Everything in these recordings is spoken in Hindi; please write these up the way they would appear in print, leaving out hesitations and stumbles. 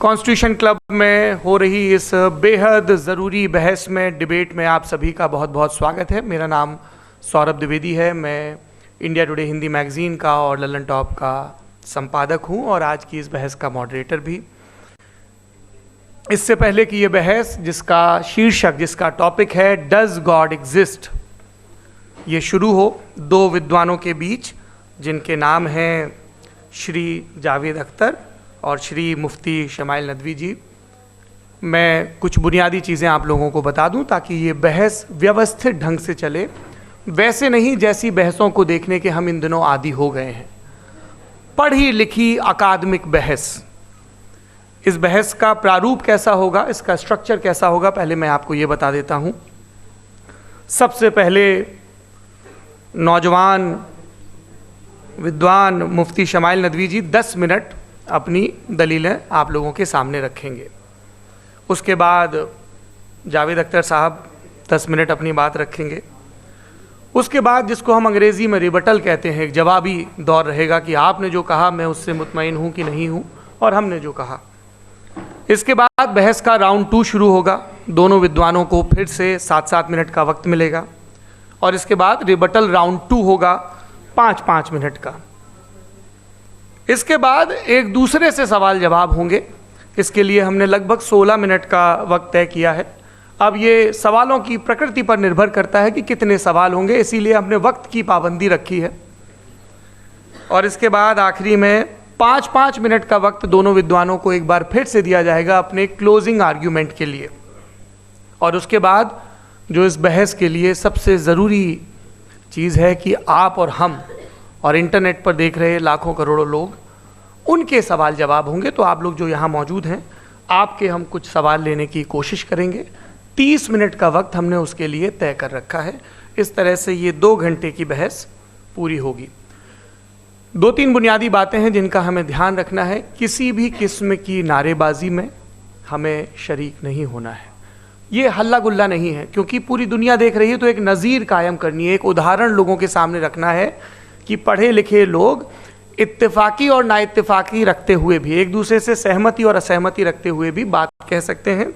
कॉन्स्टिट्यूशन क्लब में हो रही इस बेहद ज़रूरी बहस में, डिबेट में आप सभी का बहुत बहुत स्वागत है। मेरा नाम सौरभ द्विवेदी है। मैं इंडिया टुडे हिंदी मैगज़ीन का और लल्लन टॉप का संपादक हूं और आज की इस बहस का मॉडरेटर भी। इससे पहले कि ये बहस, जिसका शीर्षक, जिसका टॉपिक है डज गॉड एग्जिस्ट, ये शुरू हो दो विद्वानों के बीच जिनके नाम हैं श्री जावेद अख्तर और श्री मुफ्ती शमाइल नदवी जी, मैं कुछ बुनियादी चीज़ें आप लोगों को बता दूं ताकि ये बहस व्यवस्थित ढंग से चले, वैसे नहीं जैसी बहसों को देखने के हम इन दिनों आदी हो गए हैं। पढ़ी लिखी अकादमिक बहस। इस बहस का प्रारूप कैसा होगा, इसका स्ट्रक्चर कैसा होगा, पहले मैं आपको ये बता देता हूँ। सबसे पहले नौजवान विद्वान मुफ्ती शमाइल नदवी जी 10 मिनट अपनी दलीलें आप लोगों के सामने रखेंगे। उसके बाद जावेद अख्तर साहब 10 मिनट अपनी बात रखेंगे। उसके बाद जिसको हम अंग्रेज़ी में रिबटल कहते हैं, एक जवाबी दौर रहेगा कि आपने जो कहा मैं उससे मुतमईन हूँ कि नहीं हूँ, और हमने जो कहा। इसके बाद बहस का राउंड 2 शुरू होगा। दोनों विद्वानों को फिर से 7-7 मिनट का वक्त मिलेगा और इसके बाद रिबटल राउंड 2 होगा 5-5 मिनट का। इसके बाद एक दूसरे से सवाल जवाब होंगे। इसके लिए हमने लगभग 16 मिनट का वक्त तय किया है। अब ये सवालों की प्रकृति पर निर्भर करता है कि कितने सवाल होंगे, इसीलिए हमने वक्त की पाबंदी रखी है। और इसके बाद आखिरी में 5-5 मिनट का वक्त दोनों विद्वानों को एक बार फिर से दिया जाएगा अपने क्लोजिंग आर्ग्यूमेंट के लिए। और उसके बाद जो इस बहस के लिए सबसे ज़रूरी चीज़ है कि आप और हम और इंटरनेट पर देख रहे लाखों करोड़ों लोग, उनके सवाल जवाब होंगे। तो आप लोग जो यहाँ मौजूद हैं, आपके हम कुछ सवाल लेने की कोशिश करेंगे। 30 मिनट का वक्त हमने उसके लिए तय कर रखा है। इस तरह से ये 2 घंटे की बहस पूरी होगी। 2-3 बुनियादी बातें हैं जिनका हमें ध्यान रखना है। किसी भी किस्म की नारेबाजी में हमें शरीक नहीं होना है। ये हल्ला गुल्ला नहीं है, क्योंकि पूरी दुनिया देख रही है, तो एक नज़ीर कायम करनी है, एक उदाहरण लोगों के सामने रखना है कि पढ़े लिखे लोग इत्तेफाकी और नाइत्तेफाकी रखते हुए भी, एक दूसरे से सहमति और असहमति रखते हुए भी बात कह सकते हैं।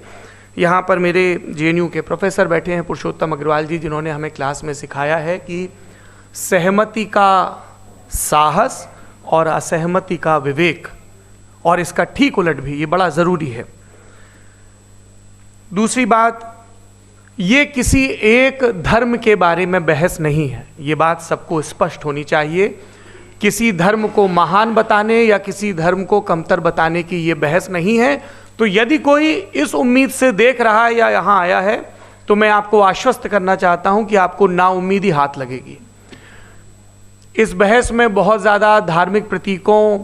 यहाँ पर मेरे JNU के प्रोफेसर बैठे हैं, पुरुषोत्तम अग्रवाल जी, जिन्होंने हमें क्लास में सिखाया है कि सहमति का साहस और असहमति का विवेक, और इसका ठीक उलट भी, ये बड़ा ज़रूरी है। दूसरी बात, ये किसी एक धर्म के बारे में बहस नहीं है, ये बात सबको स्पष्ट होनी चाहिए। किसी धर्म को महान बताने या किसी धर्म को कमतर बताने की ये बहस नहीं है। तो यदि कोई इस उम्मीद से देख रहा है या यहाँ आया है, तो मैं आपको आश्वस्त करना चाहता हूँ कि आपको नाउम्मीदी हाथ लगेगी। इस बहस में बहुत ज़्यादा धार्मिक प्रतीकों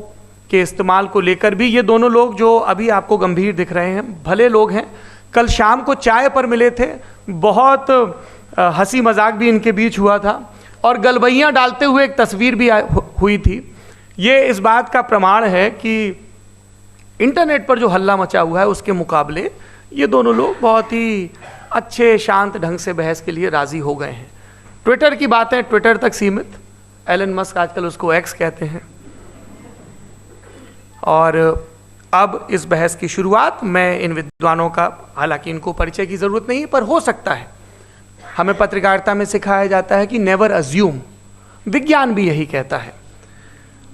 के इस्तेमाल को लेकर भी ये दोनों लोग जो अभी आपको गंभीर दिख रहे हैं, भले लोग हैं, कल शाम को चाय पर मिले थे, बहुत हंसी मजाक भी इनके बीच हुआ था और गलबैयाँ डालते हुए एक तस्वीर भी हुई थी। ये इस बात का प्रमाण है कि इंटरनेट पर जो हल्ला मचा हुआ है उसके मुकाबले ये दोनों लोग बहुत ही अच्छे शांत ढंग से बहस के लिए राज़ी हो गए हैं। ट्विटर की बातें ट्विटर तक सीमित, एलन मस्क आजकल उसको एक्स कहते हैं। और अब इस बहस की शुरुआत मैं इन विद्वानों का, हालांकि इनको परिचय की ज़रूरत नहीं, पर हो सकता है, हमें पत्रकारिता में सिखाया जाता है कि नेवर अज्यूम, विज्ञान भी यही कहता है।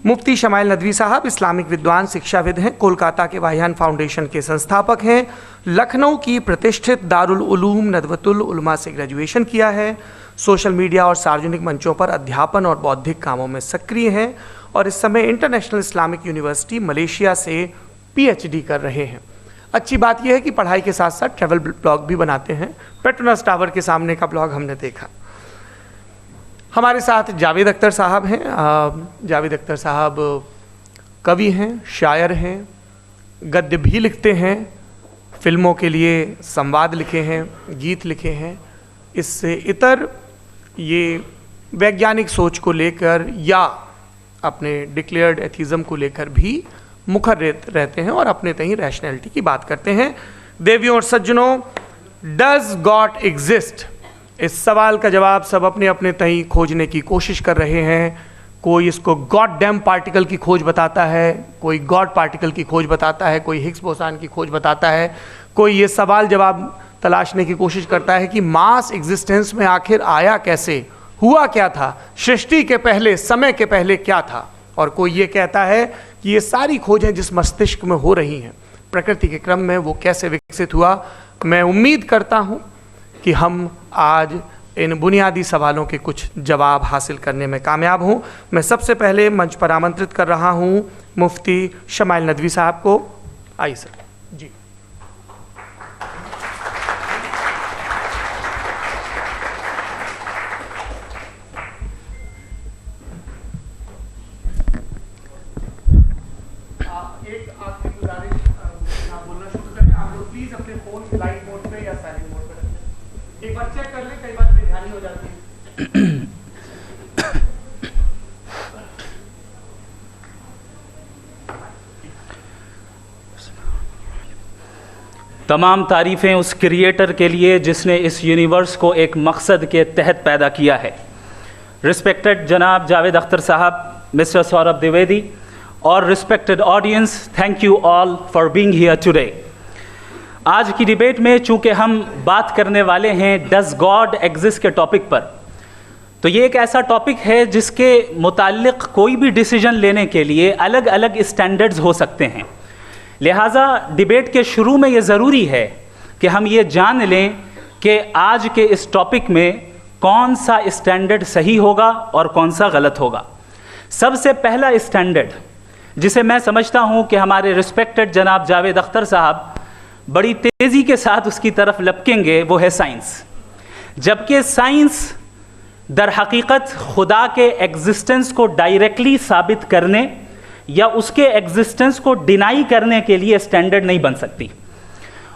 मुफ्ती शमाइल नदवी साहब इस्लामिक विद्वान शिक्षाविद हैं, कोलकाता के वाहियान फाउंडेशन के संस्थापक हैं, लखनऊ की प्रतिष्ठित दारुल उलूम नदवतुल उलमा से ग्रेजुएशन किया है, सोशल मीडिया और सार्वजनिक मंचों पर अध्यापन और बौद्धिक कामों में सक्रिय हैं और इस समय इंटरनेशनल इस्लामिक यूनिवर्सिटी मलेशिया से PhD कर रहे हैं। अच्छी बात यह है कि पढ़ाई के साथ साथ ट्रैवल ब्लॉग भी बनाते हैं। पेट्रोनस टावर के सामने का ब्लॉग हमने देखा। हमारे साथ जावेद अख्तर साहब हैं। जावेद अख्तर साहब कवि हैं, शायर हैं, गद्य भी लिखते हैं, फिल्मों के लिए संवाद लिखे हैं, गीत लिखे हैं। इससे इतर ये वैज्ञानिक सोच को लेकर या अपने डिक्लेयर्ड एथिज्म को लेकर भी मुखर रहते हैं और अपने तहीं रैशनैलिटी की बात करते हैं। देवियों और सज्जनों, डज गॉड एग्जिस्ट? इस सवाल का जवाब सब अपने अपने तहीं खोजने की कोशिश कर रहे हैं। कोई इसको गॉड डैम पार्टिकल की खोज बताता है, कोई गॉड पार्टिकल की खोज बताता है, कोई हिग्स बोसान की खोज बताता है, कोई ये सवाल जवाब तलाशने की कोशिश करता है कि मास एग्जिस्टेंस में आखिर आया कैसे, हुआ क्या था, सृष्टि के पहले, समय के पहले क्या था। और कोई ये कहता है कि ये सारी खोजें जिस मस्तिष्क में हो रही हैं प्रकृति के क्रम में, वो कैसे विकसित हुआ। मैं उम्मीद करता हूँ कि हम आज इन बुनियादी सवालों के कुछ जवाब हासिल करने में कामयाब हूँ। मैं सबसे पहले मंच पर आमंत्रित कर रहा हूँ मुफ्ती शमाइल नदवी साहब को। आइए सर जी। एक आखिरी गुजारिश, बोलना शुरू करें आप लोग प्लीज अपने फोन लाइट मोड पे या साइलेंट मोड पे रखें। एक बार चेक कर लें, कई बार बेध्यानी हो जाती है। तमाम तारीफ़ें उस क्रिएटर के लिए जिसने इस यूनिवर्स को एक मकसद के तहत पैदा किया है। रिस्पेक्टेड जनाब जावेद अख्तर साहब, मिस्टर सौरभ द्विवेदी और respected audience, thank you all for being here today. आज की डिबेट में चूँकि हम बात करने वाले हैं डज गॉड एग्जिस्ट के टॉपिक पर, तो ये एक ऐसा टॉपिक है जिसके मुताल्लिक कोई भी डिसीजन लेने के लिए अलग अलग स्टैंडर्ड्स हो सकते हैं। लिहाजा डिबेट के शुरू में ये ज़रूरी है कि हम ये जान लें कि आज के इस टॉपिक में कौन सा स्टैंडर्ड सही होगा और कौन सा गलत होगा। सबसे पहला स्टैंडर्ड जिसे मैं समझता हूं कि हमारे रिस्पेक्टेड जनाब जावेद अख्तर साहब बड़ी तेज़ी के साथ उसकी तरफ लपकेंगे, वो है साइंस। जबकि साइंस दर हकीकत खुदा के एग्जिस्टेंस को डायरेक्टली साबित करने या उसके एग्जिस्टेंस को डिनाई करने के लिए स्टैंडर्ड नहीं बन सकती।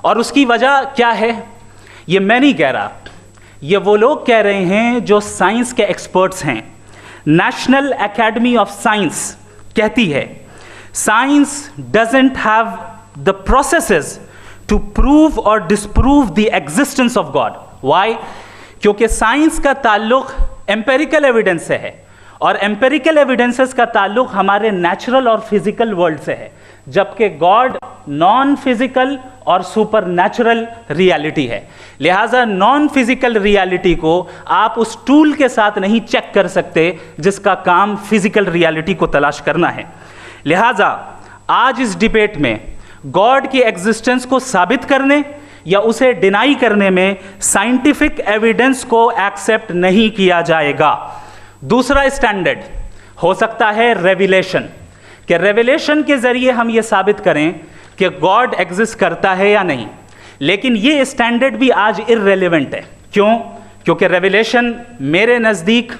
और उसकी वजह क्या है, ये मैं नहीं कह रहा, ये वो लोग कह रहे हैं जो साइंस के एक्सपर्ट्स हैं। नेशनल एकेडमी ऑफ साइंस कहती है science doesn't have the processes to prove और disprove the existence of God. Why? क्योंकि साइंस का ताल्लुक एम्पेरिकल एविडेंस से है और एम्पेरिकल एविडेंसेस का ताल्लुक हमारे नेचुरल और फिजिकल वर्ल्ड से है, जबकि गॉड नॉन फिजिकल और सुपर नेचुरल रियलिटी है। लिहाजा नॉन फिजिकल रियलिटी को आप उस टूल के साथ नहीं चेक कर सकते जिसका काम फिजिकल रियलिटी को तलाश करना है। लिहाजा आज इस डिबेट में गॉड की एग्जिस्टेंस को साबित करने या उसे डिनाई करने में साइंटिफिक एविडेंस को एक्सेप्ट नहीं किया जाएगा। दूसरा स्टैंडर्ड हो सकता है रेविलेशन, कि रेविलेशन के जरिए हम ये साबित करें कि गॉड एग्जिस्ट करता है या नहीं। लेकिन ये स्टैंडर्ड भी आज इररेलेवेंट है। क्यों? क्योंकि रेविलेशन मेरे नज़दीक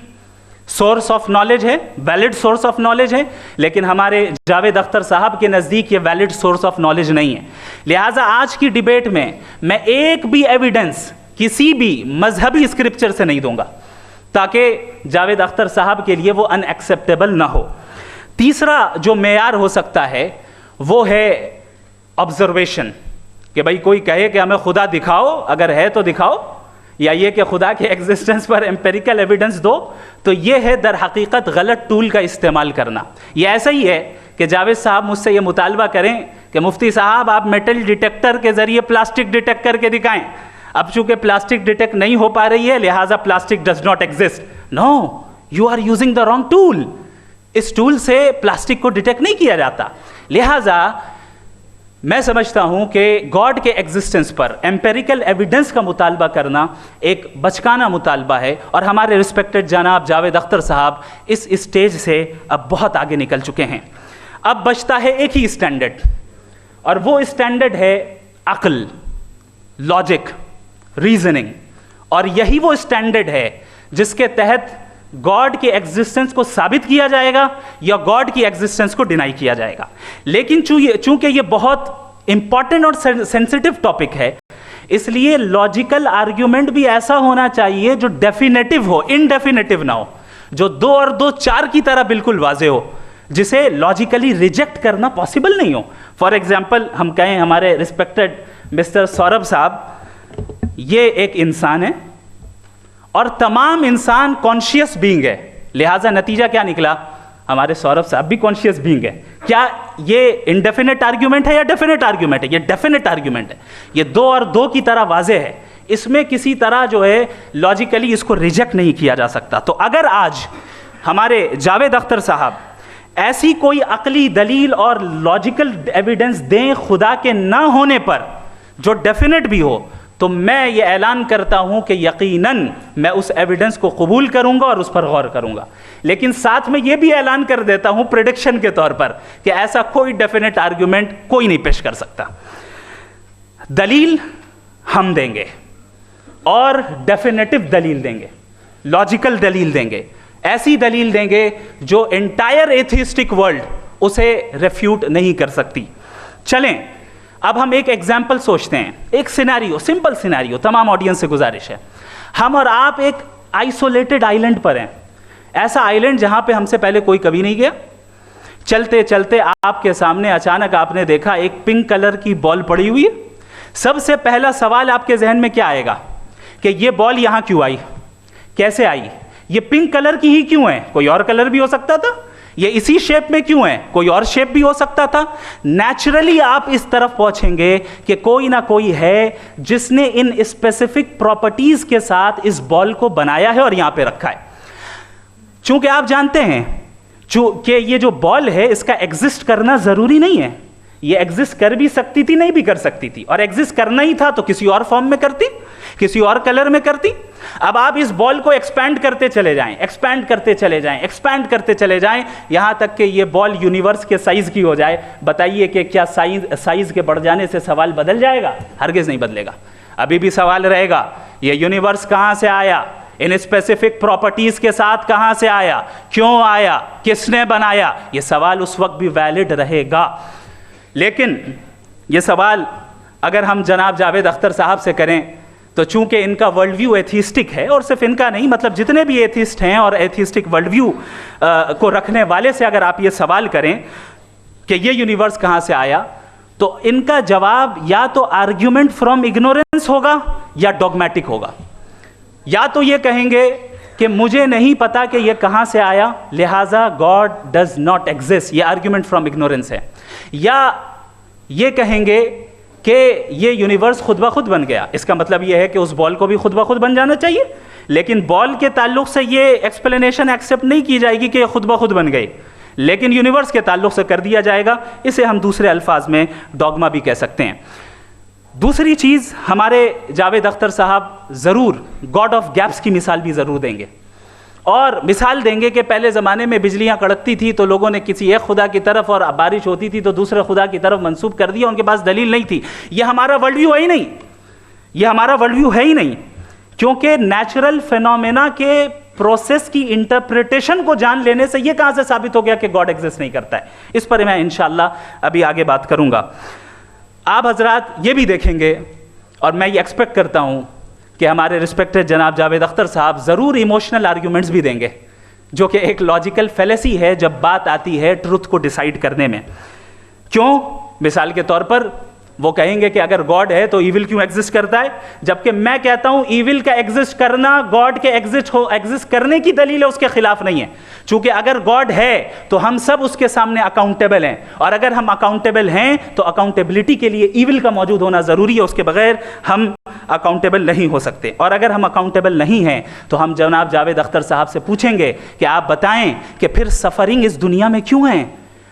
सोर्स ऑफ नॉलेज है, वैलिड सोर्स ऑफ नॉलेज है, लेकिन हमारे जावेद अख्तर साहब के नज़दीक ये वैलिड सोर्स ऑफ नॉलेज नहीं है। लिहाजा आज की डिबेट में मैं एक भी एविडेंस किसी भी मजहबी स्क्रिप्चर से नहीं दूंगा ताकि जावेद अख्तर साहब के लिए वो अनएक्सेप्टेबल ना हो। तीसरा जो मेयार हो सकता है वो है ऑब्जर्वेशन, कि भाई कोई कहे कि हमें खुदा दिखाओ, अगर है तो दिखाओ, या ये कि खुदा के एग्जिस्टेंस पर एम्पेरिकल एविडेंस दो, तो ये है दर हकीकत गलत टूल का इस्तेमाल करना। ये ऐसा ही है कि जावेद साहब मुझसे ये मुतालबा करें कि मुफ्ती साहब आप मेटल डिटेक्टर के ज़रिए प्लास्टिक डिटेक्ट करके दिखाएं। अब चूंकि प्लास्टिक डिटेक्ट नहीं हो पा रही है लिहाजा plastic does not exist. No, you are using the wrong tool. इस टूल से प्लास्टिक को डिटेक्ट नहीं किया जाता। लिहाजा मैं समझता हूं कि गॉड के एग्जिस्टेंस पर एम्पेरिकल एविडेंस का मुतालबा करना एक बचकाना मुतालबा है, और हमारे रिस्पेक्टेड जनाब जावेद अख्तर साहब इस स्टेज से अब बहुत आगे निकल चुके हैं। अब बचता है एक ही स्टैंडर्ड, और वो स्टैंडर्ड है अक्ल, लॉजिक, रीजनिंग। और यही वो स्टैंडर्ड है जिसके तहत गॉड के एग्जिस्टेंस को साबित किया जाएगा या गॉड की एग्जिस्टेंस को डिनाई किया जाएगा। लेकिन चूंकि ये बहुत इंपॉर्टेंट और सेंसिटिव टॉपिक है, इसलिए लॉजिकल आर्ग्यूमेंट भी ऐसा होना चाहिए जो डेफिनेटिव हो, इनडेफिनेटिव ना हो, जो 2 और 2 4 की तरह बिल्कुल वाजे हो, जिसे लॉजिकली रिजेक्ट करना पॉसिबल नहीं हो। फॉर एग्जाम्पल हम कहें हमारे रिस्पेक्टेड मिस्टर सौरभ साहब, ये एक इंसान है और तमाम इंसान कॉन्शियस बीइंग है, लिहाजा नतीजा क्या निकला, हमारे सौरभ साहब भी कॉन्शियस बीइंग है। क्या ये इनडेफिनेट आर्ग्यूमेंट है या डेफिनेट आर्ग्यूमेंट है? ये डेफिनेट आर्ग्यूमेंट है, ये 2 और 2 की तरह वाजे है, इसमें किसी तरह जो है लॉजिकली इसको रिजेक्ट नहीं किया जा सकता। तो अगर आज हमारे जावेद अख्तर साहब ऐसी कोई अकली दलील और लॉजिकल एविडेंस दें खुदा के ना होने पर जो डेफिनेट भी हो, तो मैं ये ऐलान करता हूं कि यकीनन मैं उस एविडेंस को कबूल करूंगा और उस पर गौर करूंगा। लेकिन साथ में ये भी ऐलान कर देता हूं प्रेडिक्शन के तौर पर कि ऐसा कोई डेफिनेट आर्ग्यूमेंट कोई नहीं पेश कर सकता। दलील हम देंगे और डेफिनेटिव दलील देंगे, लॉजिकल दलील देंगे, ऐसी दलील देंगे जो एंटायर एथिस्टिक वर्ल्ड उसे रेफ्यूट नहीं कर सकती। चलें अब हम एक एग्जाम्पल सोचते हैं, एक सिनेरियो, सिंपल सिनेरियो, तमाम ऑडियंस से गुजारिश है, हम और आप एक आइसोलेटेड आइलैंड पर हैं, ऐसा आइलैंड जहां पे हमसे पहले कोई कभी नहीं गया। चलते चलते आपके सामने अचानक आपने देखा एक पिंक कलर की बॉल पड़ी हुई है। सबसे पहला सवाल आपके जहन में क्या आएगा कि ये बॉल यहां क्यों आई, कैसे आई, ये पिंक कलर की ही क्यों है, कोई और कलर भी हो सकता था, ये इसी शेप में क्यों है, कोई और शेप भी हो सकता था। नेचुरली आप इस तरफ पहुंचेंगे कि कोई ना कोई है जिसने इन स्पेसिफिक प्रॉपर्टीज के साथ इस बॉल को बनाया है और यहां पे रखा है। चूंकि आप जानते हैं कि ये जो बॉल है इसका एग्जिस्ट करना जरूरी नहीं है, ये एग्जिस्ट कर भी सकती थी, नहीं भी कर सकती थी, और एग्जिस्ट करना ही था तो किसी और फॉर्म में करती, किसी और कलर में करती। अब आप इस बॉल को एक्सपैंड करते चले जाएं, एक्सपैंड करते चले जाएं, एक्सपैंड करते चले जाएं, यहां तक कि ये बॉल यूनिवर्स के साइज की हो जाए। बताइए कि क्या साइज के बढ़ जाने से सवाल बदल जाएगा? हरगिज नहीं बदलेगा, अभी भी सवाल रहेगा ये यूनिवर्स कहां से आया, इन स्पेसिफिक प्रॉपर्टीज के साथ कहां से आया, क्यों आया, किसने बनाया, ये सवाल उस वक्त भी वैलिड रहेगा। लेकिन ये सवाल अगर हम जनाब जावेद अख्तर साहब से करें तो चूंकि इनका वर्ल्ड व्यू एथिस्टिक है, और सिर्फ इनका नहीं, मतलब जितने भी एथिस्ट हैं और एथिस्टिक वर्ल्ड व्यू को रखने वाले से अगर आप ये सवाल करें कि ये यूनिवर्स कहां से आया, तो इनका जवाब या तो आर्ग्यूमेंट फ्रॉम इग्नोरेंस होगा या डॉगमेटिक होगा। या तो ये कहेंगे कि मुझे नहीं पता कि ये कहां से आया, लिहाजा गॉड डज नॉट एग्जिस्ट, ये आर्ग्यूमेंट फ्रॉम इग्नोरेंस है। या ये कहेंगे कि ये यूनिवर्स खुद ब खुद बन गया, इसका मतलब ये है कि उस बॉल को भी खुद ब खुद बन जाना चाहिए, लेकिन बॉल के ताल्लुक से ये एक्सप्लेनेशन एक्सेप्ट नहीं की जाएगी कि खुद ब खुद बन गई, लेकिन यूनिवर्स के ताल्लुक से कर दिया जाएगा। इसे हम दूसरे अल्फाज में डॉगमा भी कह सकते हैं। दूसरी चीज़, हमारे जावेद अख्तर साहब ज़रूर गॉड ऑफ गैप्स की मिसाल भी ज़रूर देंगे, और मिसाल देंगे कि पहले ज़माने में बिजलियाँ कड़कती थी तो लोगों ने किसी एक खुदा की तरफ, और बारिश होती थी तो दूसरे खुदा की तरफ मंसूब कर दिया, उनके पास दलील नहीं थी। ये हमारा वर्ल्ड व्यू है ही नहीं, ये हमारा वर्ल्ड व्यू है ही नहीं, क्योंकि नेचुरल फिनोमेना के प्रोसेस की इंटरप्रिटेशन को जान लेने से ये कहाँ से साबित हो गया कि गॉड एग्जिस्ट नहीं करता है। इस पर मैं इंशाअल्लाह अभी आगे बात करूँगा। आप हजरात ये भी देखेंगे, और मैं ये एक्सपेक्ट करता हूँ कि हमारे रिस्पेक्टेड जनाब जावेद अख्तर साहब ज़रूर इमोशनल आर्ग्यूमेंट्स भी देंगे, जो कि एक लॉजिकल फेलेसी है जब बात आती है ट्रुथ को डिसाइड करने में। क्यों? मिसाल के तौर पर वो कहेंगे कि अगर गॉड है तो ईविल क्यों एग्जिस्ट करता है, जबकि मैं कहता हूं ईविल का एग्जिस्ट करना गॉड के एग्जिस्ट करने की दलील है, उसके खिलाफ नहीं है। चूंकि अगर गॉड है तो हम सब उसके सामने अकाउंटेबल हैं, और अगर हम अकाउंटेबल हैं तो अकाउंटेबिलिटी के लिए ईविल का मौजूद होना जरूरी है, उसके बगैर हम अकाउंटेबल नहीं हो सकते। और अगर हम अकाउंटेबल नहीं हैं तो हम जनाब जावेद अख्तर साहब से पूछेंगे कि आप बताएं कि फिर सफरिंग इस दुनिया में क्यों है?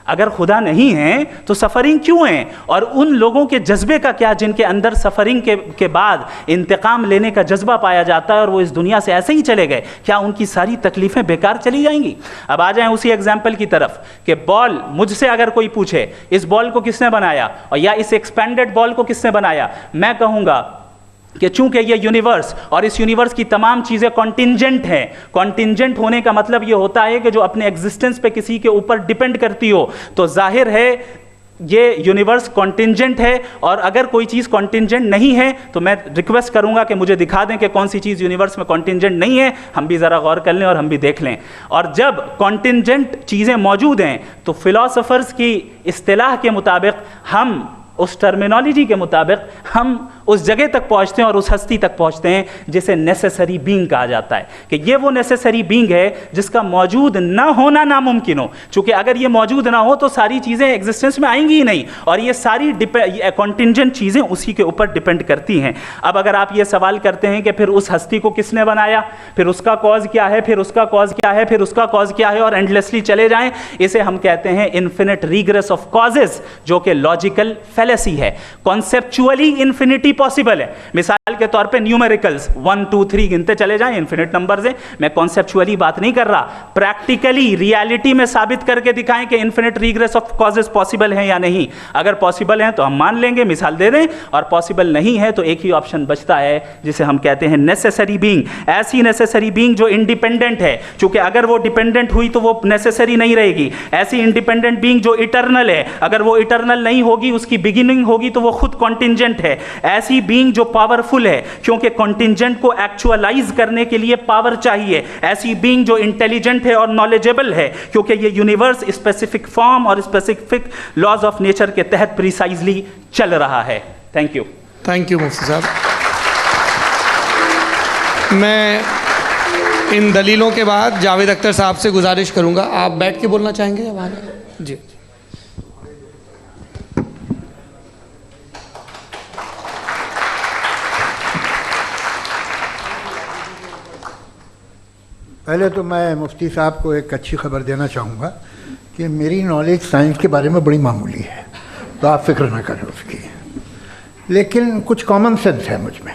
अगर खुदा नहीं है तो सफरिंग क्यों है? और उन लोगों के जज्बे का क्या जिनके अंदर सफरिंग के बाद इंतकाम लेने का जज्बा पाया जाता है और वो इस दुनिया से ऐसे ही चले गए, क्या उनकी सारी तकलीफें बेकार चली जाएंगी? अब आ जाएं उसी एग्जाम्पल की तरफ कि बॉल, मुझसे अगर कोई पूछे इस बॉल को किसने बनाया और या इस एक्सपेंडेड बॉल को किसने बनाया, मैं कहूँगा कि चूंकि ये यूनिवर्स और इस यूनिवर्स की तमाम चीज़ें कॉन्टिंजेंट हैं। कॉन्टिंजेंट होने का मतलब ये होता है कि जो अपने एग्जिस्टेंस पे किसी के ऊपर डिपेंड करती हो, तो जाहिर है ये यूनिवर्स कॉन्टिंजेंट है। और अगर कोई चीज़ कॉन्टिंजेंट नहीं है तो मैं रिक्वेस्ट करूंगा कि मुझे दिखा दें कि कौन सी चीज़ यूनिवर्स में कॉन्टिंजेंट नहीं है, हम भी ज़रा गौर कर लें और हम भी देख लें। और जब कॉन्टिंजेंट चीज़ें मौजूद हैं तो फिलोसोफर्स की इस्तिलाह के मुताबिक, हम उस टर्मिनोलॉजी के मुताबिक हम उस जगह तक पहुंचते हैं और उस हस्ती तक पहुंचते हैं जिसे नेसेसरी बीइंग कहा जाता है, कि ये वो नेसेसरी बीइंग है जिसका मौजूद ना होना नामुमकिन हो। चूंकि अगर ये मौजूद ना हो तो सारी चीज़ें एग्जिस्टेंस में आएंगी ही नहीं, और ये सारी कॉन्टिंजेंट चीज़ें उसी के ऊपर डिपेंड करती हैं। अब अगर आप ये सवाल करते हैं कि फिर उस हस्ती को किसने बनाया, फिर उसका कॉज क्या है, फिर उसका कॉज क्या है, फिर उसका कॉज क्या है, और एंडलेसली चले जाएं, इसे हम कहते हैं इन्फिनिट रिग्रेस ऑफ कॉजेज, जो कि लॉजिकल फैलेसी है। कॉन्सेप्चुअली इन्फिनिटी पॉसिबल है। मिसाल के तौर पे न्यूमेरिकल्स 1 2 3 गिनते चले जाएं, इन्फिनिट नंबर्स हैं। मैं कॉन्सेप्चुअली बात नहीं कर रहा, प्रैक्टिकली रियलिटी में साबित करके दिखाएं कि infinite regress of causes possible हैं या नहीं। अगर पॉसिबल हैं तो हम मान लेंगे, मिसाल दे दें, और पॉसिबल नहीं है तो एक ही ऑप्शन बचता है जिसे हम कहते हैं नेसेसरी बीइंग। ऐसी नेसेसरी बीइंग जो इंडिपेंडेंट है, क्योंकि अगर वो डिपेंडेंट हुई तो वो नेसेसरी नहीं रहेगी। ऐसी इंडिपेंडेंट बीइंग जो इटर्नल है, अगर वो इटर्नल नहीं होगी, उसकी बिगिनिंग होगी तो वो खुद कॉन्टिंजेंट है। ऐसी बीइंग जो पावरफुल है, क्योंकि कॉन्टिंजेंट को एक्चुअलाइज करने के लिए पावर चाहिए। ऐसी बीइंग जो इंटेलिजेंट है और नॉलेजेबल है, क्योंकि ये यूनिवर्स स्पेसिफिक फॉर्म और स्पेसिफिक लॉज ऑफ नेचर के तहत प्रिसाइजली चल रहा है। Thank you. थैंक यू मुफ्ती साहब। मैं इन दलीलों के बाद जावेद अख्तर साहब से गुजारिश करूंगा, आप बैठ के बोलना चाहेंगे या वहाँ? जी। पहले तो मैं मुफ्ती साहब को एक अच्छी खबर देना चाहूँगा कि मेरी नॉलेज साइंस के बारे में बड़ी मामूली है, तो आप फिक्र ना करें उसकी, लेकिन कुछ कॉमन सेंस है मुझ में।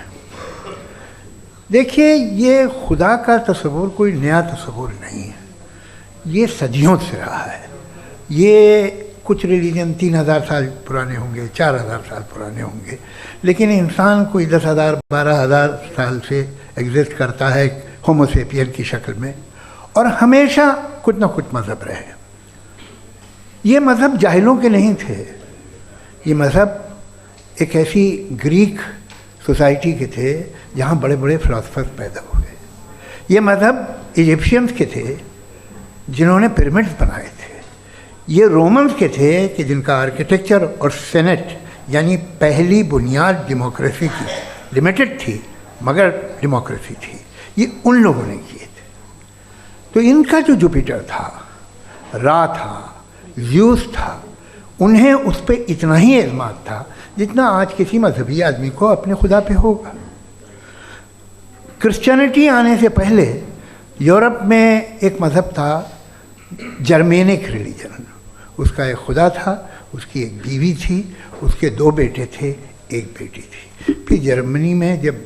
देखिए, ये खुदा का तस्वुर कोई नया तस्वुर नहीं है, ये सदियों से रहा है। ये कुछ रिलीजन 3000 साल पुराने होंगे, 4000 साल पुराने होंगे, लेकिन इंसान कोई 10,000 12,000 साल से एग्जिस्ट करता है होमोसेपियन की शक्ल में, और हमेशा कुछ ना कुछ मज़हब रहे। ये मज़हब जाहिलों के नहीं थे, ये मज़हब एक ऐसी ग्रीक सोसाइटी के थे जहाँ बड़े बड़े फिलोसफर्स पैदा हो गए। ये मज़हब इजिप्शियंस के थे जिन्होंने पिरामिड्स बनाए थे। ये रोमन्स के थे कि जिनका आर्किटेक्चर और सेनेट यानी पहली बुनियाद डेमोक्रेसी की, लिमिटेड थी मगर डेमोक्रेसी थी, ये उन लोगों ने किए थे। तो इनका जो जुपिटर था, रा था, ज़्यूस था, उन्हें उस पर इतना ही एतमाद था जितना आज किसी मजहबी आदमी को अपने खुदा पे होगा। क्रिश्चियनिटी आने से पहले यूरोप में एक मज़हब था, जर्मेनिक रिलीजन। उसका एक खुदा था, उसकी एक बीवी थी, उसके 2 बेटे थे, एक बेटी थी। फिर जर्मनी में जब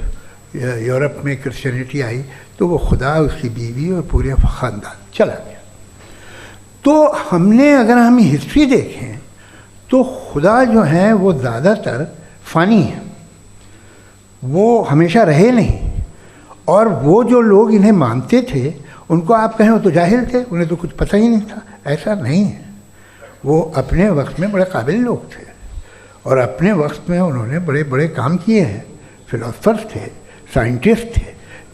यूरोप में क्रिश्चियनिटी आई तो वो खुदा, उसकी बीवी और पूरे ख़ानदान चला गया। तो हमने, अगर हम हिस्ट्री देखें तो खुदा जो हैं वो ज़्यादातर फ़ानी हैं, वो हमेशा रहे नहीं। और वो जो लोग इन्हें मानते थे उनको आप कहें वो तो जाहिल थे, उन्हें तो कुछ पता ही नहीं था, ऐसा नहीं है। वो अपने वक्त में बड़े काबिल लोग थे और अपने वक्त में उन्होंने बड़े बड़े काम किए हैं, फिलोसफर्स थे, साइंटिस्ट थे,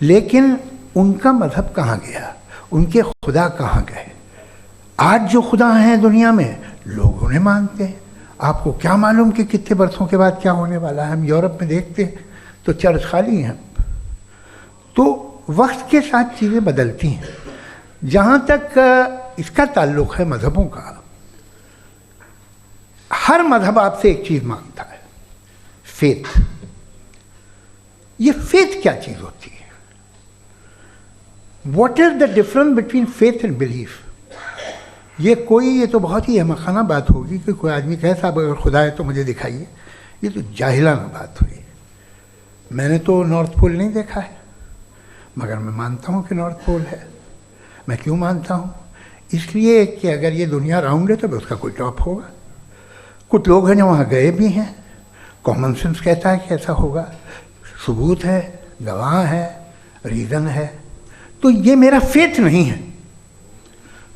लेकिन उनका मज़हब कहाँ गया, उनके खुदा कहाँ गए? आज जो खुदा हैं दुनिया में लोग उन्हें मानते हैं। आपको क्या मालूम कि कितने बरसों के बाद क्या होने वाला है। हम यूरोप में देखते हैं तो चर्च खाली हैं। तो वक्त के साथ चीज़ें बदलती हैं। जहाँ तक इसका ताल्लुक़ है मज़हबों का, हर मज़हब आपसे एक चीज़ मांगता है, फेथ। ये फेथ क्या चीज़ होती है? What is the difference between faith and belief? ये तो बहुत ही अहमखाना बात होगी कि कोई आदमी कहे साहब अगर खुदा है तो मुझे दिखाइए। ये तो जाहिलाना बात हुई। मैंने तो नॉर्थ पोल नहीं देखा है, मगर मैं मानता हूँ कि नॉर्थ पोल है। मैं क्यों मानता हूँ? इसलिए कि अगर ये दुनिया राउंड है तो उसका कोई टॉप होगा। कुछ लोग हैं जो वहाँ गए भी हैं, कॉमन सेंस कहता है कि ऐसा होगा, सबूत है, गवाह है, रीज़न है। तो ये मेरा फेथ नहीं है।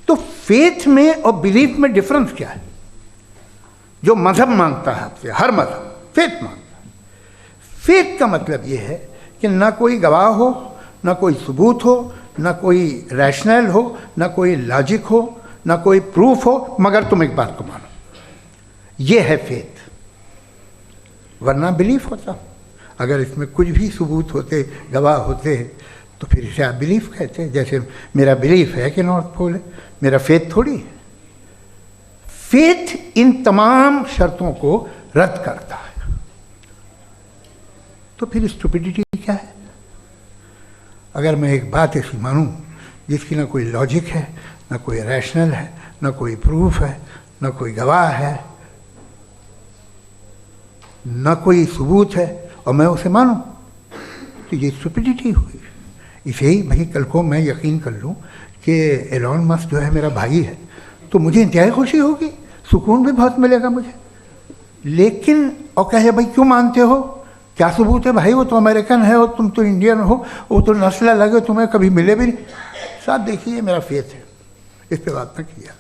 तो फेथ में और बिलीफ में डिफरेंस क्या है? जो मज़हब मांगता है आपसे, हर मज़हब फेथ मांगता है। फेथ का मतलब ये है कि ना कोई गवाह हो, ना कोई सबूत हो, ना कोई रैशनल हो, ना कोई लॉजिक हो, ना कोई प्रूफ हो, मगर तुम एक बात को मानो। ये है फेथ। वरना बिलीफ होता। अगर इसमें कुछ भी सबूत होते, गवाह होते, तो फिर इसे आप बिलीफ कहते हैं। जैसे मेरा बिलीफ है कि नॉर्थ पोल है, मेरा फेथ थोड़ी है। फेथ इन तमाम शर्तों को रद्द करता है। तो फिर स्टुपिडिटी क्या है? अगर मैं एक बात ऐसी मानूं जिसकी ना कोई लॉजिक है, ना कोई रैशनल है, ना कोई प्रूफ है, ना कोई गवाह है, ना कोई सबूत है, और मैं उसे मानूं, तो ये स्टुपिडिटी हुई। इसे ही भाई कल को मैं यकीन कर लूँ कि एलॉन मस्क जो है मेरा भाई है, तो मुझे इंतहाई खुशी होगी, सुकून भी बहुत मिलेगा मुझे। लेकिन और कहे भाई क्यों मानते हो, क्या सबूत है भाई, वो तो अमेरिकन है और तुम तो इंडियन हो, वो तो नस्ल अलग है, तुम्हें कभी मिले भी नहीं। साहब देखिए मेरा फेथ है, इस पर बात न किया।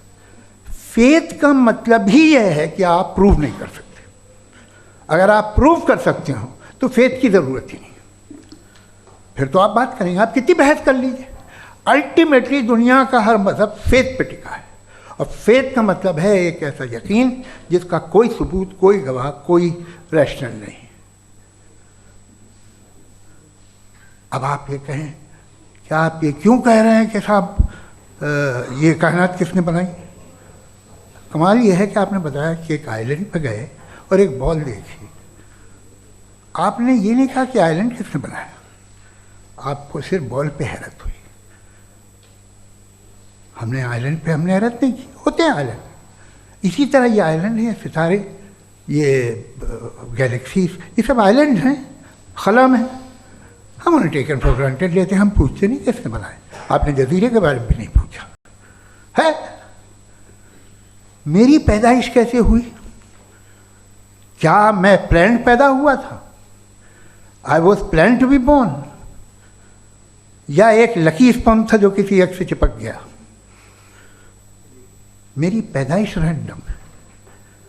फेथ का मतलब ही यह है कि आप प्रूव नहीं कर सकते। अगर आप प्रूव कर सकते हो तो फेथ की ज़रूरत ही नहीं, फिर तो आप बात करेंगे, आप कितनी बहस कर लीजिए। अल्टीमेटली दुनिया का हर मज़हब फेथ पे टिका है, और फेथ का मतलब है एक ऐसा यकीन जिसका कोई सबूत, कोई गवाह, कोई रैशनल नहीं। अब आप ये कहें, क्या आप ये क्यों कह रहे हैं कि साहब ये कायनात किसने बनाई? कमाल ये है कि आपने बताया कि एक आइलैंड पर गए और एक बॉल देखी। आपने ये नहीं कहा कि आइलैंड किसने बनाया, आपको सिर्फ बॉल पे हैरत हुई। हमने आइलैंड पे हमने हैरत नहीं की, होते हैं आइलैंड। इसी तरह ये आइलैंड है, सितारे, ये गैलेक्सीज, ये सब आइलैंड हैं, खला में। हम उन्हें टेकन फॉर ग्रांटेड लेते हैं, हम पूछते नहीं किसने बनाए। आपने जजीरे के बारे में भी नहीं पूछा है। मेरी पैदाइश कैसे हुई? क्या मैं प्लान्ड पैदा हुआ था? I was plan to be born, या एक लकी स्पर्म था जो किसी एक से चिपक गया? मेरी पैदाइश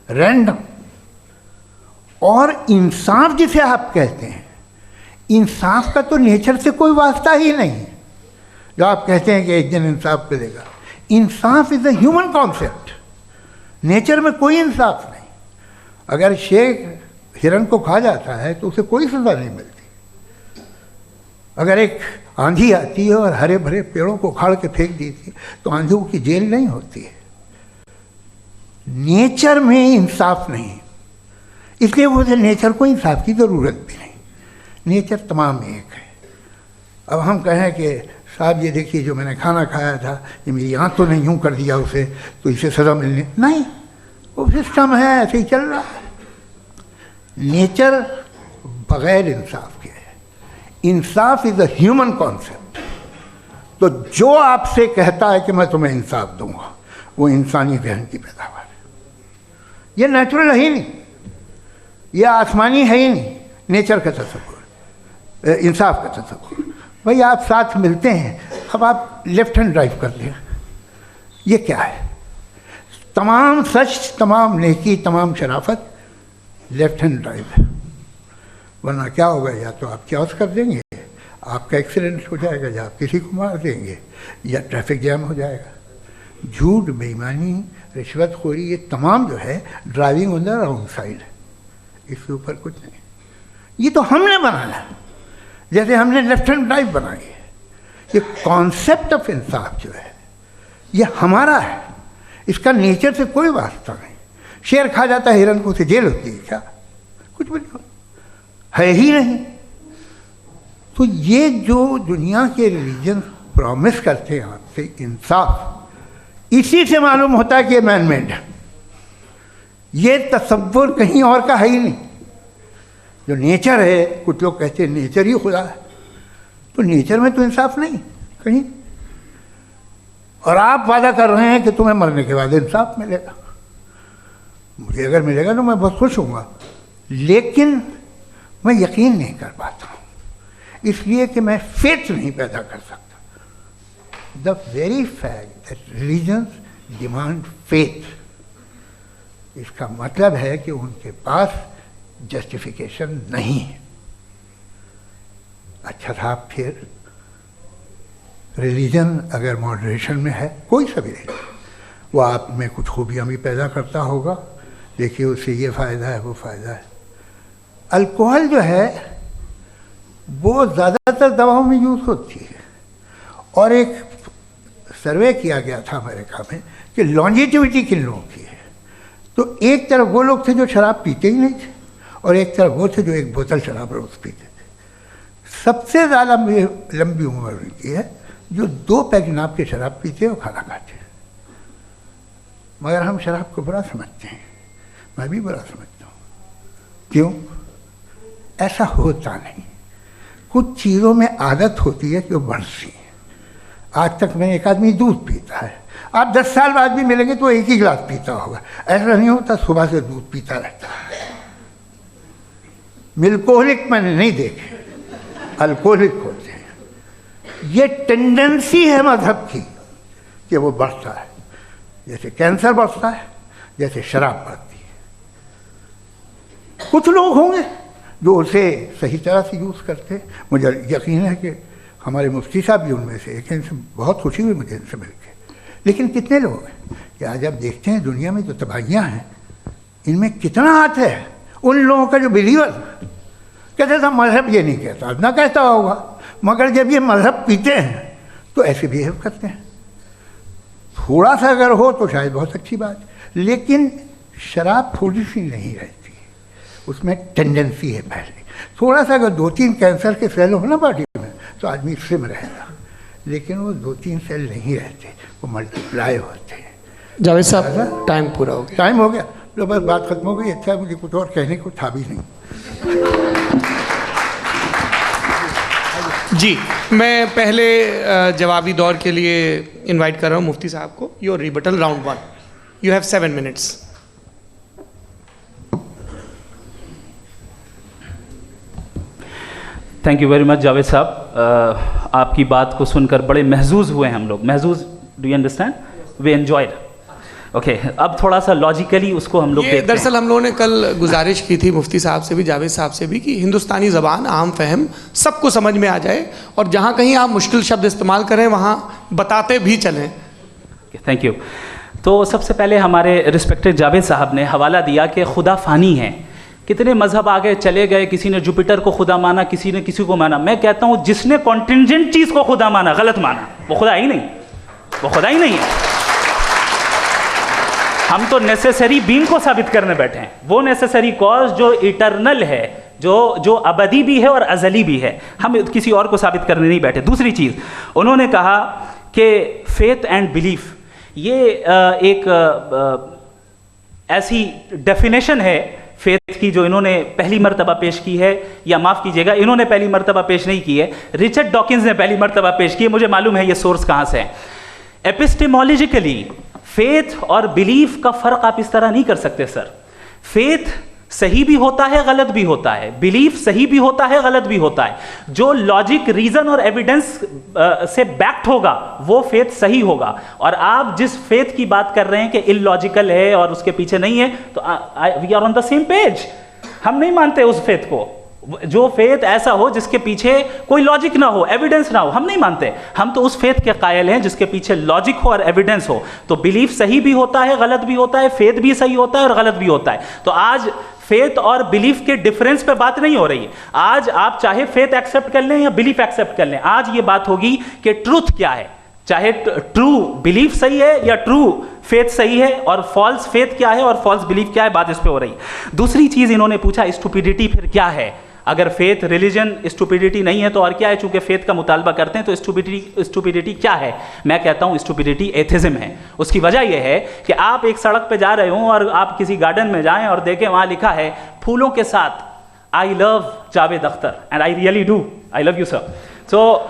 रैंडम। और इंसाफ जिसे आप कहते हैं, इंसाफ का तो नेचर से कोई वास्ता ही नहीं है। जो आप कहते हैं कि एक दिन इंसाफ मिलेगा, इंसाफ is a human concept. Nature में कोई इंसाफ नहीं। अगर शेर हिरन को खा जाता है तो उसे कोई सजा नहीं मिलती। अगर एक आंधी आती है और हरे भरे पेड़ों को उखाड़ के फेंक देती है तो आंधियों की जेल नहीं होती है। नेचर में इंसाफ नहीं, इसलिए वो नेचर को इंसाफ की ज़रूरत भी नहीं। नेचर तमाम एक है। अब हम कहें कि साहब ये देखिए जो मैंने खाना खाया था, ये मेरी आँख तो नहीं यूँ कर दिया उसे, तो इसे सज़ा मिलने नहीं, वो सिस्टम है, ऐसे ही चल रहा है। नेचर बग़ैर इंसाफ के है। इंसाफ इज़ अ ह्यूमन कॉन्सेप्ट। तो जो आपसे कहता है कि मैं तुम्हें इंसाफ दूंगा, वो इंसानी जहन की पैदावार है। ये नेचुरल है ही नहीं, ये आसमानी है ही नहीं। नेचर का तसव्वुर, इंसाफ का तसव्वुर। भाई आप साथ मिलते हैं, अब आप लेफ्ट हैंड ड्राइव कर लें, ये क्या है? तमाम सच, तमाम नेकी, तमाम शराफत लेफ्ट हैंड ड्राइव है। वरना क्या होगा, या तो आप क्रॉस कर देंगे, आपका एक्सीडेंट हो जाएगा, या आप किसी को मार देंगे, या ट्रैफिक जैम हो जाएगा। झूठ, बेईमानी, रिश्वतखोरी, ये तमाम जो है driving on the wrong side है, इसके ऊपर कुछ नहीं। ये तो हमने बनाया, जैसे हमने लेफ्ट हैंड ड्राइव बनाई है। ये कॉन्सेप्ट ऑफ इंसाफ जो है ये हमारा है, इसका नेचर से कोई वास्ता नहीं। शेर खा जाता है हिरन को, उसे जेल होती है क्या? कुछ भी नहीं है ही नहीं। तो ये जो दुनिया के रिलीजन प्रॉमिस करते हैं आपसे इंसाफ, इसी से मालूम होता है कि ये मैन मेड है। ये तसव्वुर कहीं और का है ही नहीं। जो नेचर है, कुछ लोग कहते हैं नेचर ही खुदा है, तो नेचर में तो इंसाफ नहीं कहीं। और आप वादा कर रहे हैं कि तुम्हें मरने के बाद इंसाफ मिलेगा। मुझे अगर मिलेगा तो मैं बहुत खुश होऊंगा, लेकिन मैं यकीन नहीं कर पाता हूँ, इसलिए कि मैं फेथ नहीं पैदा कर सकता। The very fact that religions demand faith, इसका मतलब है कि उनके पास जस्टिफिकेशन नहीं है। अच्छा साहब, फिर रिलीजन अगर मॉडरेशन में है, कोई सा भी नहीं, वो आप में कुछ खूबियाँ भी पैदा करता होगा, देखिए उससे ये फ़ायदा है, वो फ़ायदा है। अल्कोहल जो है वो ज़्यादातर दवाओं में यूज़ होती है, और एक सर्वे किया गया था अमेरिका में कि लॉन्जिटिविटी किन लोगों की है। तो एक तरफ वो लोग थे जो शराब पीते ही नहीं थे, और एक तरफ वो थे जो एक बोतल शराब रोज़ पीते थे। सबसे ज़्यादा लंबी उम्र उनकी है जो 2 पैग नाप के शराब पीते और खाना खाते हैं। मगर हम शराब को बुरा समझते हैं, मैं भी बुरा समझता हूँ। क्यों? ऐसा होता नहीं। कुछ चीज़ों में आदत होती है कि वो बढ़ती है। आज तक में एक आदमी दूध पीता है, आप 10 साल बाद भी मिलेंगे तो एक ही गिलास पीता होगा। ऐसा नहीं होता, सुबह से दूध पीता रहता है। मिल्कोहलिक मैंने नहीं देखे, अल्कोहलिक होते हैं। ये टेंडेंसी है मजहब की कि वो बढ़ता है, जैसे कैंसर बढ़ता है, जैसे शराब बढ़ती है। कुछ लोग होंगे जो उसे सही तरह से यूज़ करते हैं। मुझे यकीन है कि हमारे मुफ्ती साहब भी उनमें से एक हैं, इनसे बहुत खुशी हुई मुझे इनसे मिल के। लेकिन कितने लोग हैं कि आज आप देखते हैं दुनिया में जो तबाहियाँ हैं, इनमें कितना हाथ है उन लोगों का जो बिलीवर कहते था मजहब ये नहीं कहता, ना कहता होगा, मगर जब ये मजहब पीते हैं तो ऐसे बिहेव करते हैं। थोड़ा सा अगर हो तो शायद बहुत अच्छी बात, लेकिन शराब थोड़ी सी नहीं रहती, उसमें टेंडेंसी है पहले। थोड़ा सा अगर 2-3 कैंसर के सेल हो ना बॉडी में तो आदमी सिम रहेगा, लेकिन वो 2-3 सेल नहीं रहते, वो मल्टीप्लाई होते हैं। जावेद साहब, टाइम पूरा हो गया। टाइम हो गया, तो बस बात खत्म हो गई। अच्छा, मुझे कुछ और कहने को था भी नहीं। जी, मैं पहले जवाबी दौर के लिए इनवाइट कर रहा हूँ मुफ्ती साहब को। Your rebuttal round 1, you have 7 minutes. Thank you very much Javed साहब, आपकी बात को सुनकर बड़े महजूज हुए हम लोग। महजूज, do you understand? We enjoyed. Okay, अब थोड़ा सा लॉजिकली उसको हम लोग देखते हैं। दरअसल हम लोगों ने कल गुजारिश की थी मुफ्ती साहब से भी, जावेद साहब से भी, कि हिंदुस्तानी ज़बान आम फहम सबको समझ में आ जाए, और जहाँ कहीं आप मुश्किल शब्द इस्तेमाल करें वहाँ बताते भी चलें। Thank you. तो सबसे पहले हमारे रिस्पेक्टेड जावेद साहब ने हवाला दिया कि खुदा फ़ानी है। कितने मजहब आगे चले गए, किसी ने जुपिटर को खुदा माना, किसी ने किसी को माना। मैं कहता हूँ जिसने कॉन्टिंजेंट चीज़ को खुदा माना, गलत माना, वो खुदा ही नहीं, वो खुदा ही नहीं है। हम तो नेसेसरी बीइंग को साबित करने बैठे हैं, वो नेसेसरी कॉज जो इटरनल है, जो अबदी भी है और अजली भी है। हम किसी और को साबित करने नहीं बैठे। दूसरी चीज़, उन्होंने कहा कि फेथ एंड बिलीफ, ये एक ऐसी डेफिनेशन है फेथ की जो इन्होंने पहली मर्तबा पेश की है, या माफ़ कीजिएगा, इन्होंने पहली मर्तबा पेश नहीं की है, रिचर्ड डॉकिंस ने पहली मर्तबा पेश की है। मुझे मालूम है ये सोर्स कहाँ से है। एपिस्टेमोलॉजिकली फेथ और बिलीफ का फ़र्क आप इस तरह नहीं कर सकते सर। फेथ सही भी होता है, गलत भी होता है, बिलीफ सही भी होता है, गलत भी होता है। जो लॉजिक, रीजन और एविडेंस से बैक्ड होगा वो फेथ सही होगा। और आप जिस फेथ की बात कर रहे हैं कि इलॉजिकल है और उसके पीछे नहीं है, तो we are on the same page. हम नहीं मानते उस फेथ को, जो फेथ ऐसा हो जिसके पीछे कोई लॉजिक ना हो, एविडेंस ना हो, हम नहीं मानते। हम तो उस फेथ के कायल हैं जिसके पीछे लॉजिक हो और एविडेंस हो। तो बिलीफ सही भी होता है, गलत भी होता है, फेथ भी सही होता है और गलत भी होता है। तो आज फेथ और बिलीफ के डिफरेंस पे बात नहीं हो रही है। आज आप चाहे फेथ एक्सेप्ट कर लें या बिलीफ एक्सेप्ट कर लें, आज ये बात होगी कि ट्रूथ क्या है, चाहे ट्रू बिलीफ सही है या ट्रू फेथ सही है, और फॉल्स फेथ क्या है और फॉल्स बिलीफ क्या है, बात इस पे हो रही है। दूसरी चीज इन्होंने पूछा, स्टुपिडिटी फिर क्या है? अगर फेथ रिलीजन स्टुपिडिटी नहीं है तो और क्या है? चूंकि फेथ का मुतालबा करते हैं तो स्टुपिडिटी क्या है? मैं कहता हूं स्टुपिडिटी एथिज्म है। उसकी वजह यह है कि आप एक सड़क पे जा रहे हो और आप किसी गार्डन में जाएं और देखें वहां लिखा है फूलों के साथ I love Javed Akhtar and I really do, I love you sir. तो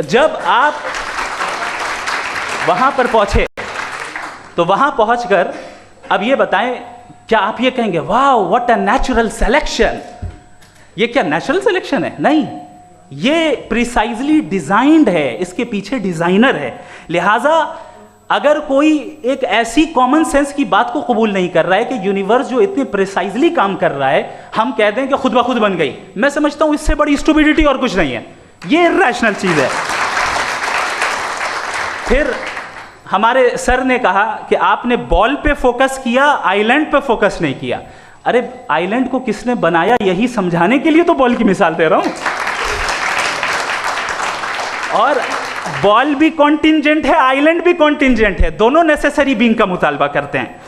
जब आप वहां पर पहुंचे तो वहां पहुंचकर अब ये बताएं, क्या आप ये कहेंगे wow what a natural selection? ये क्या नेचुरल सिलेक्शन है? नहीं, ये प्रिसाइजली डिजाइंड है, इसके पीछे डिजाइनर है। लिहाजा अगर कोई एक ऐसी कॉमन सेंस की बात को कबूल नहीं कर रहा है कि यूनिवर्स जो इतने प्रिसाइजली काम कर रहा है, हम कह दें कि खुद ब खुद बन गई, मैं समझता हूं इससे बड़ी स्टुपिडिटी और कुछ नहीं है। ये इर्रेशनल चीज है। फिर हमारे सर ने कहा कि आपने बॉल पे फोकस किया, आइलैंड पे फोकस नहीं किया। अरे आइलैंड को किसने बनाया यही समझाने के लिए तो बॉल की मिसाल दे रहा हूं। और बॉल भी कॉन्टिंजेंट है, आइलैंड भी कॉन्टिंजेंट है, दोनों नेसेसरी बीइंग का मुतालबा करते हैं।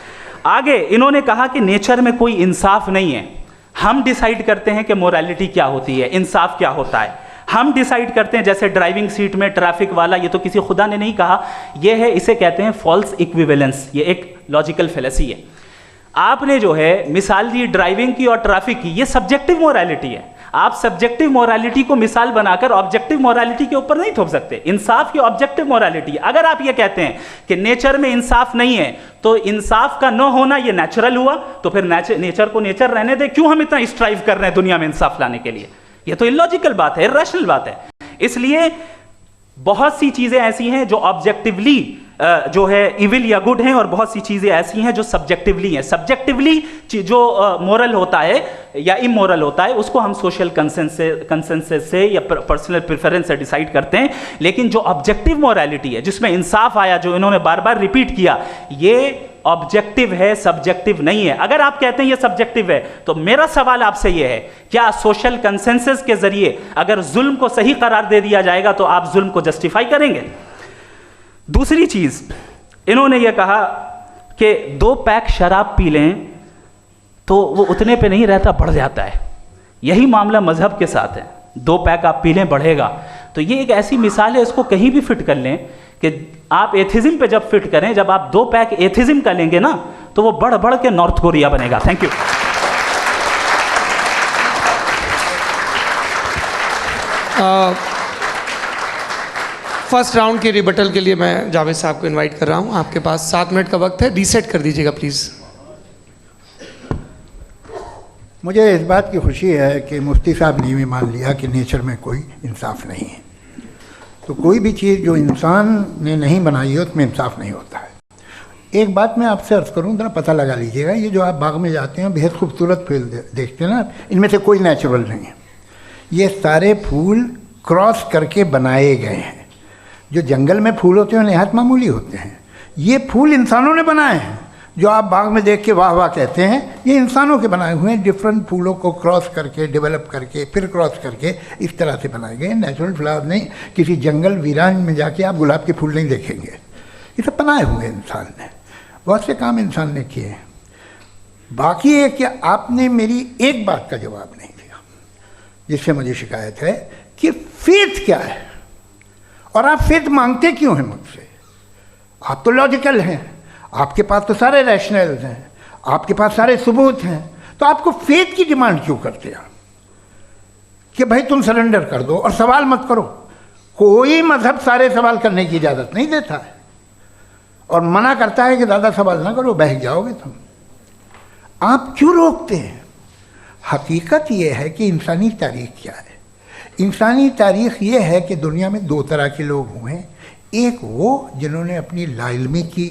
आगे इन्होंने कहा कि नेचर में कोई इंसाफ नहीं है, हम डिसाइड करते हैं कि मोरालिटी क्या होती है, इंसाफ क्या होता है, हम डिसाइड करते हैं। जैसे ड्राइविंग सीट में ट्रैफिक वाला, ये तो किसी खुदा ने नहीं कहा, ये है, इसे कहते हैं फॉल्स इक्विवेलेंस। ये एक लॉजिकल फेलेसी है। आपने जो है मिसाल दी ड्राइविंग की और ट्रैफिक की, ये सब्जेक्टिव मोरालिटी है। आप सब्जेक्टिव मोरालिटी को मिसाल बनाकर ऑब्जेक्टिव मोरालिटी के ऊपर नहीं थोप सकते। इंसाफ की ऑब्जेक्टिव मोरालिटी। अगर आप ये कहते हैं कि नेचर में इंसाफ नहीं है तो इंसाफ का न होना ये नेचुरल हुआ, तो फिर नेचर को नेचर रहने दे, क्यों हम इतना स्ट्राइव कर रहे हैं दुनिया में इंसाफ लाने के लिए? ये तो इलॉजिकल बात है, इर्रेशनल बात है। इसलिए बहुत सी चीजें ऐसी हैं जो ऑब्जेक्टिवली जो है इविल या गुड हैं, और बहुत सी चीजें ऐसी हैं जो सब्जेक्टिवली हैं। सब्जेक्टिवली जो मोरल होता है या इमोरल होता है उसको हम सोशल कंसेंसस से या पर्सनल प्रेफरेंस से डिसाइड करते हैं। लेकिन जो ऑब्जेक्टिव मोरालिटी है जिसमें इंसाफ आया, जो इन्होंने बार बार रिपीट किया, ये ऑब्जेक्टिव है, सब्जेक्टिव नहीं है। अगर आप कहते हैं ये सब्जेक्टिव है तो मेरा सवाल आपसे ये है, क्या सोशल कंसेंसस के जरिए अगर जुल्म को सही करार दे दिया जाएगा तो आप जुल्म को जस्टिफाई करेंगे? दूसरी चीज इन्होंने ये कहा कि 2 पैक शराब पी लें तो वो उतने पे नहीं रहता, बढ़ जाता है। यही मामला मजहब के साथ है, 2 पैक आप पी लें बढ़ेगा। तो ये एक ऐसी मिसाल है, इसको कहीं भी फिट कर लें कि आप एथिज्म पे जब फिट करें, जब आप 2 पैक एथिज्म का लेंगे ना तो वो बढ़ बढ़ के नॉर्थ कोरिया बनेगा। Thank you. फर्स्ट राउंड के रिबटल के लिए मैं जावेद साहब को इनवाइट कर रहा हूं। आपके पास 7 मिनट का वक्त है, रीसेट कर दीजिएगा प्लीज़। मुझे इस बात की खुशी है कि मुफ्ती साहब ने भी मान लिया कि नेचर में कोई इंसाफ नहीं है। तो कोई भी चीज़ जो इंसान ने नहीं बनाई है उसमें इंसाफ नहीं होता है। एक बात मैं आपसे अर्ज़ करूँ, ज़रा पता लगा लीजिएगा, ये जो आप बाग में जाते हैं बेहद खूबसूरत फूल देखते हैं ना, इनमें से कोई नेचुरल नहीं है। ये सारे फूल क्रॉस करके बनाए गए हैं। जो जंगल में फूल होते हैं नहायत मामूली होते हैं, ये फूल इंसानों ने बनाए हैं। जो आप बाग में देख के वाह वाह कहते हैं, ये इंसानों के बनाए हुए हैं। डिफरेंट फूलों को क्रॉस करके, डेवलप करके, फिर क्रॉस करके इस तरह से बनाए गए। नेचुरल फ्लावर नहीं। किसी जंगल वीरान में जाके आप गुलाब के फूल नहीं देखेंगे। ये सब बनाए हुए इंसान ने, बहुत से काम इंसान ने किए। बाकी है कि आपने मेरी एक बात का जवाब नहीं दिया, जिससे मुझे शिकायत है कि फेथ क्या है और आप फेथ मांगते क्यों हैं मुझसे? आप तो लॉजिकल हैं, आपके पास तो सारे रैशनल्स हैं, आपके पास सारे सबूत हैं, तो आपको फेथ की डिमांड क्यों करते हैं कि भाई तुम सरेंडर कर दो और सवाल मत करो? कोई मजहब सारे सवाल करने की इजाज़त नहीं देता है और मना करता है कि ज़्यादा सवाल ना करो, बहक जाओगे तुम। आप क्यों रोकते हैं? हकीकत यह है कि इंसानी तारीख क्या है। इंसानी तारीख ये है कि दुनिया में 2 तरह के लोग हुए हैं। एक वो जिन्होंने अपनी लाइल्मी की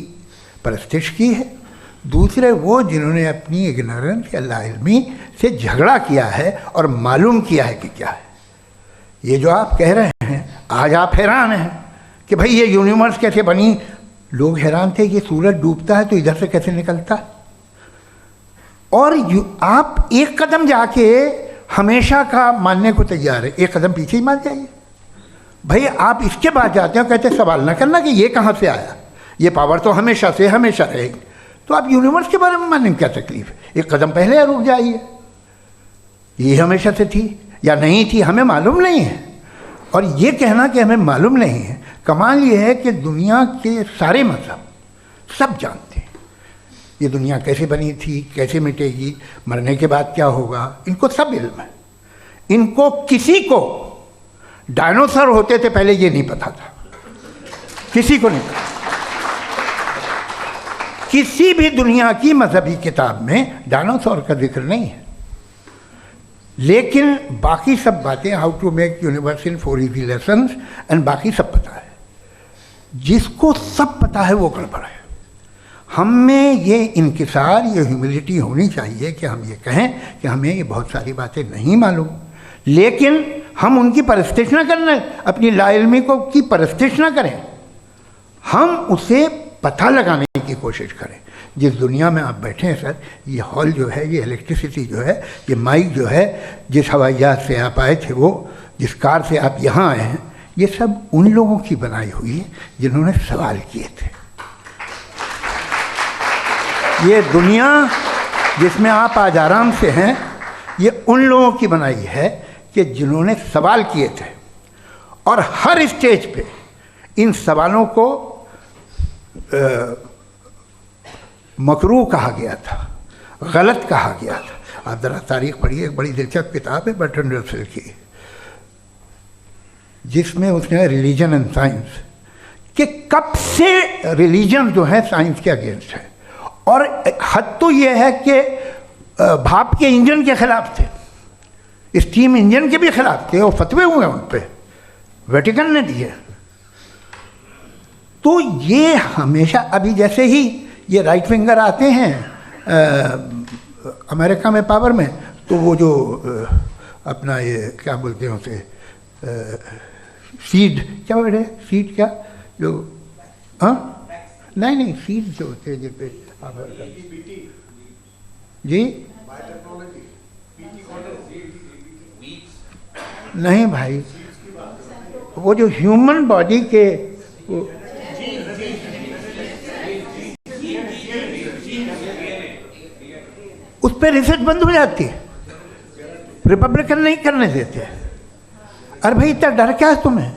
परस्तिश की है, दूसरे वो जिन्होंने अपनी इग्नोरेंस या लाइल्मी से झगड़ा किया है और मालूम किया है कि क्या है। ये जो आप कह रहे हैं, आज आप हैरान हैं कि भाई ये यूनिवर्स कैसे बनी। लोग हैरान थे कि सूरज डूबता है तो इधर से कैसे निकलता है। और आप एक कदम जाके हमेशा का मानने को तैयार है, एक कदम पीछे ही मान जाइए। भाई आप इसके बाद जाते हो, कहते सवाल ना करना कि ये कहाँ से आया, ये पावर तो हमेशा से हमेशा रहेगी। तो आप यूनिवर्स के बारे में मानने में क्या तकलीफ है? एक कदम पहले रुक जाइए। ये हमेशा से थी या नहीं थी, हमें मालूम नहीं है। और ये कहना कि हमें मालूम नहीं है, कमाल ये है कि दुनिया के सारे मज़हब सब जानते हैं ये दुनिया कैसे बनी थी, कैसे मिटेगी, मरने के बाद क्या होगा, इनको सब इल्म है। इनको किसी को डायनासोर होते थे पहले ये नहीं पता था, किसी को नहीं पता। किसी भी दुनिया की मजहबी किताब में डायनासोर का जिक्र नहीं है। लेकिन बाकी सब बातें, how to make universe in 4 easy lessons and बाकी सब पता है। जिसको सब पता है वो गड़बड़ है। हम में ये इंकिसार, ये ह्यूमिलिटी होनी चाहिए कि हम ये कहें कि हमें ये बहुत सारी बातें नहीं मालूम, लेकिन हम उनकी परस्तिश ना करें, अपनी लाइल्मी को की परस्तिश ना करें, हम उसे पता लगाने की कोशिश करें। जिस दुनिया में आप बैठे हैं सर, ये हॉल जो है, ये इलेक्ट्रिसिटी जो है, ये माइक जो है, जिस हवाई जहाज से आप आए थे, वो जिस कार से आप यहाँ आए हैं, ये सब उन लोगों की बनाई हुई है जिन्होंने सवाल किए थे। ये दुनिया जिसमें आप आज आराम से हैं, ये उन लोगों की बनाई है कि जिन्होंने सवाल किए थे। और हर स्टेज पे इन सवालों को मकरूह कहा गया था, गलत कहा गया था। आप ज़रा तारीख़ पढ़िए, एक बड़ी दिलचस्प किताब है बर्ट्रैंड रसेल की, जिसमें उसने रिलीजन एंड साइंस कि कब से रिलीजन जो है साइंस के अगेंस्ट है। और हद तो ये है कि भाप के इंजन के खिलाफ थे, स्टीम इंजन के भी खिलाफ थे, और फतवे हुए उन पर, वेटिकन ने दिए। तो ये हमेशा, अभी जैसे ही ये राइट विंगर आते हैं अमेरिका में पावर में, तो वो जो अपना ये क्या बोलते हैं उसे, सीड क्या बोल रहे, सीड क्या जो, हाँ नहीं सीड जो होते हैं जिन पे जी, नहीं भाई, वो जो ह्यूमन बॉडी के उस पर रिसर्च बंद हो जाती है, रिपब्लिकन नहीं करने देते। अरे भाई इतना डर क्या है तुम्हें?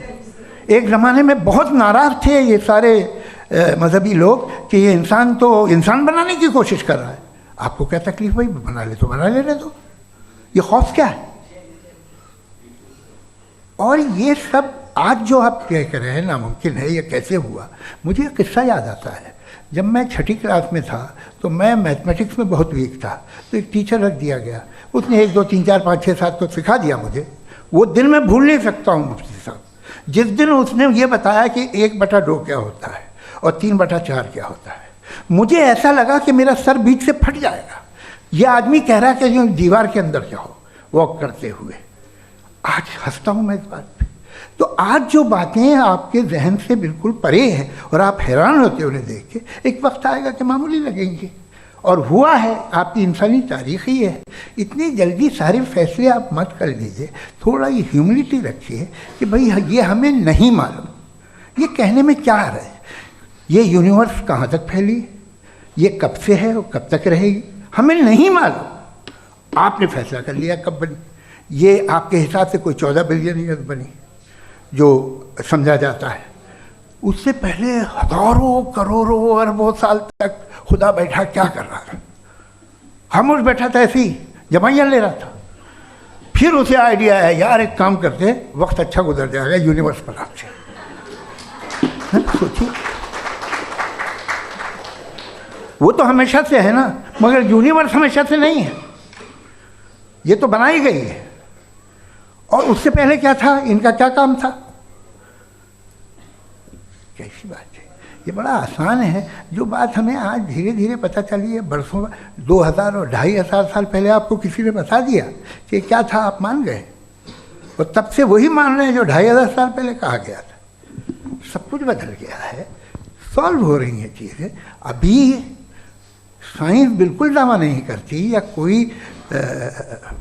एक ज़माने में बहुत नाराज़ थे ये सारे मजहबी लोग कि ये इंसान तो इंसान बनाने की कोशिश कर रहा है। आपको क्या तकलीफ भाई, बना ले तो बना लेने दो, ये खौफ क्या है? और ये सब आज जो आप कह कर रहे हैं नामुमकिन है, ये कैसे हुआ? मुझे एक किस्सा याद आता है। जब मैं 6ठी क्लास में था तो मैं मैथमेटिक्स में बहुत वीक था, तो एक टीचर रख दिया गया, उसने 1 2 3 4 5 6 7 तो सिखा दिया मुझे। वो दिन मैं भूल नहीं सकता हूँ मुफ्ती साहब, जिस दिन उसने ये बताया कि 1/2 क्या होता है और 3/4 क्या होता है। मुझे ऐसा लगा कि मेरा सर बीच से फट जाएगा। यह आदमी कह रहा है कि जो दीवार के अंदर जाओ वॉक करते हुए। आज हंसता हूँ मैं इस बात पे। तो आज जो बातें आपके जहन से बिल्कुल परे हैं और आप हैरान होते हो उन्हें देख के, एक वक्त आएगा कि मामूली लगेंगे। और हुआ है, आपकी इंसानी तारीख़ ही है। इतनी जल्दी सारे फैसले आप मत कर लीजिए, थोड़ा ये ह्यूमिलिटी रखिए कि भाई ये हमें नहीं मालूम। ये कहने में क्या आ रहा है? ये यूनिवर्स कहाँ तक फैली, ये कब से है और कब तक रहेगी, हमें नहीं मालूम। आपने फैसला कर लिया कब बनी। ये आपके हिसाब से कोई 14 बिलियन ईयर बनी जो समझा जाता है। उससे पहले हज़ारों करोड़ों अरबों साल तक खुदा बैठा क्या कर रहा था? खामोश बैठा था, ऐसे ही जमाइयाँ ले रहा था। फिर उसे आइडिया है, यार एक काम करते, वक्त अच्छा गुजर जाएगा, यूनिवर्स बनाते। सोचिए, वो तो हमेशा से है ना, मगर यूनिवर्स हमेशा से नहीं है, ये तो बनाई गई है। और उससे पहले क्या था, इनका क्या काम था? कैसी बात है? ये बड़ा आसान है। जो बात हमें आज धीरे धीरे पता चली है, बरसों 2000 और 2500 साल पहले आपको किसी ने बता दिया कि क्या था, आप मान गए, और तब से वही मान रहे हैं जो 2500 साल पहले कहा गया था। सब कुछ बदल गया है, सॉल्व हो रही हैं चीज़ें। अभी साइंस बिल्कुल दावा नहीं करती, या कोई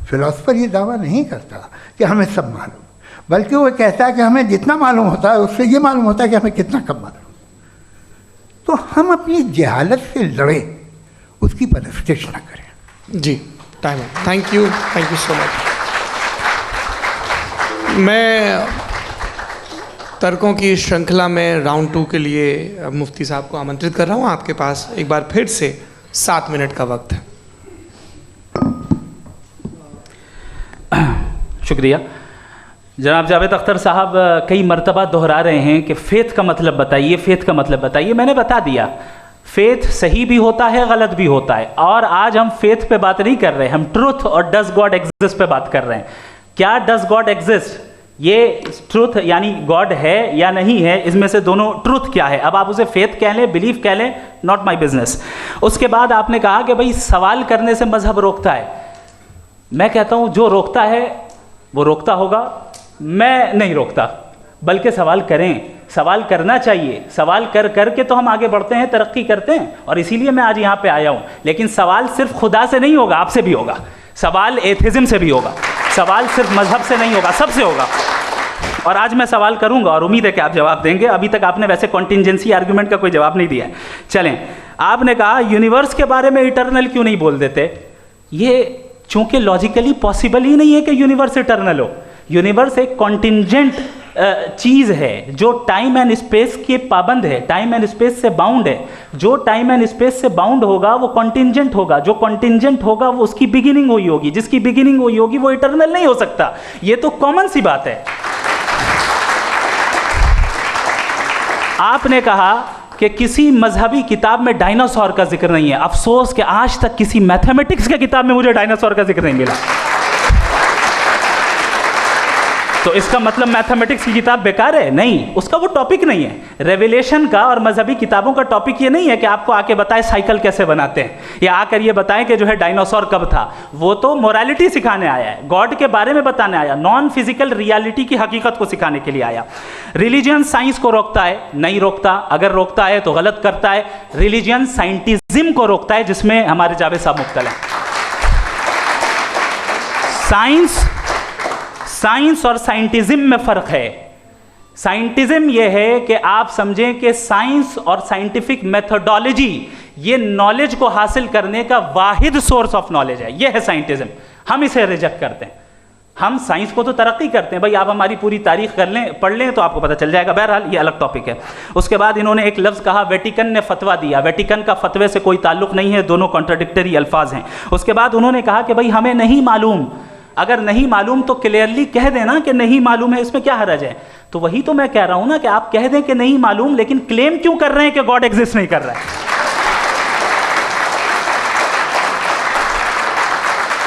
फिलोसफर ये दावा नहीं करता कि हमें सब मालूम, बल्कि वो कहता है कि हमें जितना मालूम होता है उससे ये मालूम होता है कि हमें कितना कम मालूम। तो हम अपनी जहालत से लड़े, उसकी परस्तिश न करें। जी, टाइम है। Thank you so much. मैं तर्कों की श्रृंखला में राउंड 2 के लिए मुफ्ती साहब को आमंत्रित कर रहा हूँ। आपके पास एक बार फिर से 7 मिनट का वक्त है। शुक्रिया। जनाब जावेद अख्तर साहब कई मर्तबा दोहरा रहे हैं कि फ़ेथ का मतलब बताइए, फ़ेथ का मतलब बताइए। मैंने बता दिया, फ़ेथ सही भी होता है, गलत भी होता है। और आज हम फ़ेथ पे बात नहीं कर रहे, हम ट्रुथ और डज गॉड एग्जिस्ट पे बात कर रहे हैं। क्या डज गॉड एग्जिस्ट, ये ट्रुथ यानी गॉड है या नहीं है, इसमें से दोनों ट्रुथ क्या है। अब आप उसे फेथ कह लें, बिलीफ कह लें, नॉट माई बिजनेस। उसके बाद आपने कहा कि भाई सवाल करने से मजहब रोकता है। मैं कहता हूं जो रोकता है वो रोकता होगा, मैं नहीं रोकता, बल्कि सवाल करें, सवाल करना चाहिए। सवाल कर करके तो हम आगे बढ़ते हैं, तरक्की करते हैं, और इसीलिए मैं आज यहाँ पे आया हूँ। लेकिन सवाल सिर्फ खुदा से नहीं होगा, आपसे भी होगा। सवाल एथिज्म से भी होगा, सवाल सिर्फ मजहब से नहीं होगा, सबसे होगा। और आज मैं सवाल करूंगा और उम्मीद है कि आप जवाब देंगे। अभी तक आपने वैसे कॉन्टिंजेंसी आर्गुमेंट का कोई जवाब नहीं दिया है। चलें, आपने कहा यूनिवर्स के बारे में इटर्नल क्यों नहीं बोल देते। ये चूंकि लॉजिकली पॉसिबल ही नहीं है कि यूनिवर्स इटर्नल हो। यूनिवर्स एक कॉन्टिंजेंट चीज़ है जो टाइम एंड स्पेस के पाबंद है, टाइम एंड स्पेस से बाउंड है। जो टाइम एंड स्पेस से बाउंड होगा वो कॉन्टिंजेंट होगा, जो कॉन्टिंजेंट होगा वो उसकी बिगिनिंग हुई होगी, जिसकी बिगिनिंग हुई होगी वो इटर्नल नहीं हो सकता। ये तो कॉमन सी बात है। आपने कहा कि किसी मजहबी किताब में डायनासोर का जिक्र नहीं है। अफसोस कि आज तक किसी मैथमेटिक्स की किताब में मुझे डायनासोर का जिक्र नहीं मिला। तो इसका मतलब मैथमेटिक्स की किताब बेकार है? नहीं, उसका वो टॉपिक नहीं है। रेवलेशन का और मजहबी किताबों का टॉपिक ये नहीं है कि आपको आके बताए साइकिल कैसे बनाते हैं, या आकर ये बताएं कि जो है डायनासोर कब था। वो तो मोरालिटी सिखाने आया है, गॉड के बारे में बताने आया, नॉन फिजिकल रियलिटी की हकीकत को सिखाने के लिए आया। रिलीजियन साइंस को रोकता है? नहीं रोकता। अगर रोकता है तो गलत करता है। रिलीजियन साइंटिज्म को रोकता है, जिसमें हमारे जावेद साहब मुब्तला हैं। साइंस और साइंटिज्म में फर्क है। साइंटिज्म यह है कि आप समझें कि साइंस और साइंटिफिक मेथोडोलॉजी ये नॉलेज को हासिल करने का वाहिद सोर्स ऑफ नॉलेज है। यह है साइंटिज्म। हम इसे रिजेक्ट करते हैं। हम साइंस को तो तरक्की करते हैं। भाई आप हमारी पूरी तारीख कर लें, पढ़ लें तो आपको पता चल जाएगा। बहरहाल ये अलग टॉपिक है। उसके बाद इन्होंने एक लफ्ज़ कहा, वेटिकन ने फतवा दिया। वेटिकन का फतवे से कोई ताल्लुक नहीं है, दोनों कॉन्ट्राडिक्टरी अल्फाज हैं। उसके बाद उन्होंने कहा कि भाई हमें नहीं मालूम। अगर नहीं मालूम तो क्लियरली कह देना कि नहीं मालूम है, इसमें क्या हर्ज है। तो वही तो मैं कह रहा हूं ना कि आप कह दें कि नहीं मालूम, लेकिन क्लेम क्यों कर रहे हैं कि गॉड एग्जिस्ट नहीं कर रहा है।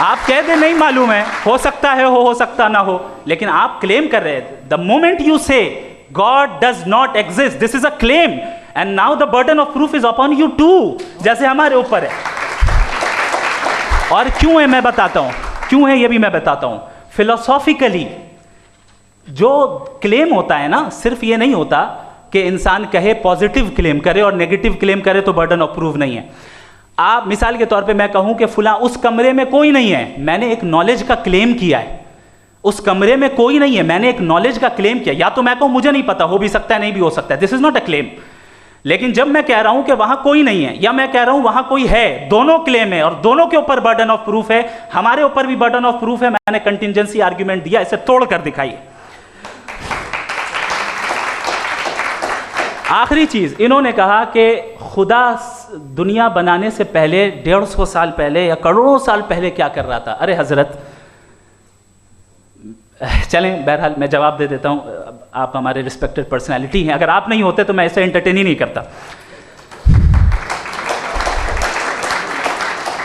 आप कह दें नहीं मालूम है, हो सकता है हो सकता ना हो, लेकिन आप क्लेम कर रहे हैं। The moment you say God does not exist, this is a claim, and now the burden of proof is upon you too, जैसे हमारे ऊपर है। और क्यों है मैं बताता हूं, क्यों है ये भी मैं बताता हूं। फिलोसॉफिकली जो क्लेम होता है ना, सिर्फ ये नहीं होता कि इंसान कहे पॉजिटिव क्लेम करे और नेगेटिव क्लेम करे तो बर्डन ऑफ प्रूफ नहीं है। आप मिसाल के तौर पे मैं कहूं कि फुला उस कमरे में कोई नहीं है, मैंने एक नॉलेज का क्लेम किया है। उस कमरे में कोई नहीं है, मैंने एक नॉलेज का क्लेम किया। या तो मैं कहूं मुझे नहीं पता, हो भी सकता है नहीं भी हो सकता है, this is not a claim. लेकिन जब मैं कह रहा हूं कि वहां कोई नहीं है, या मैं कह रहा हूं वहां कोई है, दोनों क्लेम है और दोनों के ऊपर बर्डन ऑफ प्रूफ है। हमारे ऊपर भी बर्डन ऑफ प्रूफ है। मैंने कंटिंजेंसी आर्ग्यूमेंट दिया, इसे तोड़कर दिखाइए। आखिरी चीज इन्होंने कहा कि खुदा दुनिया बनाने से पहले 150 साल पहले या करोड़ों साल पहले क्या कर रहा था। अरे हजरत, चलें बहरहाल मैं जवाब दे देता हूं। आप हमारे रिस्पेक्टेड पर्सनैलिटी हैं, अगर आप नहीं होते तो मैं इसे एंटरटेन ही नहीं करता।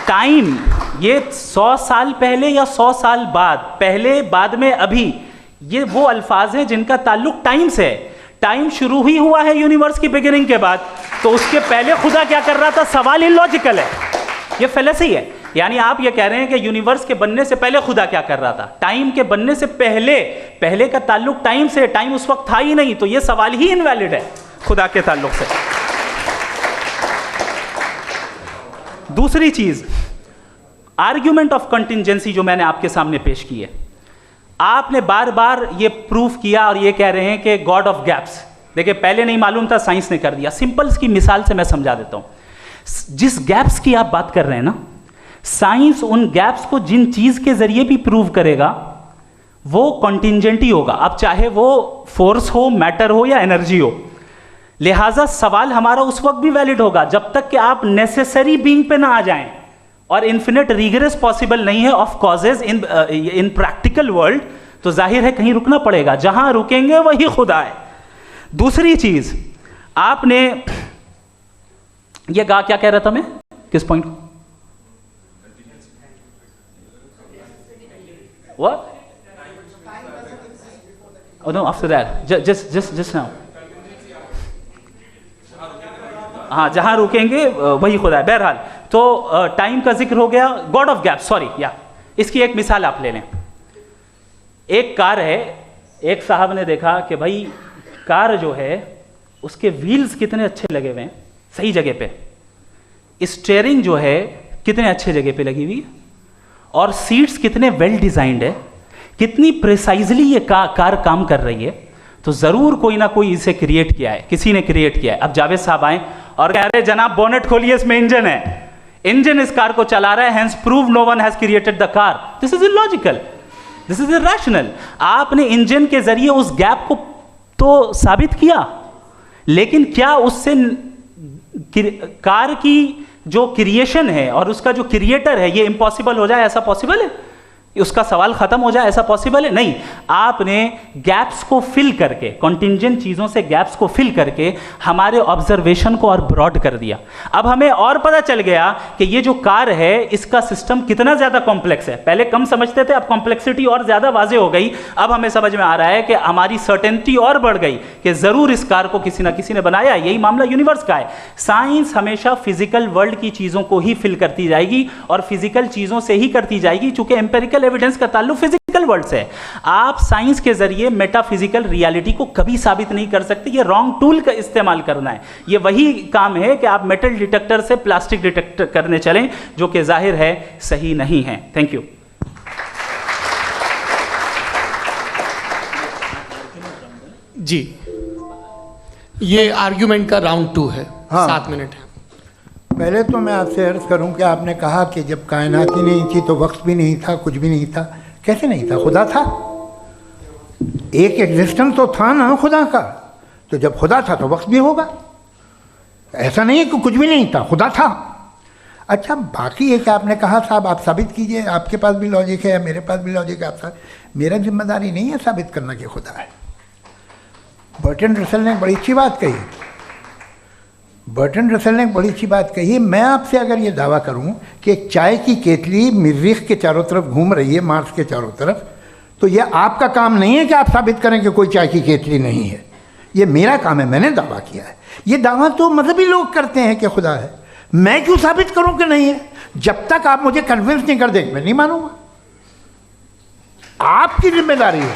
टाइम ये 100 साल पहले या 100 साल बाद, पहले बाद में अभी, ये वो अल्फाज हैं जिनका ताल्लुक टाइम से है। टाइम शुरू ही हुआ है यूनिवर्स की बिगिनिंग के बाद, तो उसके पहले खुदा क्या कर रहा था? सवाल इलॉजिकल है, ये फेलेसी है। यानी आप ये कह रहे हैं कि यूनिवर्स के बनने से पहले खुदा क्या कर रहा था? टाइम के बनने से पहले, पहले का ताल्लुक टाइम से, टाइम उस वक्त था ही नहीं, तो ये सवाल ही इनवैलिड है खुदा के ताल्लुक से। दूसरी चीज, आर्ग्यूमेंट ऑफ कंटिंजेंसी जो मैंने आपके सामने पेश की है, आपने बार बार ये प्रूफ किया और ये कह रहे हैं कि गॉड ऑफ गैप्स। देखिए, पहले नहीं मालूम था, साइंस ने कर दिया। सिंपल की मिसाल से मैं समझा देता हूं। जिस गैप्स की आप बात कर रहे हैं ना, साइंस उन गैप्स को जिन चीज के जरिए भी प्रूव करेगा वो कॉन्टिंजेंट ही होगा, अब चाहे वो फोर्स हो, मैटर हो या एनर्जी हो। लिहाजा सवाल हमारा उस वक्त भी वैलिड होगा जब तक कि आप नेसेसरी बीइंग पे ना आ जाएं, और इन्फिनिट रिग्रेस पॉसिबल नहीं है of causes in practical world, तो जाहिर है कहीं रुकना पड़ेगा, जहां रुकेंगे वही खुदा है। दूसरी चीज, आपने ये कहा, क्या कह रहा था मैं, किस पॉइंट को? What? Oh no, after that. Just now. हाँ, जहां रुकेंगे वही खुदा है। बहरहाल, तो टाइम का जिक्र हो गया, गॉड ऑफ गैप, सॉरी, या इसकी एक मिसाल आप ले लें। एक कार है, एक साहब ने देखा कि भाई कार जो है उसके व्हील्स कितने अच्छे लगे हुए हैं, सही जगह पे, स्टीयरिंग जो है कितने अच्छे जगह पे लगी हुई है, और सीट्स कितने वेल डिजाइंड है, कितनी प्रिसाइजली ये कार काम कर रही है, तो जरूर कोई ना कोई इसे क्रिएट किया है, किसी ने क्रिएट किया है। अब जावेद साहब आए और कह रहे जनाब बोनेट खोलिए, इसमें इंजन है, इंजन इस कार को चला रहा है, hence prove no one has created the car. This is illogical, this is irrational. आपने इंजन के जरिए उस गैप को तो साबित किया, लेकिन क्या उससे कार की जो क्रिएशन है और उसका जो क्रिएटर है ये इम्पॉसिबल हो जाए? ऐसा पॉसिबल है? उसका सवाल खत्म हो जाए, ऐसा पॉसिबल है? नहीं। आपने गैप्स को फिल करके, कॉन्टिंजेंट चीजों से गैप्स को फिल करके हमारे ऑब्जर्वेशन को और ब्रॉड कर दिया। अब हमें और पता चल गया कि ये जो कार है इसका सिस्टम कितना ज्यादा कॉम्प्लेक्स है। पहले कम समझते थे, अब कॉम्प्लेक्सिटी और ज्यादा वाजे हो गई। अब हमें समझ में आ रहा है कि हमारी सर्टेनिटी और बढ़ गई कि जरूर इस कार को किसी ना किसी ने बनाया। यही मामला यूनिवर्स का है। साइंस हमेशा फिजिकल वर्ल्ड की चीजों को ही फिल करती जाएगी और फिजिकल चीजों से ही करती जाएगी, चूंकि एम्पेरिकल एविडेंस का ताल्लुक फिजिकल वर्ल्ड से है। आप साइंस के जरिए मेटाफिजिकल रियलिटी को कभी साबित नहीं कर सकते। ये रॉन्ग टूल का इस्तेमाल करना है। ये वही काम है कि आप मेटल डिटेक्टर से प्लास्टिक डिटेक्टर करने चलें, जो कि जाहिर है सही नहीं है। Thank you. जी, ये आर्ग्यूमेंट का राउंड 2 है। हाँ। 7 मिनट है। पहले तो मैं आपसे अर्ज करूं कि आपने कहा कि जब कायनात ही नहीं थी तो वक्त भी नहीं था, कुछ भी नहीं था। कैसे नहीं था? खुदा था, एक एग्जिस्टेंस तो था ना खुदा का। तो जब खुदा था तो वक्त भी होगा। ऐसा नहीं है कि कुछ भी नहीं था, खुदा था। अच्छा, बाकी एक आपने कहा साहब आप साबित कीजिए, आपके पास भी लॉजिक है, मेरे पास भी लॉजिक है। आप मेरा जिम्मेदारी नहीं है साबित करना कि खुदा है। बर्टन रसल ने बड़ी अच्छी बात कही। बर्टन रसल ने बड़ी अच्छी बात कही। मैं आपसे अगर ये दावा करूं कि एक चाय की केतली मरीख के चारों तरफ घूम रही है, मार्स के चारों तरफ, तो ये आपका काम नहीं है कि आप साबित करें कि कोई चाय की केतली नहीं है। ये मेरा काम है, मैंने दावा किया है। ये दावा तो मजहबी लोग करते हैं कि खुदा है। मैं क्यों साबित करूं कि नहीं है? जब तक आप मुझे कन्विंस नहीं कर देंगे मैं नहीं मानूंगा। आपकी जिम्मेदारी है,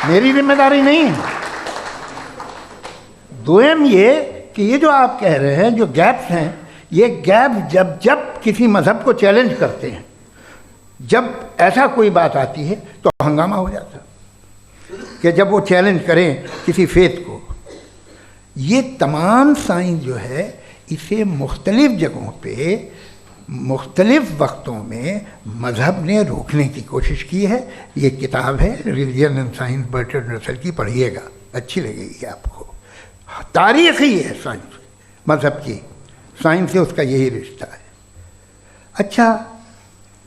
मेरी जिम्मेदारी नहीं है। दोयम ये कि ये जो आप कह रहे हैं, जो गैप्स हैं, ये गैप जब जब किसी मज़हब को चैलेंज करते हैं, जब ऐसा कोई बात आती है तो हंगामा हो जाता है कि जब वो चैलेंज करें किसी फेथ को। ये तमाम साइंस जो है इसे मुख्तलिफ जगहों पे मुख्तलिफ वक्तों में मज़हब ने रोकने की कोशिश की है। ये किताब है religion and science, Burton Russell की, पढ़िएगा, अच्छी लगेगी आपको। तारीख़ ही है साइंस, मज़हब की साइंस से उसका यही रिश्ता है। अच्छा,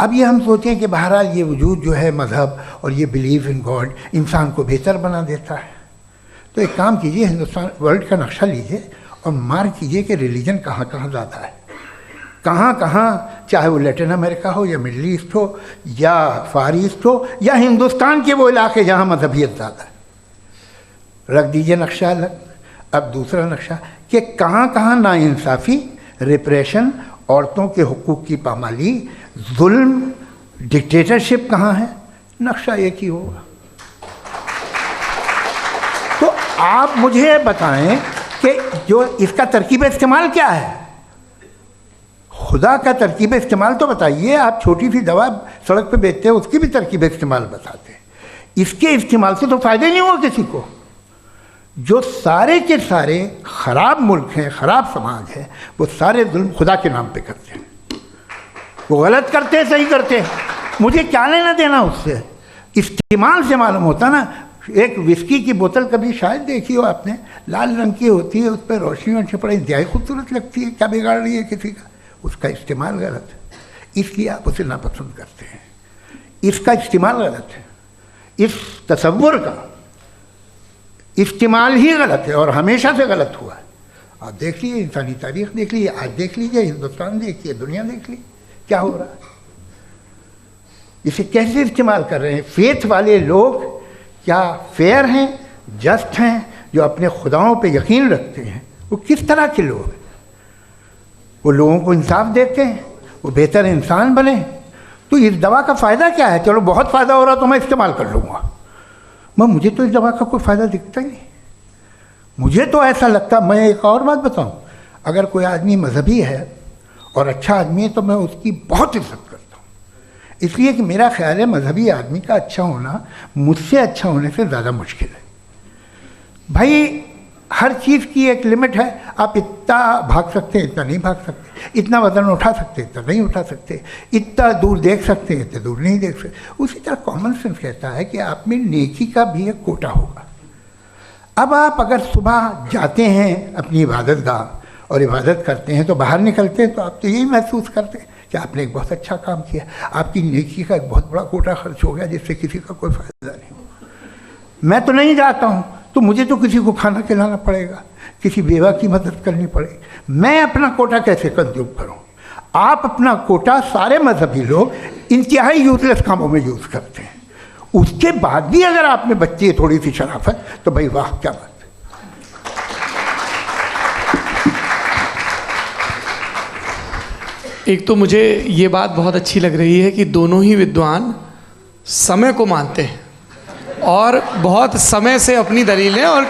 अब ये हम सोचें कि बहरहाल ये वजूद जो है मज़हब और ये बिलीव इन गॉड इंसान को बेहतर बना देता है। तो एक काम कीजिए, हिंदुस्तान वर्ल्ड का नक्शा लीजिए और मार्क कीजिए कि रिलीजन कहाँ कहाँ ज़्यादा है, कहाँ कहाँ, चाहे वो लैटिन अमेरिका हो या मिडल ईस्ट हो या फार ईस्ट हो या हिंदुस्तान के वो इलाके जहाँ मजहबियत ज़्यादा है। रख दीजिए नक्शा अलग। अब दूसरा नक्शा कि कहाँ कहाँ नाइंसाफ़ी, रिप्रेशन, औरतों के हुकूक की पामाली, जुल्म, डिक्टेटरशिप कहाँ है, नक्शा एक ही होगा। तो आप मुझे बताएं कि जो इसका तरकीब इस्तेमाल क्या है, खुदा का तरकीब इस्तेमाल तो बताइए। आप छोटी सी दवा सड़क पे बेचते हैं, उसकी भी तरकीब इस्तेमाल बताते हैं। इसके इस्तेमाल से तो फ़ायदे नहीं हुआ किसी को। जो सारे के सारे ख़राब मुल्क हैं, ख़राब समाज है, वो सारे जुल्म खुदा के नाम पे करते हैं। वो गलत करते हैं, सही करते हैं, मुझे क्या लेना देना उससे। इस्तेमाल से मालूम होता ना। एक विस्की की बोतल कभी शायद देखी हो आपने, लाल रंग की होती है, उस पर रोशनी और छपड़ा इंतहाई खूबसूरत लगती है, क्या बिगाड़ रही है किसी का? उसका इस्तेमाल गलत है, इसलिए आप उसे नापसंद करते हैं। इसका इस्तेमाल गलत है, इस तसव्वुर का इस्तेमाल ही गलत है और हमेशा से गलत हुआ है। आप देख लीजिए, इंसानी तारीख देख लीजिए, आज देख लीजिए, हिंदुस्तान देखिए, दुनिया देख लीजिए क्या हो रहा है। इसे कैसे इस्तेमाल कर रहे हैं फेथ वाले लोग? क्या फेयर हैं, जस्ट हैं, जो अपने खुदाओं पे यकीन रखते हैं? वो किस तरह के लोग हैं? वो लोगों को इंसाफ देते हैं, वो बेहतर इंसान बने। तो इस दवा का फ़ायदा क्या है? चलो बहुत फ़ायदा हो रहा तो मैं इस्तेमाल कर लूँगा, मुझे तो इस दवा का कोई फ़ायदा दिखता ही नहीं। मुझे तो ऐसा लगता, मैं एक और बात बताऊं, अगर कोई आदमी मजहबी है और अच्छा आदमी है तो मैं उसकी बहुत इज्जत करता हूँ, इसलिए कि मेरा ख्याल है मजहबी आदमी का अच्छा होना मुझसे अच्छा होने से ज़्यादा मुश्किल है। भाई हर चीज़ की एक लिमिट है। आप इतना भाग सकते हैं, इतना नहीं भाग सकते, इतना वज़न उठा सकते, इतना नहीं उठा सकते, इतना दूर देख सकते हैं, इतना दूर नहीं देख सकते। उसी तरह कॉमन सेंस कहता है कि आप में नेकी का भी एक कोटा होगा। अब आप अगर सुबह जाते हैं अपनी इबादत गाह और इबादत करते हैं, तो बाहर निकलते हैं तो आप तो यही महसूस करते हैं कि आपने एक बहुत अच्छा काम किया, आपकी नेकी का एक बहुत बड़ा कोटा खर्च हो गया जिससे किसी का कोई फ़ायदा नहीं हो। मैं तो नहीं जाता हूँ तो मुझे तो किसी को खाना खिलाना पड़ेगा, किसी बेवा की मदद करनी पड़ेगी। मैं अपना कोटा कैसे कंज्यूम करूँ? आप अपना कोटा, सारे मजहबी लोग इंतहाई यूजलेस कामों में यूज़ करते हैं। उसके बाद भी अगर आप में बच्ची है थोड़ी सी शराफत, तो भाई वाह क्या बात है। एक तो मुझे ये बात बहुत अच्छी लग रही है कि दोनों ही विद्वान समय को मानते हैं और बहुत समय से अपनी दलीलें और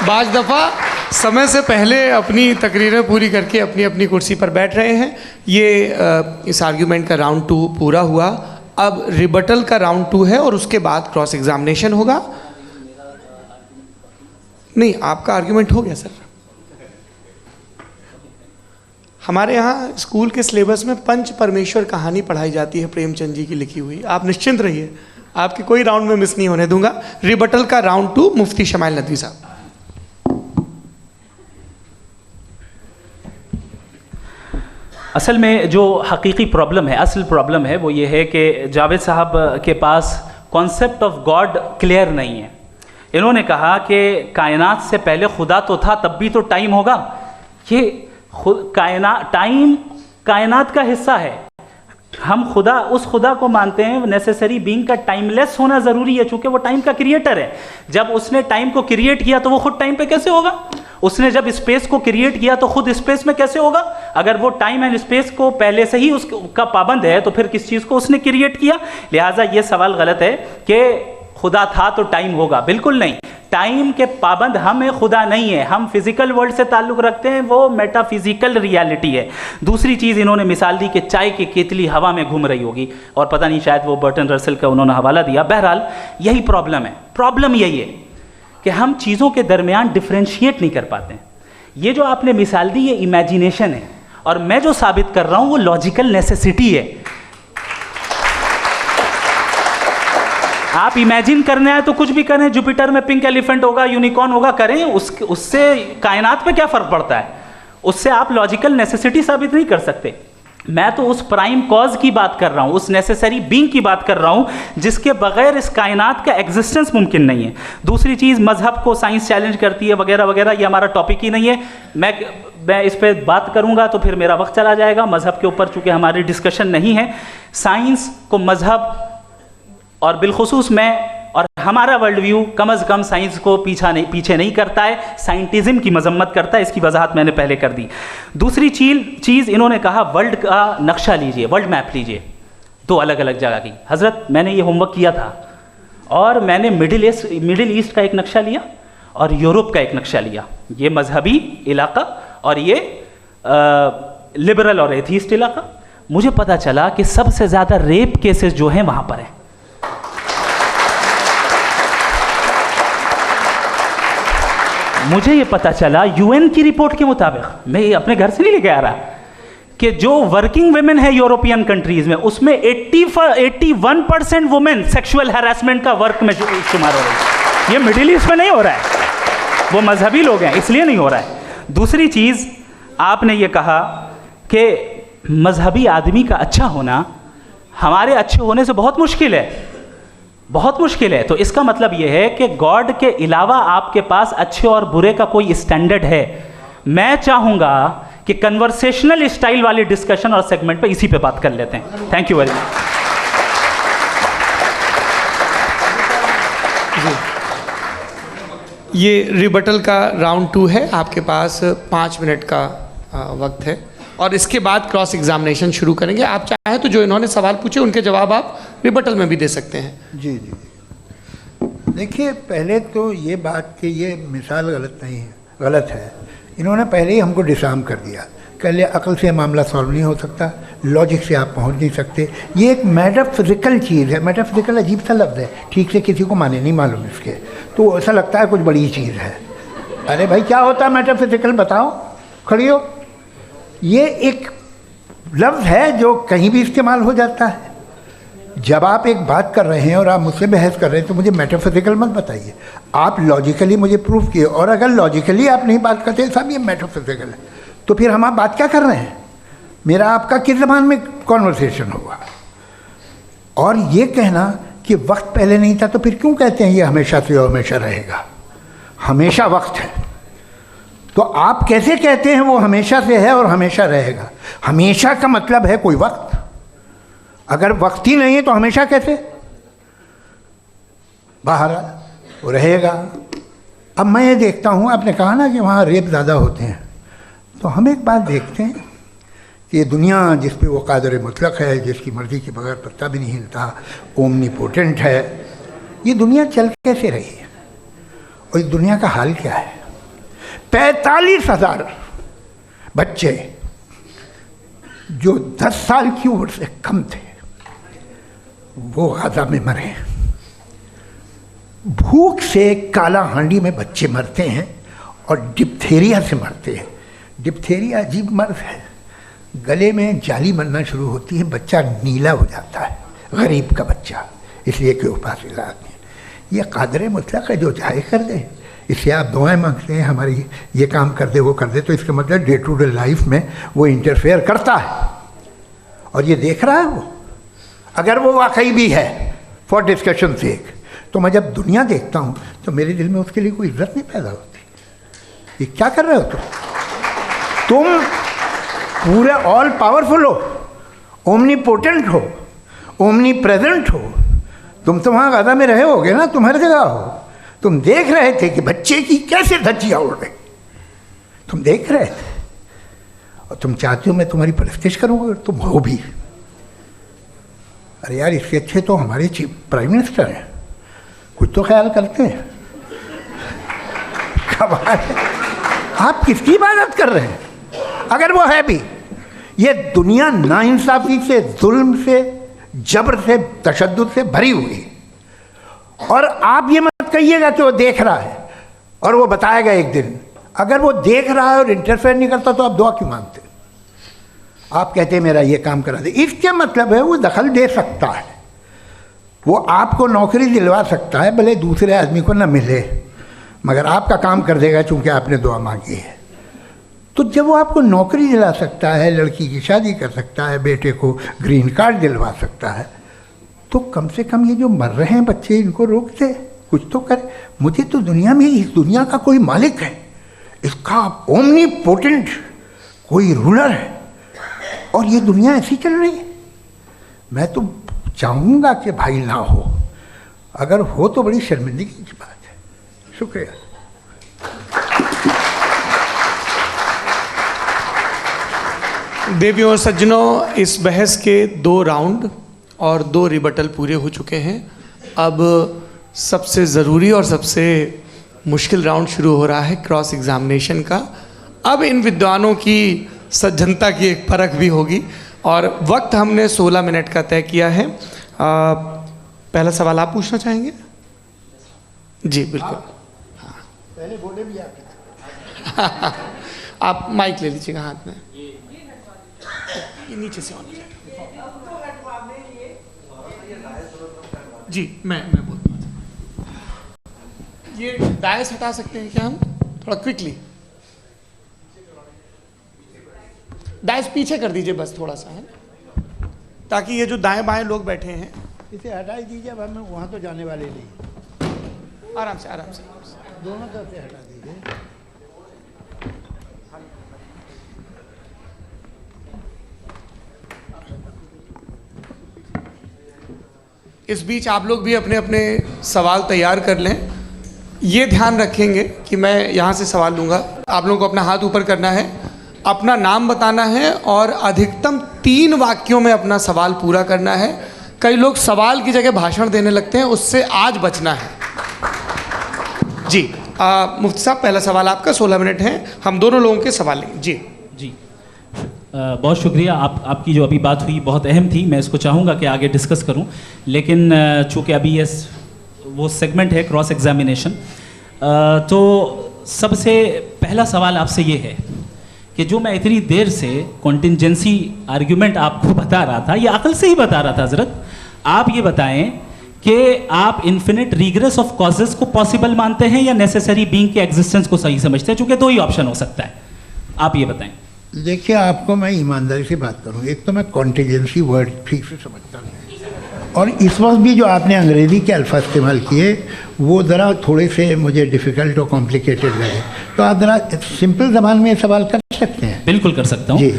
बाज़ दफ़ा समय से पहले अपनी तकरीरें पूरी करके अपनी अपनी कुर्सी पर बैठ रहे हैं। ये इस आर्ग्यूमेंट का राउंड 2 पूरा हुआ। अब रिबटल का राउंड 2 है और उसके बाद क्रॉस एग्जामिनेशन होगा। नहीं, आपका आर्ग्यूमेंट हो गया सर। हमारे यहाँ स्कूल के सिलेबस में पंच परमेश्वर कहानी पढ़ाई जाती है, प्रेमचंद जी की लिखी हुई। आप निश्चिंत रहिए, आपके कोई राउंड में मिस नहीं होने दूंगा। रिबटल का राउंड 2 मुफ्ती शमाइल नदवी साहब। असल में जो हकीकी प्रॉब्लम है, असल प्रॉब्लम है वो ये है कि जावेद साहब के पास कॉन्सेप्ट ऑफ गॉड क्लियर नहीं है। इन्होंने कहा कि कायनात से पहले खुदा तो था, तब भी तो टाइम होगा। ये टाइम कायनात का हिस्सा है। हम खुदा, उस खुदा को मानते हैं, नेसेसरी बीइंग का टाइमलेस होना ज़रूरी है, चूँकि वो टाइम का क्रिएटर है। जब उसने टाइम को क्रिएट किया तो वो खुद टाइम पे कैसे होगा? उसने जब स्पेस को क्रिएट किया तो खुद स्पेस में कैसे होगा? अगर वो टाइम एंड स्पेस को पहले से ही उसका पाबंद है तो फिर किस चीज़ को उसने क्रिएट किया? लिहाजा ये सवाल गलत है कि खुदा था तो टाइम होगा। बिल्कुल नहीं, टाइम के पाबंद हम हैं, खुदा नहीं है। हम फिजिकल वर्ल्ड से ताल्लुक़ रखते हैं, वो मेटाफिजिकल रियलिटी है। दूसरी चीज़ इन्होंने मिसाल दी कि चाय की केतली हवा में घूम रही होगी, और पता नहीं शायद वो बर्टन रसल का उन्होंने हवाला दिया। बहरहाल यही प्रॉब्लम है। प्रॉब्लम यही है कि हम चीज़ों के दरमियान डिफ्रेंशिएट नहीं कर पाते हैं। ये जो आपने मिसाल दी ये इमेजिनेशन है, और मैं जो साबित कर रहा हूँ वो लॉजिकल नेसेसिटी है। आप इमेजिन करने आए तो कुछ भी करें, जुपिटर में पिंक एलिफेंट होगा, यूनिकॉर्न होगा, करें, उससे कायनात पे क्या फ़र्क पड़ता है? उससे आप लॉजिकल नेसेसिटी साबित नहीं कर सकते। मैं तो उस प्राइम कॉज की बात कर रहा हूँ, उस नेसेसरी बीइंग की बात कर रहा हूँ जिसके बगैर इस कायनात का एग्जिस्टेंस मुमकिन नहीं है। दूसरी चीज़, मजहब को साइंस चैलेंज करती है वगैरह वगैरह, ये हमारा टॉपिक ही नहीं है। मैं इस पर बात करूँगा तो फिर मेरा वक्त चला जाएगा। मजहब के ऊपर चूँकि हमारी डिस्कशन नहीं है, साइंस को मजहब और बिलखुसूस मैं और हमारा वर्ल्ड व्यू कम से कम साइंस को पीछे नहीं करता है, साइंटिज्म की मजम्मत करता है। इसकी वजाहत मैंने पहले कर दी। दूसरी चीज़ इन्होंने कहा वर्ल्ड का नक्शा लीजिए, वर्ल्ड मैप लीजिए, 2 अलग अलग जगह की। हज़रत मैंने ये होमवर्क किया था और मैंने मिडिल ईस्ट का एक नक्शा लिया और यूरोप का एक नक्शा लिया, ये मजहबी इलाका और ये लिबरल और एथीस्ट इलाका। मुझे पता चला कि सबसे ज़्यादा रेप केसेस जो हैं वहाँ पर हैं। मुझे ये पता चला यूएन की रिपोर्ट के मुताबिक, मैं ये अपने घर से नहीं लेके आ रहा, कि जो वर्किंग वुमेन है यूरोपियन कंट्रीज में, उसमें 81% वुमेन सेक्सुअल हैरेसमेंट का वर्क में शुमार हो रही है। ये मिडिल ईस्ट में नहीं हो रहा है, वो मजहबी लोग हैं इसलिए नहीं हो रहा है। दूसरी चीज़ आपने ये कहा कि मजहबी आदमी का अच्छा होना हमारे अच्छे होने से बहुत मुश्किल है, बहुत मुश्किल है। तो इसका मतलब ये है कि गॉड के अलावा आपके पास अच्छे और बुरे का कोई स्टैंडर्ड है। मैं चाहूँगा कि कन्वर्सेशनल स्टाइल वाली डिस्कशन और सेगमेंट पे इसी पे बात कर लेते हैं। Thank you very much. ये रिबटल का राउंड 2 है, आपके पास 5 मिनट का वक्त है और इसके बाद क्रॉस एग्जामिनेशन शुरू करेंगे। आप चाहें तो जो इन्होंने सवाल पूछे उनके जवाब आप रिबटल में भी दे सकते हैं। जी जी, देखिए पहले तो ये बात कि ये मिसाल गलत नहीं है, गलत है। इन्होंने पहले ही हमको डिसार्म कर दिया, कह लिया अकल से मामला सॉल्व नहीं हो सकता, लॉजिक से आप पहुंच नहीं सकते। ये एक मेटाफिजिकल चीज़ है। मेटाफिजिकल अजीब सा लफ्ज़ है, ठीक से किसी को माने नहीं मालूम इसके, तो ऐसा लगता है कुछ बड़ी चीज़ है। अरे भाई क्या होता है मेटाफिजिकल, बताओ, खड़ी हो। ये एक लफ्ज़ है जो कहीं भी इस्तेमाल हो जाता है। जब आप एक बात कर रहे हैं और आप मुझसे बहस कर रहे हैं तो मुझे मेटाफिजिकल मत बताइए, आप लॉजिकली मुझे प्रूव किए। और अगर लॉजिकली आप नहीं बात करते साहब ये मेटाफिजिकल है, तो फिर हम आप बात क्या कर रहे हैं? मेरा आपका किस ज़बान में कॉन्वर्सेशन होगा? और ये कहना कि वक्त पहले नहीं था, तो फिर क्यों कहते हैं ये हमेशा से और हमेशा रहेगा? हमेशा वक्त है, तो आप कैसे कहते हैं वो हमेशा से है और हमेशा रहेगा? हमेशा का मतलब है कोई वक्त, अगर वक्त ही नहीं है तो हमेशा कैसे? बाहर वो रहेगा। अब मैं ये देखता हूँ, आपने कहा ना कि वहाँ रेप ज़्यादा होते हैं, तो हम एक बात देखते हैं कि ये दुनिया जिस पे वो कादर मुतलक है, जिसकी मर्ज़ी के बगैर पत्ता भी नहीं हिलता, ओमनीपोटेंट है, ये दुनिया चल कैसे रही है? और इस दुनिया का हाल क्या है? 45,000 बच्चे जो 10 साल की उम्र से कम थे वो गाजा में मरे। भूख से काला हांडी में बच्चे मरते हैं और डिप्थेरिया से मरते हैं। डिप्थेरिया अजीब मर्ज है, गले में जाली बनना शुरू होती है, बच्चा नीला हो जाता है, गरीब का बच्चा, इसलिए कि उपास इलाज नहीं। ये कादर मुतलक है, जो चाहे कर दे। इससे आप दुआएं मांगते हैं हमारी ये काम कर दे वो कर दे, तो इसका मतलब डे टू डे लाइफ में वो इंटरफेयर करता है और ये देख रहा है वो। अगर वो वाकई भी है फॉर डिस्कशन सेक, तो मैं जब दुनिया देखता हूँ तो मेरे दिल में उसके लिए कोई इज्जत नहीं पैदा होती। ये क्या कर रहे हो तुम पूरे ऑल पावरफुल हो, ओमनीपोटेंट हो, ओमनी प्रेजेंट हो। तुम तो वहाँ गाजा में रहे होगे ना, तुम हर जगह हो। तुम देख रहे थे कि बच्चे की कैसे धज्जियाँ उड़ रही, तुम देख रहे थे और तुम चाहते हो मैं तुम्हारी परस्तिश करूँगा, तुम हो भी। अरे यार, इससे अच्छे तो हमारे चीफ प्राइम मिनिस्टर हैं, कुछ तो ख्याल करते हैं। आप किसकी इबादत कर रहे हैं? अगर वो है भी, ये दुनिया नाइंसाफ़ी से, जुल्म से, जबर से, तशद्दुद से भरी हुई है। और आप ये मत कहिएगा कि वो देख रहा है और वो बताएगा एक दिन। अगर वो देख रहा है और इंटरफेयर नहीं करता तो आप दुआ क्यों मांगते? आप कहते हैं मेरा ये काम करा दे, इसके मतलब है वो दखल दे सकता है, वो आपको नौकरी दिलवा सकता है, भले दूसरे आदमी को ना मिले, मगर आपका काम कर देगा चूँकि आपने दुआ मांगी है। तो जब वो आपको नौकरी दिला सकता है, लड़की की शादी कर सकता है, बेटे को ग्रीन कार्ड दिलवा सकता है, तो कम से कम ये जो मर रहे हैं बच्चे, इनको रोक दे, कुछ तो करे। मुझे तो दुनिया में, इस दुनिया का कोई मालिक है, इसका ओमनीपोटेंट कोई रूलर है, और ये दुनिया ऐसी चल रही है। मैं तो चाहूँगा कि भाई ना हो। अगर हो तो बड़ी शर्मिंदगी की बात है। शुक्रिया। देवियों और सज्जनों, इस बहस के 2 राउंड और 2 रिबटल पूरे हो चुके हैं। अब सबसे ज़रूरी और सबसे मुश्किल राउंड शुरू हो रहा है, क्रॉस एग्जामिनेशन का। अब इन विद्वानों की सज्जनता की एक परख भी होगी और वक्त हमने 16 मिनट का तय किया है। पहला सवाल आप पूछना चाहेंगे? जी बिल्कुल। पहले बोले भी आप आप माइक ले लीजिएगा हाथ में, ये नीचे से ऑन हो जाएगा। जी मैं बोलता हूँ, ये डायस हटा सकते हैं क्या हम थोड़ा क्विकली? डायस पीछे कर दीजिए बस थोड़ा सा, है ताकि ये जो दाएं बाएं लोग बैठे हैं इसे हटा ही दीजिए। अब हम वहाँ तो जाने वाले नहीं। आराम से दोनों तरफ से हटा दीजिए। इस बीच आप लोग भी अपने अपने सवाल तैयार कर लें। ये ध्यान रखेंगे कि मैं यहाँ से सवाल लूँगा, आप लोगों को अपना हाथ ऊपर करना है, अपना नाम बताना है और अधिकतम 3 वाक्यों में अपना सवाल पूरा करना है। कई लोग सवाल की जगह भाषण देने लगते हैं, उससे आज बचना है। जी मुफ्ती साहब, पहला सवाल आपका, 16 मिनट हैं, हम दोनों लोगों के सवाल लेंगे। जी बहुत शुक्रिया। आपकी जो अभी बात हुई बहुत अहम थी, मैं इसको चाहूँगा कि आगे डिस्कस करूँ, लेकिन चूँकि अभी ये वो सेगमेंट है क्रॉस एग्जामिनेशन, तो सबसे पहला सवाल आपसे ये है कि जो मैं इतनी देर से कॉन्टिंजेंसी आर्ग्यूमेंट आपको बता रहा था, ये अकल से ही बता रहा था हजरत, आप ये बताएं कि आप इन्फिनिट रिग्रेस ऑफ कॉजेस को पॉसिबल मानते हैं या नेसेसरी बीइंग के एग्जिस्टेंस को सही समझते हैं? चूँकि 2 ही ऑप्शन हो सकता है, आप ये बताएं। देखिए, आपको मैं ईमानदारी से बात करूँ, एक तो मैं कॉन्टिजेंसी वर्ड ठीक से समझता नहीं, और इस वक्त भी जो आपने अंग्रेज़ी के अल्फाज इस्तेमाल किए वो ज़रा थोड़े से मुझे डिफ़िकल्ट और कॉम्प्लिकेटेड लगे, तो आप ज़रा सिंपल ज़बान में सवाल कर सकते हैं? बिल्कुल कर सकता हूँ। जी।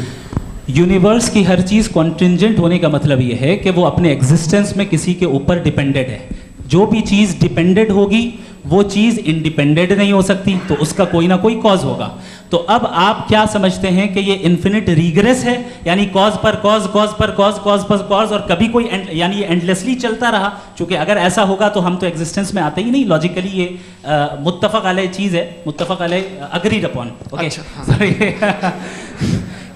यूनिवर्स की हर चीज़ कॉन्टिंजेंट होने का मतलब ये है कि वो अपने एग्जिस्टेंस में किसी के ऊपर डिपेंडेड है। जो भी चीज़ डिपेंडेड होगी वो चीज़ इंडिपेंडेंट नहीं हो सकती, तो उसका कोई ना कोई कॉज होगा। तो अब आप क्या समझते हैं कि ये इन्फिनिट रिग्रेस है, यानी कॉज पर कॉज, कॉज पर कॉज, कॉज पर कॉज, और कभी कोई यानी ये एंडलेसली चलता रहा? क्योंकि अगर ऐसा होगा तो हम तो एग्जिस्टेंस में आते ही नहीं। लॉजिकली ये मुत्तफक अलैह चीज़ है, मुत्तफक अलैह, अग्रीड अपॉन। ओके,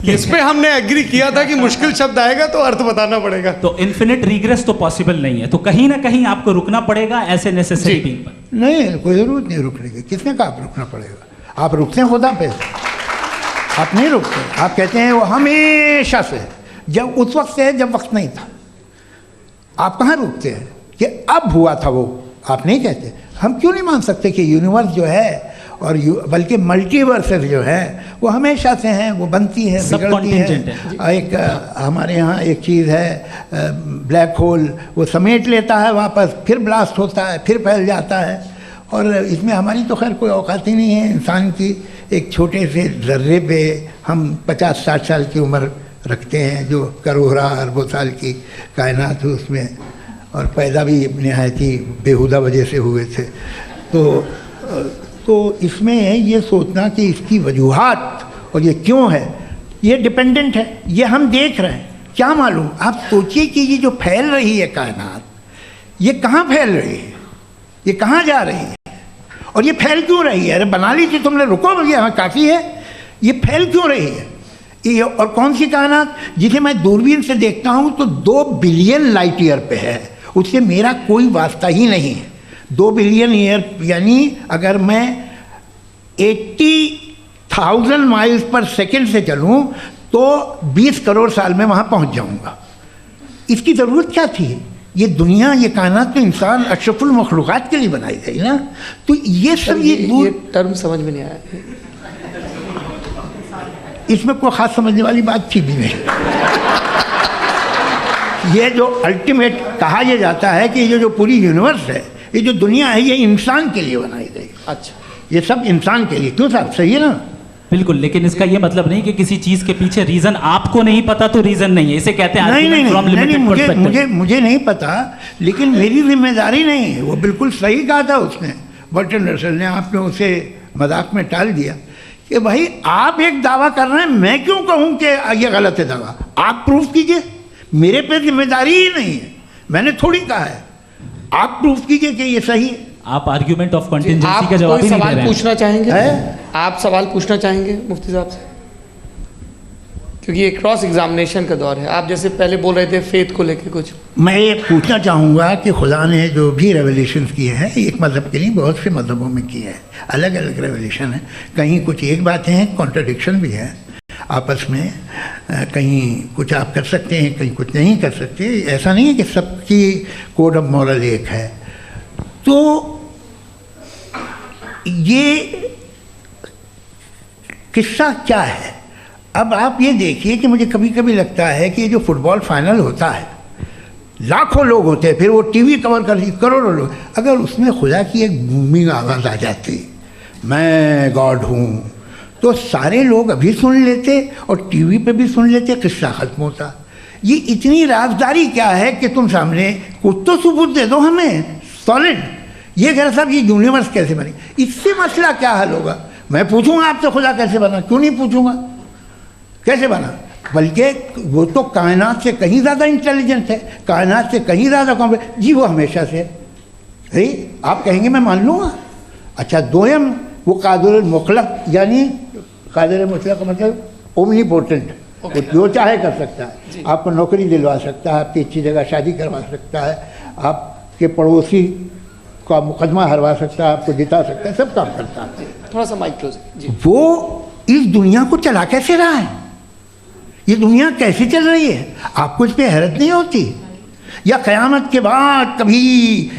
इस पे हमने एग्री किया था कि मुश्किल शब्द आएगा तो अर्थ बताना पड़ेगा। तो इन्फिनिट रिग्रेस तो पॉसिबल नहीं है, तो कहीं ना कहीं आपको रुकना पड़ेगा ऐसे नेसेसरी बीइंग पर। नहीं, कोई ज़रूरत नहीं रुकने की। किसने कहा आप रुकना पड़ेगा? आप रुकते हैं खुदा पे, आप नहीं रुकते। आप कहते हैं वो हमेशा से, जब उस वक्त से है जब वक्त नहीं था। आप कहाँ रुकते हैं कि अब हुआ था वो? आप नहीं कहते। हम क्यों नहीं मान सकते कि यूनिवर्स जो है और बल्कि मल्टीवर्सेस जो है वो हमेशा से हैं, वो बनती है, बिगड़ती है। एक हमारे यहाँ एक चीज़ है ब्लैक होल, वो समेट लेता है वापस, फिर ब्लास्ट होता है, फिर फैल जाता है। और इसमें हमारी तो खैर कोई औकात ही नहीं है। इंसान की एक छोटे से ज़र्रे पे हम 50-60 साल की उम्र रखते हैं, जो करोड़ों अरबों साल की कायनात है उसमें, और पैदा भी नहायत ही बेहुदा वजह से हुए थे। तो इसमें ये सोचना कि इसकी वजूहात और ये क्यों है, ये डिपेंडेंट है, ये हम देख रहे हैं, क्या मालूम। आप सोचिए कि ये जो फैल रही है कायनात, ये कहाँ फैल रही है, ये कहाँ जा रही है, और ये फैल क्यों रही है? अरे बना लीजिए तुमने, रुको भैया, हाँ काफ़ी है। ये फैल क्यों रही है? ये और कौन सी कायनात जिसे मैं दूरबीन से देखता हूँ तो 2 बिलियन लाइट ईयर पे है, उससे मेरा कोई वास्ता ही नहीं है। 2 बिलियन ईयर यानी अगर मैं 80,000 माइल्स पर सेकेंड से चलूँ तो 20 करोड़ साल में वहाँ पहुँच जाऊँगा। इसकी ज़रूरत क्या थी? ये दुनिया, ये कायनात तो इंसान अशरफुल मखलूक़ात के लिए बनाई गई ना। तो ये सब ये टर्म समझ में नहीं आया, इसमें कोई ख़ास समझने वाली बात थी भी नहीं। ये जो अल्टीमेट कहा यह जाता है कि ये जो पूरी यूनिवर्स है, ये जो दुनिया है, ये इंसान के लिए बनाई गई। अच्छा, ये सब इंसान के लिए। क्यों साहब, सही है ना? बिल्कुल, लेकिन इसका ये मतलब नहीं कि किसी चीज के पीछे रीजन आपको नहीं पता तो रीजन नहीं है, इसे कहते हैं नहीं, from limited perspective। मुझे नहीं पता, लेकिन मेरी जिम्मेदारी नहीं है। वो बिल्कुल सही कहा था उसने, बर्टन रसल ने, आपने उसे मजाक में टाल दिया कि भाई आप एक दावा कर रहे हैं, मैं क्यों कहूँ कि ये गलत है दावा, आप प्रूफ कीजिए, मेरे पे जिम्मेदारी ही नहीं है, मैंने थोड़ी कहा है, आप प्रूफ कीजिए कि ये सही है। आप आर्ग्यूमेंट ऑफ कॉन्टिजेंसी आप का जवाब कोई ही नहीं दे सवाल रहे हैं। पूछना चाहेंगे? है? आप सवाल पूछना चाहेंगे मुफ्ती साहब से? क्योंकि ये क्रॉस एग्जामिनेशन का दौर है। आप जैसे पहले बोल रहे थे फेथ को लेके कुछ, मैं ये पूछना चाहूँगा कि खुदा ने जो भी रेवलेशन किए हैं, एक मज़हब के नहीं बहुत से मज़हबों में किए हैं, अलग अलग रेवलेशन है, कहीं कुछ एक बातें हैं, कॉन्ट्रडिक्शन भी है आपस में, कहीं कुछ आप कर सकते हैं, कहीं कुछ नहीं कर सकते, ऐसा नहीं है कि सबकी कोड ऑफ मॉरल एक है। तो ये किस्सा क्या है? अब आप ये देखिए कि मुझे कभी कभी लगता है कि ये जो फुटबॉल फाइनल होता है, लाखों लोग होते हैं, फिर वो टीवी कवर कर करोड़ों लोग, अगर उसमें खुदा की एक बूमिंग आवाज़ आ जाती, मैं गॉड हूँ, तो सारे लोग अभी सुन लेते और टीवी पे भी सुन लेते, किस्सा ख़त्म होता। ये इतनी राजदारी क्या है कि तुम सामने कुछ तो सबूत दे दो हमें सॉलिड, ये कह साहब ये यूनिवर्स कैसे बनी, इससे मसला क्या हल होगा? मैं पूछूंगा आपसे खुदा कैसे बना, क्यों नहीं पूछूंगा कैसे बना? बल्कि वो तो कायनात से कहीं ज़्यादा इंटेलिजेंट है, कायनात से कहीं ज़्यादा कॉम्प्लेक्स, जी वो हमेशा से है। आप कहेंगे मैं मान लूँगा। अच्छा, दोयम वो कादिर मुतलक, यानी कादिर मुतलक का मतलब ओमनीपोटेंट, वो जो चाहे कर सकता है, आपको नौकरी दिलवा सकता है, आपकी अच्छी जगह शादी करवा सकता है, आपके पड़ोसी का मुकदमा हरवा सकता है, आपको जिता सकता है, सब काम करता है। थोड़ा सा माइक क्लोज जी। वो इस दुनिया को चला कैसे रहा है, ये दुनिया कैसे चल रही है, आपको इस पर हैरत नहीं होती? या क़यामत के बाद कभी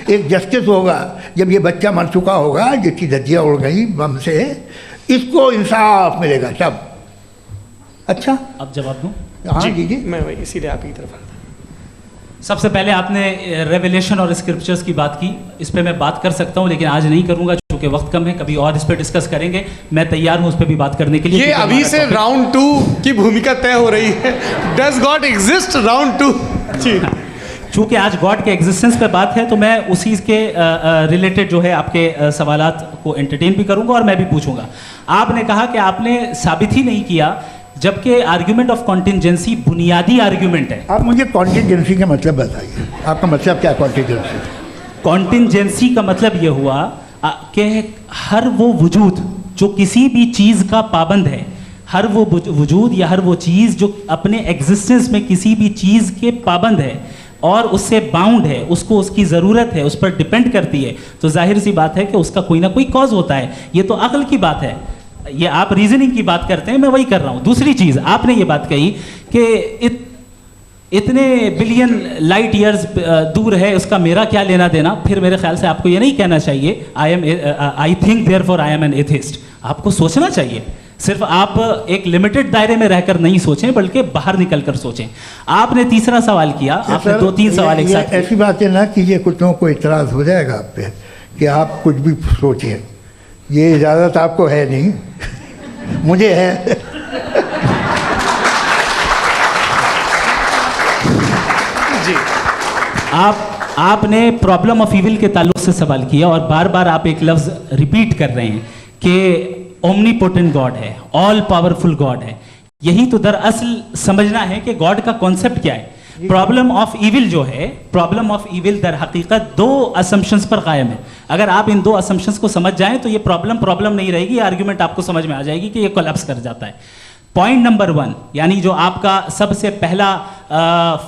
एक जस्टिस होगा, जब ये बच्चा मर चुका होगा, जिसकी धज्जियाँ उड़ गई बम से, इसको इंसाफ मिलेगा तब? अच्छा, अब जवाब दूं? हाँ जी, मैं इसीलिए आप की तरफ आता। सबसे पहले आपने रेवलेशन और स्क्रिप्चर्स की बात की, इस पे मैं बात कर सकता हूं, लेकिन आज नहीं करूंगा क्योंकि वक्त कम है, कभी और इस पे डिस्कस करेंगे। मैं तैयार हूं उस पे भी बात करने के लिए। ये अभी से राउंड 2 की भूमिका तय हो रही है। Does God exist round 2? जी, चूंकि आज गॉड के एग्जिस्टेंस पे बात है तो मैं उसी के रिलेटेड जो है आपके सवालात को एंटरटेन भी करूंगा और मैं भी पूछूंगा। आपने कहा कि आपने साबित ही नहीं किया, जबकि आर्ग्यूमेंट ऑफ कॉन्टिजेंसी बुनियादी आर्ग्यूमेंट है। आप मुझे कॉन्टिजेंसी का मतलब बताइए, आपका मतलब क्या है कॉन्टिजेंसी? कॉन्टिजेंसी का मतलब ये हुआ कि हर वो वजूद जो किसी भी चीज़ का पाबंद है, हर वो वजूद या हर वो चीज़ जो अपने एग्जिस्टेंस में किसी भी चीज़ के पाबंद है और उससे बाउंड है, उसको उसकी ज़रूरत है, उस पर डिपेंड करती है, तो जाहिर सी बात है कि उसका कोई ना कोई कॉज होता है। ये तो अक्ल की बात है, ये आप रीजनिंग की बात करते हैं, मैं वही कर रहा हूँ। दूसरी चीज़, आपने ये बात कही कि इतने बिलियन लाइट ईयर्स दूर है, उसका मेरा क्या लेना देना। फिर मेरे ख्याल से आपको ये नहीं कहना चाहिए I think therefore I am an atheist. आपको सोचना चाहिए, सिर्फ आप एक लिमिटेड दायरे में रहकर नहीं सोचें, बल्कि बाहर निकल कर सोचें। आपने तीसरा सवाल किया, आपने 2-3 सवाल एक साथ। ऐसी बातें ना कीजिए, कुछ लोगों को इतराज़ हो जाएगा आप पे कि आप कुछ भी सोचिए, ये इजाज़त आपको है नहीं, मुझे है। जी, आपने प्रॉब्लम ऑफ इविल के ताल्लुक से सवाल किया और बार बार आप एक लफ्ज़ रिपीट कर रहे हैं कि ओमनीपोटेंट गॉड है, ऑल पावरफुल गॉड है। यही तो दरअसल समझना है कि गॉड का कॉन्सेप्ट क्या है। प्रॉब्लम ऑफ इविल जो है, प्रॉब्लम ऑफ इविल दर हकीकत 2 असम्पशंस पर कायम है। अगर आप इन 2 असम्पशंस को समझ जाएं तो ये प्रॉब्लम नहीं रहेगी, आर्ग्यूमेंट आपको समझ में आ जाएगी कि ये कोलैप्स कर जाता है। पॉइंट नंबर 1, यानी जो आपका सबसे पहला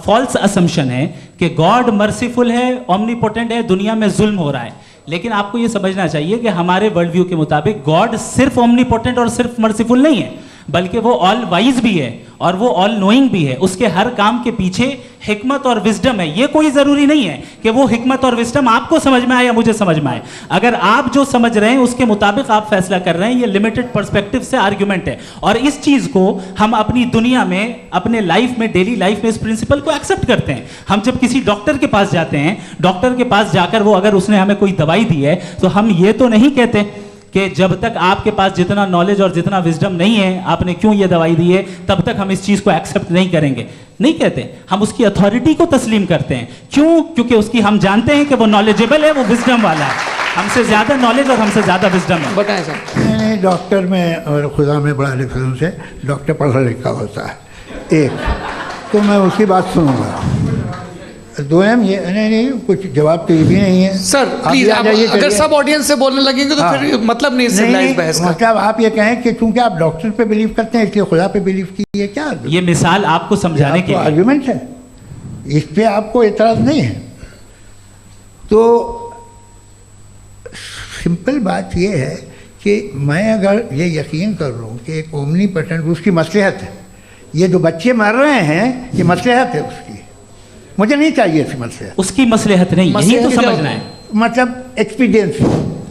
फॉल्स असम्पशन है कि गॉड मर्सीफुल है, ओमनीपोटेंट है, दुनिया में जुल्म हो रहा है। लेकिन आपको ये समझना चाहिए कि हमारे वर्ल्ड व्यू के मुताबिक गॉड सिर्फ ओमनीपोटेंट और सिर्फ मर्सीफुल नहीं है, बल्कि वो ऑल वाइज भी है और वो ऑल नोइंग भी है। उसके हर काम के पीछे हिकमत और विजडम है। ये कोई ज़रूरी नहीं है कि वो हिकमत और विजडम आपको समझ में आए या मुझे समझ में आए। अगर आप जो समझ रहे हैं उसके मुताबिक आप फैसला कर रहे हैं, ये लिमिटेड पर्सपेक्टिव से आर्ग्यूमेंट है। और इस चीज़ को हम अपनी दुनिया में, अपने लाइफ में, डेली लाइफ में इस प्रिंसिपल को एक्सेप्ट करते हैं। हम जब किसी डॉक्टर के पास जाते हैं, डॉक्टर के पास जाकर वो अगर उसने हमें कोई दवाई दी है तो हम ये तो नहीं कहते कि जब तक आपके पास जितना नॉलेज और जितना विजडम नहीं है, आपने क्यों ये दवाई दी है, तब तक हम इस चीज़ को एक्सेप्ट नहीं करेंगे। नहीं कहते, हम उसकी अथॉरिटी को तस्लीम करते हैं। क्यों? क्योंकि उसकी हम जानते हैं कि वो नॉलेजेबल है, वो विजडम वाला है, हमसे ज़्यादा नॉलेज और हमसे ज़्यादा विजडम है। बताएं सर। नहीं, डॉक्टर में और खुदा में बड़ा डिफरेंस है। डॉक्टर पढ़ा लिखा होता है एक, तो मैं उसकी बात सुनूंगा। दो ये नहीं कुछ जवाब तो ये भी नहीं है सर। प्लीज आप अगर सब ऑडियंस से बोलने लगेंगे तो फिर मतलब नहीं सिविलाइज्ड बहस का। मतलब आप ये कहें कि चूंकि आप डॉक्टर पे बिलीव करते हैं इसलिए खुदा पे बिलीव कीजिए, क्या ये मिसाल आपको समझाने के लिए आर्गुमेंट है, इस पे आपको एतराज नहीं है। तो सिंपल बात ये है कि मैं अगर ये यकीन कर लूँ कि एक ओमनीपोटेंट, उसकी मसलहत है, ये जो बच्चे मर रहे हैं ये मसलहत है उसकी, मुझे नहीं चाहिए इसकी मसलहत। उसकी मसलहत नहीं, यही तो समझना है, मतलब एक्सपीरियंस।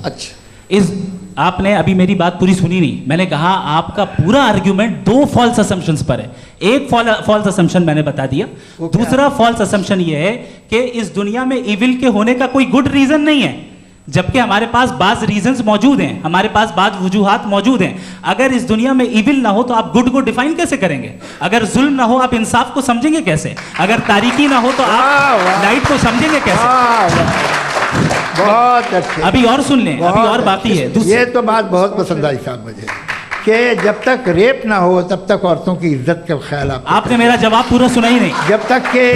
अच्छा, इस आपने अभी मेरी बात पूरी सुनी नहीं। मैंने कहा आपका पूरा आर्ग्यूमेंट दो फॉल्स असम्पशंस पर है। एक फॉल्स असम्पशन मैंने बता दिया, दूसरा फॉल्स असम्पशन ये है कि इस दुनिया में इविल के होने का कोई गुड रीजन नहीं है, जबकि हमारे पास बाज रीजंस मौजूद हैं, हमारे पास बाज वजूहात मौजूद हैं। अगर इस दुनिया में इविल ना हो तो आप गुड को डिफाइन कैसे करेंगे? अगर जुल्म ना हो आप इंसाफ को समझेंगे कैसे? अगर तारीकी ना हो तो आप लाइट को समझेंगे कैसे? बहुत अच्छे। अभी और सुन लें, अभी और बाकी है। ये तो बात बहुत पसंद आई साहब मुझे, कि जब तक रेप ना हो तब तक औरतों की इज्जत का ख्याल आपने मेरा जवाब पूरा सुना ही नहीं। जब तक के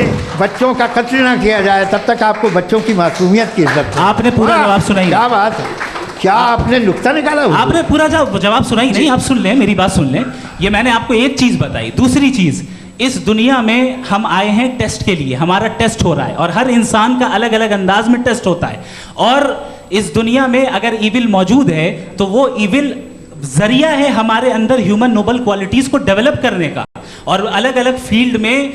बच्चों का कत्ल ना किया जाए तब तक आपको बच्चों की मासूमियत की इज्जत। आपने पूरा जवाब सुना ही नहीं। क्या बात है, क्या आपने नुक्ता निकाला? आपने पूरा जवाब सुना ही नहीं। आप सुन लें, मेरी बात सुन लें। ये मैंने आपको एक चीज बताई। दूसरी चीज, इस दुनिया में हम आए हैं टेस्ट के लिए, हमारा टेस्ट हो रहा है और हर इंसान का अलग अलग अंदाज में टेस्ट होता है। और इस दुनिया में अगर इविल मौजूद है तो वो इविल जरिया है हमारे अंदर ह्यूमन नोबल क्वालिटीज को डेवलप करने का और अलग अलग फील्ड में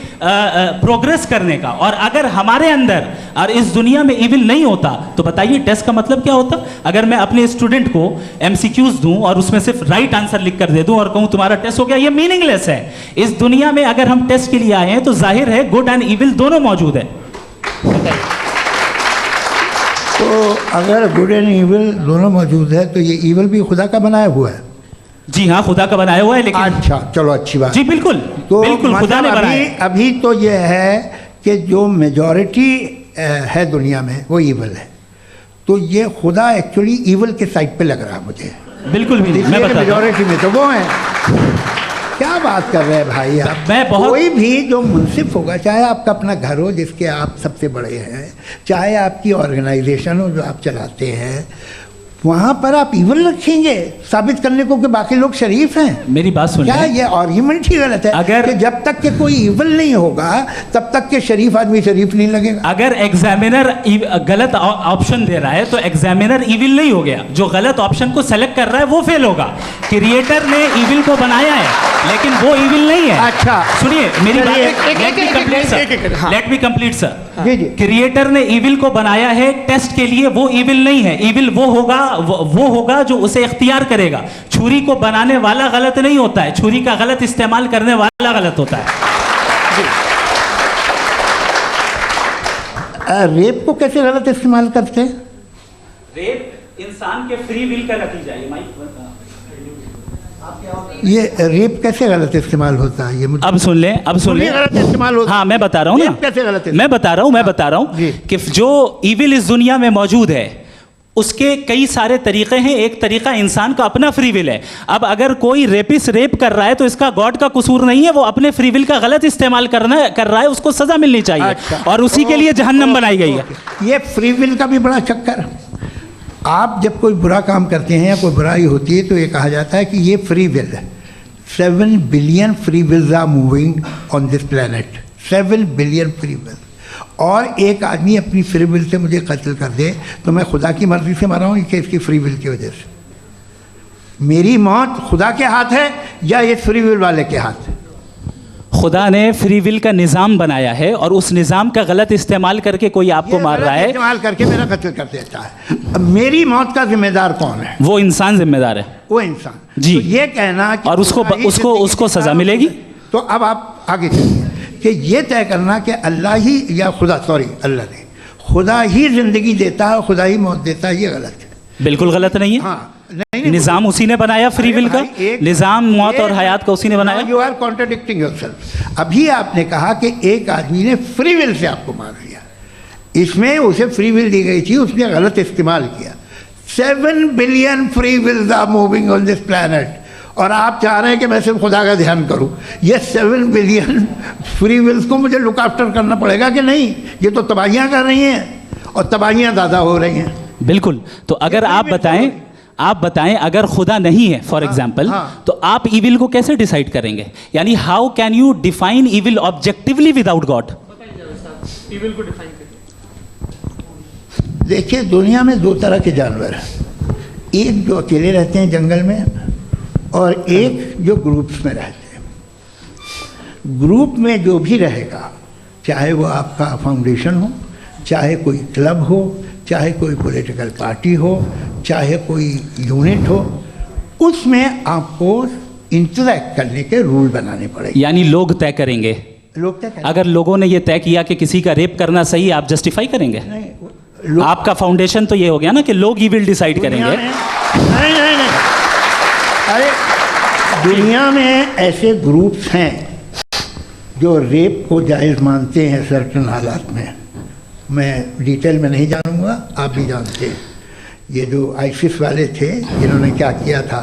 प्रोग्रेस करने का। और अगर हमारे अंदर और इस दुनिया में इविल नहीं होता तो बताइए टेस्ट का मतलब क्या होता? अगर मैं अपने स्टूडेंट को एमसीक्यूज दूं और उसमें सिर्फ राइट आंसर लिख कर दे दूं और कहूं तुम्हारा टेस्ट हो गया, ये मीनिंगलेस है। इस दुनिया में अगर हम टेस्ट के लिए आए हैं तो जाहिर है गुड एंड इविल दोनों मौजूद है। तो अगर गुड एंड इविल दोनों मौजूद है तो ये इविल भी खुदा का बनाया हुआ है? जी हाँ, खुदा का बनाया हुआ है। लेकिन अच्छा, चलो अच्छी बात। जी बिल्कुल, तो बिल्कुल खुदा ने बनाया। अभी तो ये है कि जो मेजॉरिटी है दुनिया में वो इविल है, तो ये खुदा एक्चुअली इविल के साइड पे लग रहा है मुझे। बिल्कुल भी नहीं, मैं बता मेजॉरिटी में तो वो है। क्या बात कर रहे हैं भाई आप? कोई भी जो मुंसिफ होगा, चाहे आपका अपना घर हो जिसके आप सबसे बड़े हैं, चाहे आपकी ऑर्गेनाइजेशन हो जो आप चलाते हैं, वहाँ पर आप इविल रखेंगे साबित करने को कि बाकी लोग शरीफ हैं? मेरी बात सुनिए, क्या ये आर्ग्यूमेंट ही गलत है? अगर कि जब तक के कोई इविल नहीं होगा तब तक के शरीफ आदमी शरीफ नहीं लगेगा। अगर एग्जामिनर गलत ऑप्शन दे रहा है तो एग्जामिनर इविल नहीं हो गया, जो गलत ऑप्शन को सेलेक्ट कर रहा है वो फेल होगा। क्रिएटर ने इविल को बनाया है लेकिन वो इविल नहीं है। अच्छा सुनिए मेरी बात, let me complete sir. Creator ने इविल को बनाया है टेस्ट के लिए, वो इविल नहीं है। इविल वो होगा जो उसे इख्तियार करेगा। छुरी को बनाने वाला गलत नहीं होता है, छुरी का गलत इस्तेमाल करने वाला गलत होता है। रेप को कैसे गलत इस्तेमाल करते हैं? रेप इंसान के फ्री विल का नतीजा है। ये रेप कैसे गलत इस्तेमाल होता है? ये अब सुन लें, अब सुन लें। गलत इस्तेमाल होता है। हाँ मैं बता रहा हूँ ना, कैसे गलत? मैं बता रहा हूँ कि जो इविल इस दुनिया में मौजूद है उसके कई सारे तरीके हैं। एक तरीका इंसान का अपना फ्री विल है। अब अगर कोई रेपिस्ट रेप कर रहा है तो इसका गॉड का कसूर नहीं है, वो अपने फ्री विल का गलत इस्तेमाल कर रहा है, उसको सजा मिलनी चाहिए। अच्छा। और उसी के लिए जहन्नम बनाई गई है। ये फ्री विल का भी बड़ा चक्कर। आप जब कोई बुरा काम करते हैं या कोई बुराई होती है तो ये कहा जाता है कि ये फ्री विल है। 7 billion free wills are moving on this planet. 7 billion free will. और एक आदमी अपनी फ्री विल से मुझे कत्ल कर दे तो मैं खुदा की मर्जी से मरा हूँ कि इसकी फ्री विल की वजह से? मेरी मौत खुदा के हाथ है या इस फ्री विल वाले के हाथ है? खुदा ने फ्री विल का निज़ाम बनाया है और उस निज़ाम का गलत इस्तेमाल करके कोई आपको मार रहा है, इस्तेमाल करके मेरा कत्ल कर देता है। अब मेरी मौत का जिम्मेदार कौन है? वो इंसान जिम्मेदार है। वो इंसान जी। तो ये कहना कि और उसको सजा मिलेगी। तो अब आप आगे चलिए कि ये तय करना कि अल्लाह ही या अल्लाह ने खुदा ही जिंदगी देता है, खुदा ही मौत देता है, ये गलत है। बिल्कुल गलत नहीं है। हाँ, निज़ाम उसी ने बनाया फ्री विल का, निज़ाम मौत और हयात का उसी ने बनाया। You are contradicting yourself. अभी आपने कहा कि एक आदमी ने फ्री विल से आपको मार दिया, इसमें उसे फ्री विल दी गई थी, उसने गलत इस्तेमाल किया। 7 billion free wills are moving on this planet, और आप चाह रहे हैं कि मैं सिर्फ खुदा का ध्यान करूं। ये 7 बिलियन फ्री विल्स को मुझे लुक आफ्टर करना पड़ेगा कि नहीं? ये तो तबाहियां कर रही हैं और तबाहियां ज़्यादा हो रही हैं। बिल्कुल। तो अगर आप बताएं अगर खुदा नहीं है फॉर एग्जाम्पल, तो आप ईविल को कैसे डिसाइड करेंगे? यानी how can you define evil objectively without God? Evil को डिफाइन करिए। देखिए, दुनिया में 2 तरह के जानवर हैं, एक जो अकेले रहते हैं जंगल में, और एक जो ग्रुप्स में रहते हैं। ग्रुप में जो भी रहेगा, चाहे वो आपका फाउंडेशन हो, चाहे कोई क्लब हो, चाहे कोई पॉलिटिकल पार्टी हो, चाहे कोई यूनिट हो, उसमें आपको इंटरैक्ट करने के रूल बनाने पड़ेंगे। यानी लोग तय करेंगे। लोग तय करेंगे। अगर लोगों ने ये तय किया कि किसी का रेप करना सही, आप जस्टिफाई करेंगे? नहीं, आपका फाउंडेशन तो ये हो गया ना कि लोग ही विल डिसाइड करेंगे। नहीं, अरे दुनिया में ऐसे ग्रुप्स हैं जो रेप को जायज़ मानते हैं सर्टन हालात में। मैं डिटेल में नहीं जानूंगा, आप भी जानते हैं। ये जो आईसिस वाले थे, जिन्होंने क्या किया था,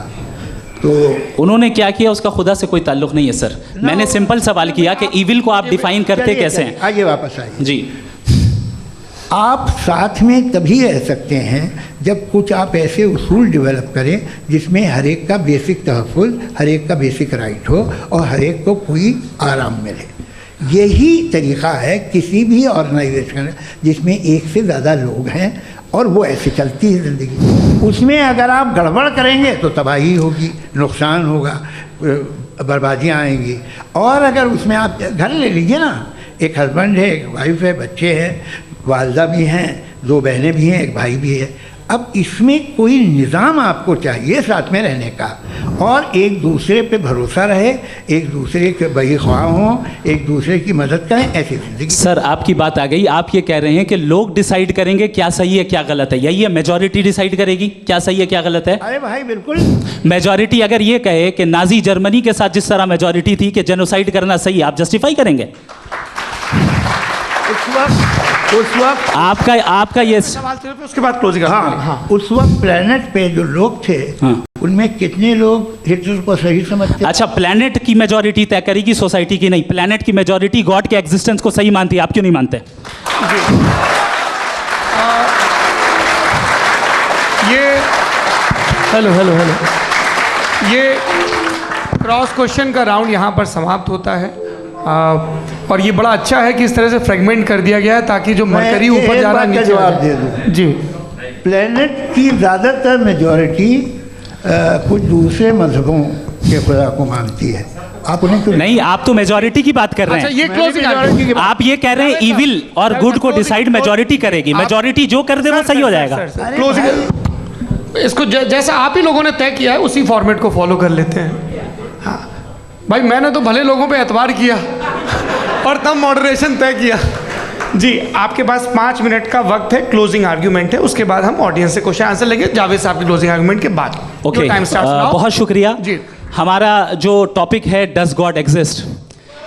तो उन्होंने क्या किया उसका खुदा से कोई ताल्लुक नहीं है सर। मैंने सिंपल सवाल किया कि ईविल को आप डिफाइन करते कैसे हैं? आइए वापस आइए जी। आप साथ में तभी रह सकते हैं जब कुछ आप ऐसे उसूल डेवलप करें जिसमें हर एक का बेसिक तहफ़्फ़ुज़, हर एक का बेसिक राइट हो और हर एक को कोई आराम मिले। यही तरीक़ा है किसी भी ऑर्गेनाइजेशन जिसमें एक से ज़्यादा लोग हैं और वो ऐसे चलती है ज़िंदगी। उसमें अगर आप गड़बड़ करेंगे तो तबाही होगी, नुकसान होगा, बर्बादियाँ आएंगी। और अगर उसमें आप घर ले लीजिए ना, एक हस्बैंड है, एक वाइफ है, बच्चे हैं, वालदा भी हैं, 2 बहनें भी हैं, एक भाई भी है। अब इसमें कोई निज़ाम आपको चाहिए साथ में रहने का, और एक दूसरे पे भरोसा रहे, एक दूसरे के बहीख्वाह हों, एक दूसरे की मदद करें, ऐसी ज़िंदगी। सर आपकी बात आ गई। आप ये कह रहे हैं कि लोग डिसाइड करेंगे क्या सही है क्या गलत है, यही है? मेजॉरिटी डिसाइड करेगी क्या सही है क्या गलत है? अरे भाई बिल्कुल। मेजॉरिटी अगर ये कहे कि नाजी जर्मनी के साथ जिस तरह मेजॉरिटी थी कि जेनोसाइड करना सही, आप जस्टिफाई करेंगे? उस वक्त आपका ये सवाल सिर्फ उसके बाद क्लोजिंग। हाँ, उस वक्त प्लेनेट पे जो लोग थे, उनमें कितने लोग हिटलर को सही समझते? अच्छा, प्लेनेट की मेजॉरिटी तय करेगी, सोसाइटी की नहीं। प्लेनेट की मेजॉरिटी गॉड के एग्जिस्टेंस को सही मानती है, आप क्यों नहीं मानते? हेलो ये क्रॉस क्वेश्चन का राउंड यहाँ पर समाप्त होता है। और ये बड़ा अच्छा है कि इस तरह से फ्रेगमेंट कर दिया गया है ताकि जो मरकरी ऊपर जा रहा है नीचे जवाब दे दूँ। जी, प्लेनेट की ज़्यादातर मेजॉरिटी कुछ दूसरे मजहबों के खुदा को मानती है। आप उन्हें क्यों नहीं? आप तो मेजॉरिटी की बात कर रहे हैं। अच्छा, ये क्लोजिंग आप ये कह रहे हैं इविल और गुड को डिसाइड मेजॉरिटी करेगी, मेजॉरिटी जो कर दे वो सही हो जाएगा। क्लोजिंग इसको जैसा आप ही लोगों ने तय किया है उसी फॉर्मेट को फॉलो कर लेते हैं। हाँ भाई, मैंने तो भले लोगों पे एतबार किया और तब मॉडरेशन तय किया। जी, आपके पास 5 मिनट का वक्त है, क्लोजिंग आर्ग्यूमेंट है, उसके बाद हम ऑडियंस से क्वेश्चन आंसर लेंगे जावेद साहब की क्लोजिंग आर्ग्यूमेंट के बाद। ओके, बहुत शुक्रिया जी। हमारा जो टॉपिक है डज गॉड एग्जिस्ट,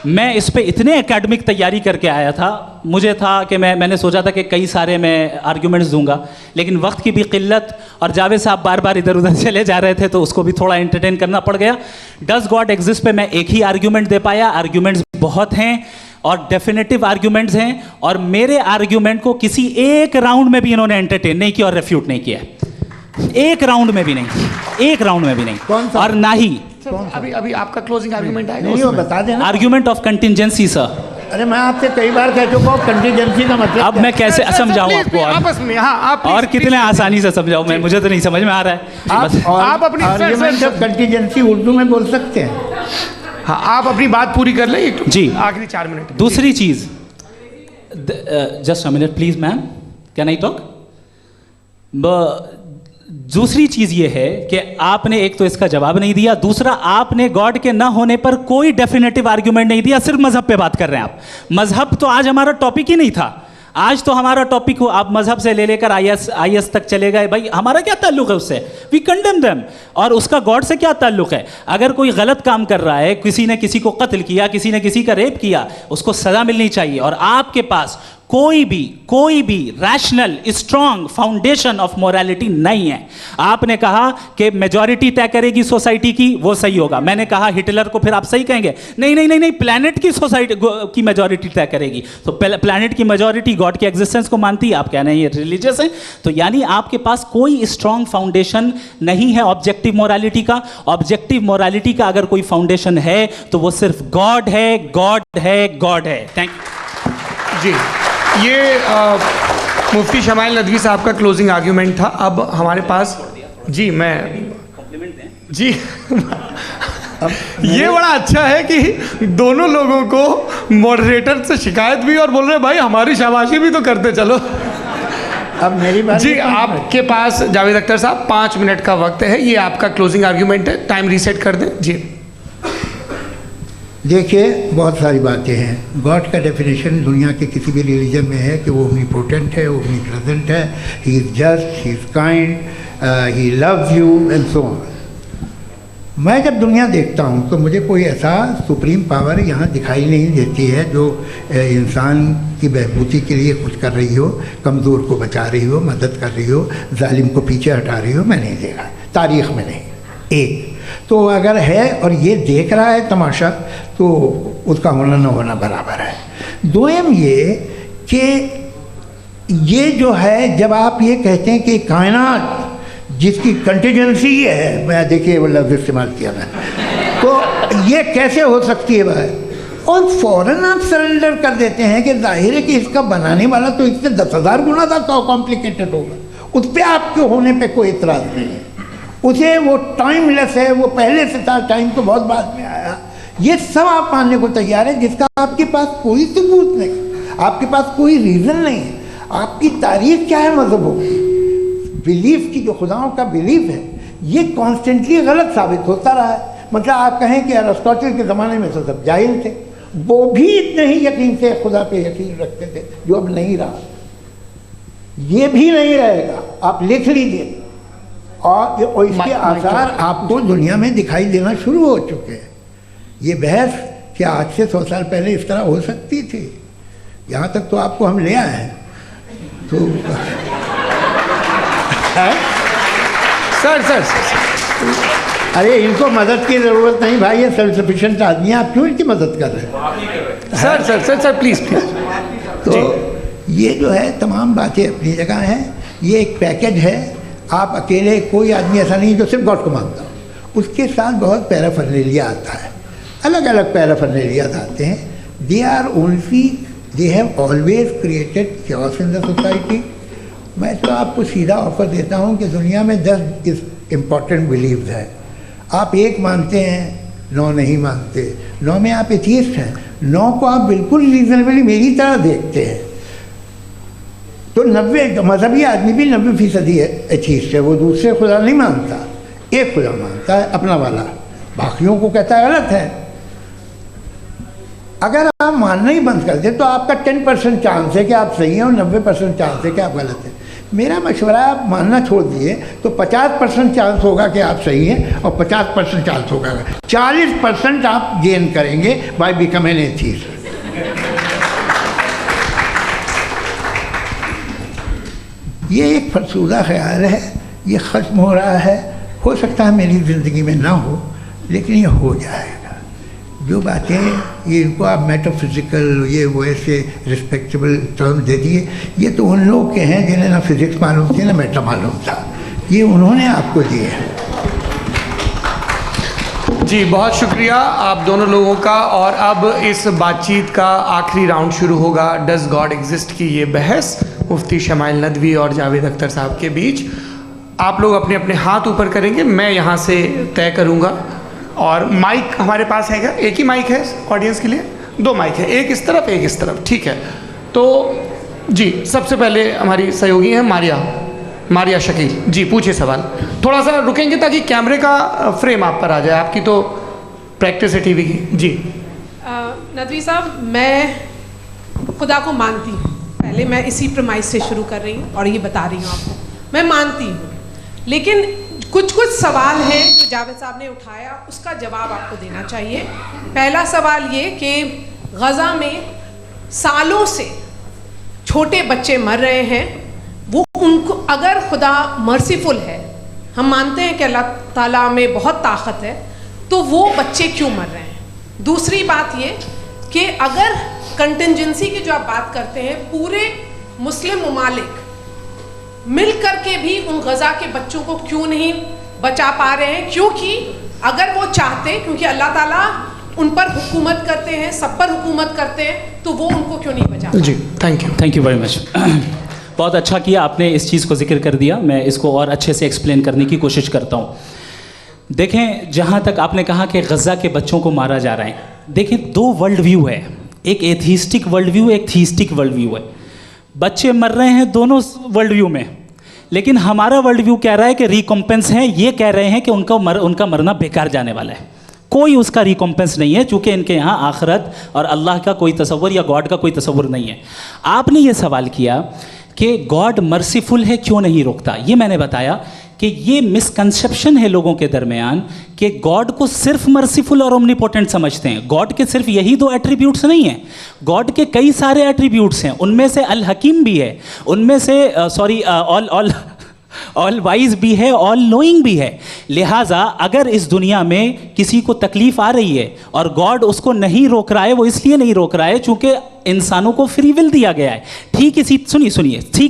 मैं इस पे इतने एकेडमिक तैयारी करके आया था, मुझे था कि मैंने सोचा था कि कई सारे मैं आर्ग्यूमेंट्स दूंगा, लेकिन वक्त की भी किल्लत और जावेद साहब बार बार इधर उधर चले जा रहे थे तो उसको भी थोड़ा एंटरटेन करना पड़ गया। डज गॉड एग्जिस्ट पे मैं एक ही आर्ग्यूमेंट दे पाया। आर्ग्यूमेंट्स बहुत हैं और डेफिनेटिव आर्ग्यूमेंट्स हैं, और मेरे आर्ग्यूमेंट को किसी एक राउंड में भी इन्होंने एंटरटेन नहीं किया और रेफ्यूट नहीं किया। एक राउंड में भी नहीं, एक राउंड में भी नहीं। और ना ही अभी आपका क्लोजिंग आर्ग्यूमेंट आएगा, नहीं वो बता देना। Argument of contingency sir. अरे मैं आपसे कई बार कह चुका हूँ कंटिजेंसी का मतलब। अब मैं कैसे समझाऊं आपको? आपस में हाँ, आप और कितने आसानी से समझाऊं मैं, मुझे तो नहीं समझ में आ रहा है। आप अपनी आर्ग्यूमेंट ऑफ कंटिजेंसी उर्दू में बोल सकते हैं। हाँ, आप अपनी बात पूरी कर लें जी, आखिरी 4 मिनट। दूसरी चीज, just a minute please ma'am, can I talk? दूसरी चीज ये है कि आपने एक तो इसका जवाब नहीं दिया, दूसरा आपने गॉड के ना होने पर कोई डेफिनेटिव आर्ग्यूमेंट नहीं दिया, सिर्फ मजहब पे बात कर रहे हैं आप। मजहब तो आज हमारा टॉपिक ही नहीं था, आज तो हमारा टॉपिक हो, आप मजहब से ले लेकर आईएस तक चले गए, भाई हमारा क्या ताल्लुक है उससे? We condemn them. और उसका गॉड से क्या ताल्लुक है? अगर कोई गलत काम कर रहा है, किसी ने किसी को कत्ल किया, किसी ने किसी का रेप किया, उसको सजा मिलनी चाहिए। और आपके पास कोई भी rational strong foundation of morality नहीं है। आपने कहा कि मेजॉरिटी तय करेगी सोसाइटी की, वो सही होगा। मैंने कहा हिटलर को फिर आप सही कहेंगे? नहीं, प्लैनेट की सोसाइटी की मेजॉरिटी तय करेगी। तो प्लैनेट की मेजॉरिटी गॉड के एग्जिस्टेंस को मानती है, आप कह रहे हैं ये रिलीजियस है। तो यानी आपके पास कोई स्ट्रॉन्ग फाउंडेशन नहीं है ऑब्जेक्टिव मोरालिटी का। ऑब्जेक्टिव मोरालिटी का अगर कोई फाउंडेशन है तो वो सिर्फ गॉड है, गॉड है, गॉड है। थैंक यू जी। ये मुफ्ती शमाइल नदवी साहब का क्लोजिंग आर्ग्यूमेंट था। अब हमारे पास जी जी ये बड़ा अच्छा है कि दोनों लोगों को मॉडरेटर से शिकायत भी और बोल रहे भाई हमारी शाबाशी भी तो करते चलो। अब मेरी बात जी, आपके पास जावेद अख्तर साहब 5 मिनट का वक्त है। ये आपका क्लोजिंग आर्ग्यूमेंट है, टाइम रीसेट कर दें जी। देखिए, बहुत सारी बातें हैं। गॉड का डेफिनेशन दुनिया के किसी भी रिलीजन में है कि वो ओमनीपोटेंट है, ओमनीप्रेजेंट है, he is just, he is kind, he loves you and so on. मैं जब दुनिया देखता हूँ तो मुझे कोई ऐसा सुप्रीम पावर यहाँ दिखाई नहीं देती है जो इंसान की बहबूदी के लिए कुछ कर रही हो, कमज़ोर को बचा रही हो, मदद कर रही हो, जालिम को पीछे हटा रही हो। मैं नहीं देखा, तारीख़ में नहीं। एक तो अगर है और ये देख रहा है तमाशा, तो उसका होना न होना बराबर है। दोयम ये कि ये जो है, जब आप ये कहते हैं कि कायनात जिसकी कंटीजेंसी है, मैं देखिए वो लफ्ज़ इस्तेमाल किया मैं, तो ये कैसे हो सकती है भाई? और फ़ौरन आप सरेंडर कर देते हैं कि जाहिर है कि इसका बनाने वाला तो इससे 10,000 गुना था तो कॉम्प्लिकेटेड होगा। उस पर आपके होने पे कोई इतराज़ नहीं है। उसे वो टाइमलेस है, वो पहले से था, टाइम तो बहुत बाद में आया। ये सब आप मानने को तैयार है जिसका आपके पास कोई सबूत नहीं, आपके पास कोई रीज़न नहीं है। आपकी तारीख क्या है मज़हबों की? बिलीफ की, जो खुदाओं का बिलीफ है, ये कॉन्स्टेंटली गलत साबित होता रहा है। मतलब आप कहें कि अरिस्टोटल के ज़माने में तो सब जाहिल थे, वो भी इतने ही यकीन से खुदा पे यकीन रखते थे, जो अब नहीं रहा। ये भी नहीं रहेगा, आप लिख लीजिए। और इसके आसार आपको दुनिया में दिखाई देना शुरू हो चुके हैं। ये बहस क्या आज से 100 साल पहले इस तरह हो सकती थी? यहाँ तक तो आपको हम ले आए हैं। तो सर अरे इनको मदद की ज़रूरत नहीं भाई, ये सेल्फ सफिशिएंट आदमी है, आप क्यों इनकी मदद कर रहे हैं? Sir please. तो ये जो है तमाम बातें अपनी जगह हैं। ये एक पैकेज है। आप अकेले, कोई आदमी ऐसा नहीं जो सिर्फ गॉड को मानता हो। उसके साथ बहुत पैराफर्नेलिया आता है, अलग अलग पैराफर्नेलिया आते हैं। They have always created chaos in the society. मैं तो आपको सीधा ऑफर देता हूँ कि दुनिया में 10 इम्पॉर्टेंट बिलीव्स हैं। आप एक मानते हैं, 9 नहीं मानते। 9 में आप एथियस्ट हैं, 9 को आप बिल्कुल रीजनेबली मेरी तरह देखते हैं। तो 90 मजहबी आदमी भी 90% एथियस्ट है। वो दूसरे खुदा नहीं मानता, एक खुदा मानता है, अपना वाला, बाकियों को कहता है गलत है। अगर आप मानना ही बंद कर दे तो आपका 10% चांस है कि आप सही हैं और 90% चांस है कि आप गलत हैं। मेरा मशवरा है, आप मानना छोड़ दिए तो 50% चांस होगा कि आप सही हैं और 50% चांस होगा, 40% आप गेन करेंगे बाय बिकमिंग एन एथियस्ट। ये एक फरसूदा ख्याल है, ये ख़त्म हो रहा है। हो सकता है मेरी ज़िंदगी में ना हो, लेकिन ये हो जाएगा। जो बातें ये इनको आप मेटाफिज़िकल, ये वो ऐसे रिस्पेक्टेबल टर्म दे दिए, ये तो उन लोग के हैं जिन्हें ना फिज़िक्स मालूम थी ना मेटा मालूम था, ये उन्होंने आपको दिए हैं। जी, बहुत शुक्रिया आप दोनों लोगों का। और अब इस बातचीत का आखिरी राउंड शुरू होगा, डज गॉड एग्जिस्ट की ये बहस मुफ्ती शमाइल नदवी और जावेद अख्तर साहब के बीच। आप लोग अपने अपने हाथ ऊपर करेंगे, मैं यहाँ से तय करूँगा। और माइक हमारे पास है क्या? एक ही माइक है ऑडियंस के लिए? 2 माइक है, एक इस तरफ एक इस तरफ, ठीक है। तो जी, सबसे पहले हमारी सहयोगी हैं मारिया शकील जी, पूछिए सवाल। थोड़ा सा रुकेंगे ताकि कैमरे का फ्रेम आप पर आ जाए, आपकी तो प्रैक्टिस है टीवी की। जी नदवी साहब, मैं खुदा को मानती हूँ, पहले, मैं इसी प्रमाइस से शुरू कर रही हूँ और ये बता रही हूँ आपको, मैं मानती हूँ, लेकिन कुछ सवाल हैं जो जावेद साहब ने उठाया, उसका जवाब आपको देना चाहिए। पहला सवाल ये कि गज़ा में सालों से छोटे बच्चे मर रहे हैं, वो उनको अगर खुदा मर्सीफुल है, हम मानते हैं कि अल्लाह ताला में बहुत ताकत है, तो वो बच्चे क्यों मर रहे हैं। दूसरी बात ये कि अगर कंटिजेंसी की जो आप बात करते हैं, पूरे मुस्लिम ममालिक मिल करके भी उन गज़ा के बच्चों को क्यों नहीं बचा पा रहे हैं, क्योंकि अगर वो चाहते, क्योंकि अल्लाह ताला उन पर हुकूमत करते हैं, सब पर हुकूमत करते हैं, तो वो उनको क्यों नहीं बचा। जी थैंक यू वेरी मच। बहुत अच्छा किया आपने इस चीज़ को जिक्र कर दिया, मैं इसको और अच्छे से एक्सप्लेन करने की कोशिश करता हूँ। देखें, जहाँ तक आपने कहा कि गज़ा के बच्चों को मारा जा रहा है, देखें दो वर्ल्ड व्यू है, एक एथीस्टिक वर्ल्ड व्यू, एक थीस्टिक वर्ल्ड व्यू है। बच्चे मर रहे हैं दोनों वर्ल्ड व्यू में, लेकिन हमारा वर्ल्ड व्यू कह रहा है कि रिकॉम्पेंस है, ये कह रहे हैं कि उनका मरना बेकार जाने वाला है, कोई उसका रिकॉम्पेंस नहीं है, चूँकि इनके यहाँ आखिरत और अल्लाह का कोई तसव्वुर या गॉड का कोई तसव्वुर नहीं है। आपने ये सवाल किया कि गॉड मर्सीफुल है, क्यों नहीं रोकता। ये मैंने बताया कि ये मिसकंसेप्शन है लोगों के दरमियान कि गॉड को सिर्फ मर्सीफुल और ओमनीपोटेंट समझते हैं। गॉड के सिर्फ यही दो एट्रीब्यूट्स नहीं हैं, गॉड के कई सारे एट्रीब्यूट्स हैं, उनमें से अल हकीम भी है, उनमें से ऑल वाइज भी है, ऑल नोइंग भी है। लिहाजा अगर इस दुनिया में किसी को तकलीफ आ रही है और गॉड उसको नहीं रोक रहा है, वो इसलिए नहीं रोक रहा है चूंकि इंसानों को फ्री विल दिया गया है। ठीक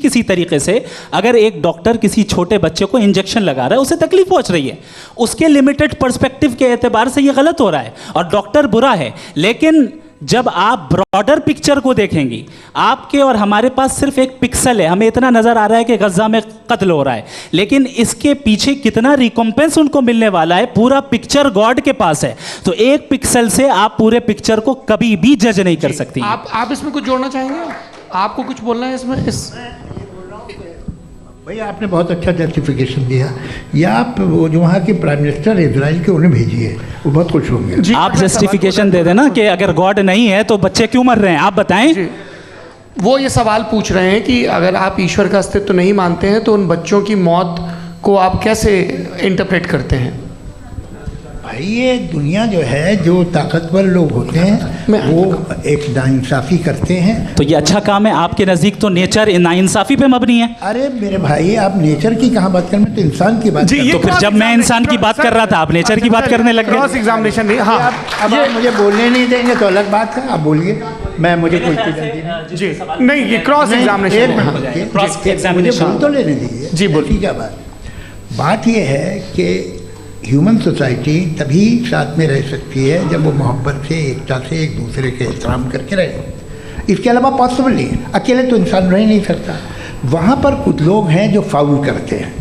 इसी तरीके से अगर एक डॉक्टर किसी छोटे बच्चे को इंजेक्शन लगा रहा है, उसे तकलीफ पहुंच रही है, उसके लिमिटेड पर्सपेक्टिव के एतबार से ये गलत हो रहा है और डॉक्टर बुरा है। लेकिन जब आप ब्रॉडर पिक्चर को देखेंगी, आपके और हमारे पास सिर्फ एक पिक्सल है, हमें इतना नजर आ रहा है कि गज़ा में कत्ल हो रहा है, लेकिन इसके पीछे कितना रिकॉम्पेंस उनको मिलने वाला है, पूरा पिक्चर गॉड के पास है। तो एक पिक्सल से आप पूरे पिक्चर को कभी भी जज नहीं कर सकती। आप इसमें कुछ जोड़ना चाहेंगे? आपको कुछ बोलना है इसमें? भैया आपने बहुत अच्छा जस्टिफिकेशन दिया, या आप वो जो वहाँ के प्राइम मिनिस्टर इजराइल के उन्हें भेजिए, वो बहुत खुश होंगे। आप जस्टिफिकेशन दे देना कि अगर गॉड नहीं है तो बच्चे क्यों मर रहे हैं, आप बताएं। वो ये सवाल पूछ रहे हैं कि अगर आप ईश्वर का अस्तित्व नहीं मानते हैं तो उन बच्चों की मौत को आप कैसे इंटरप्रेट करते हैं? भाई ये दुनिया जो है, जो ताकतवर लोग होते हैं वो एक नाइंसाफ़ी करते हैं। तो ये अच्छा काम है आपके नज़दीक, तो नेचर नाइंसाफ़ी पे मबनी है। अरे मेरे भाई, आप नेचर की कहाँ बात कर रहे हैं, तो इंसान की बात। तो फिर जब मैं इंसान की बात कर रहा था, आप नेचर की बात करने लग गए। क्रॉस एग्जामिनेशन नहीं। हाँ, अब आप मुझे बोलने नहीं देंगे तो अलग बात है, आप बोलिए, मैं मुझे कोई चीज़ जी नहीं, ये क्रॉस एग्जामिनेशन बोल तो लेने दीजिए। जी बोलिए। क्या बात ये है कि ह्यूमन सोसाइटी तभी साथ में रह सकती है जब वो मोहब्बत से, एकता से, एक दूसरे के एहतराम करके रहे। इसके अलावा पॉसिबल नहीं है, अकेले तो इंसान रह नहीं सकता। वहाँ पर कुछ लोग हैं जो फाउल करते हैं,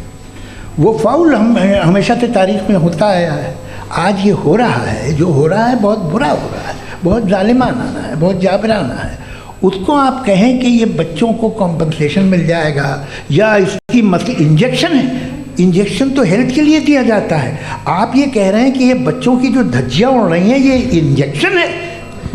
वो फाउल हमेशा से तारीख में होता आया है। आज ये हो रहा है, जो हो रहा है बहुत बुरा हो रहा है, बहुत जालिमाना है, बहुत जाबराना है। उसको आप कहें कि ये बच्चों को कॉम्पनसेशन मिल जाएगा या इसकी मतलब इंजेक्शन है, इंजेक्शन तो हेल्थ के लिए दिया जाता है। आप ये कह रहे हैं कि ये बच्चों की जो धज्जियाँ उड़ रही हैं ये इंजेक्शन है,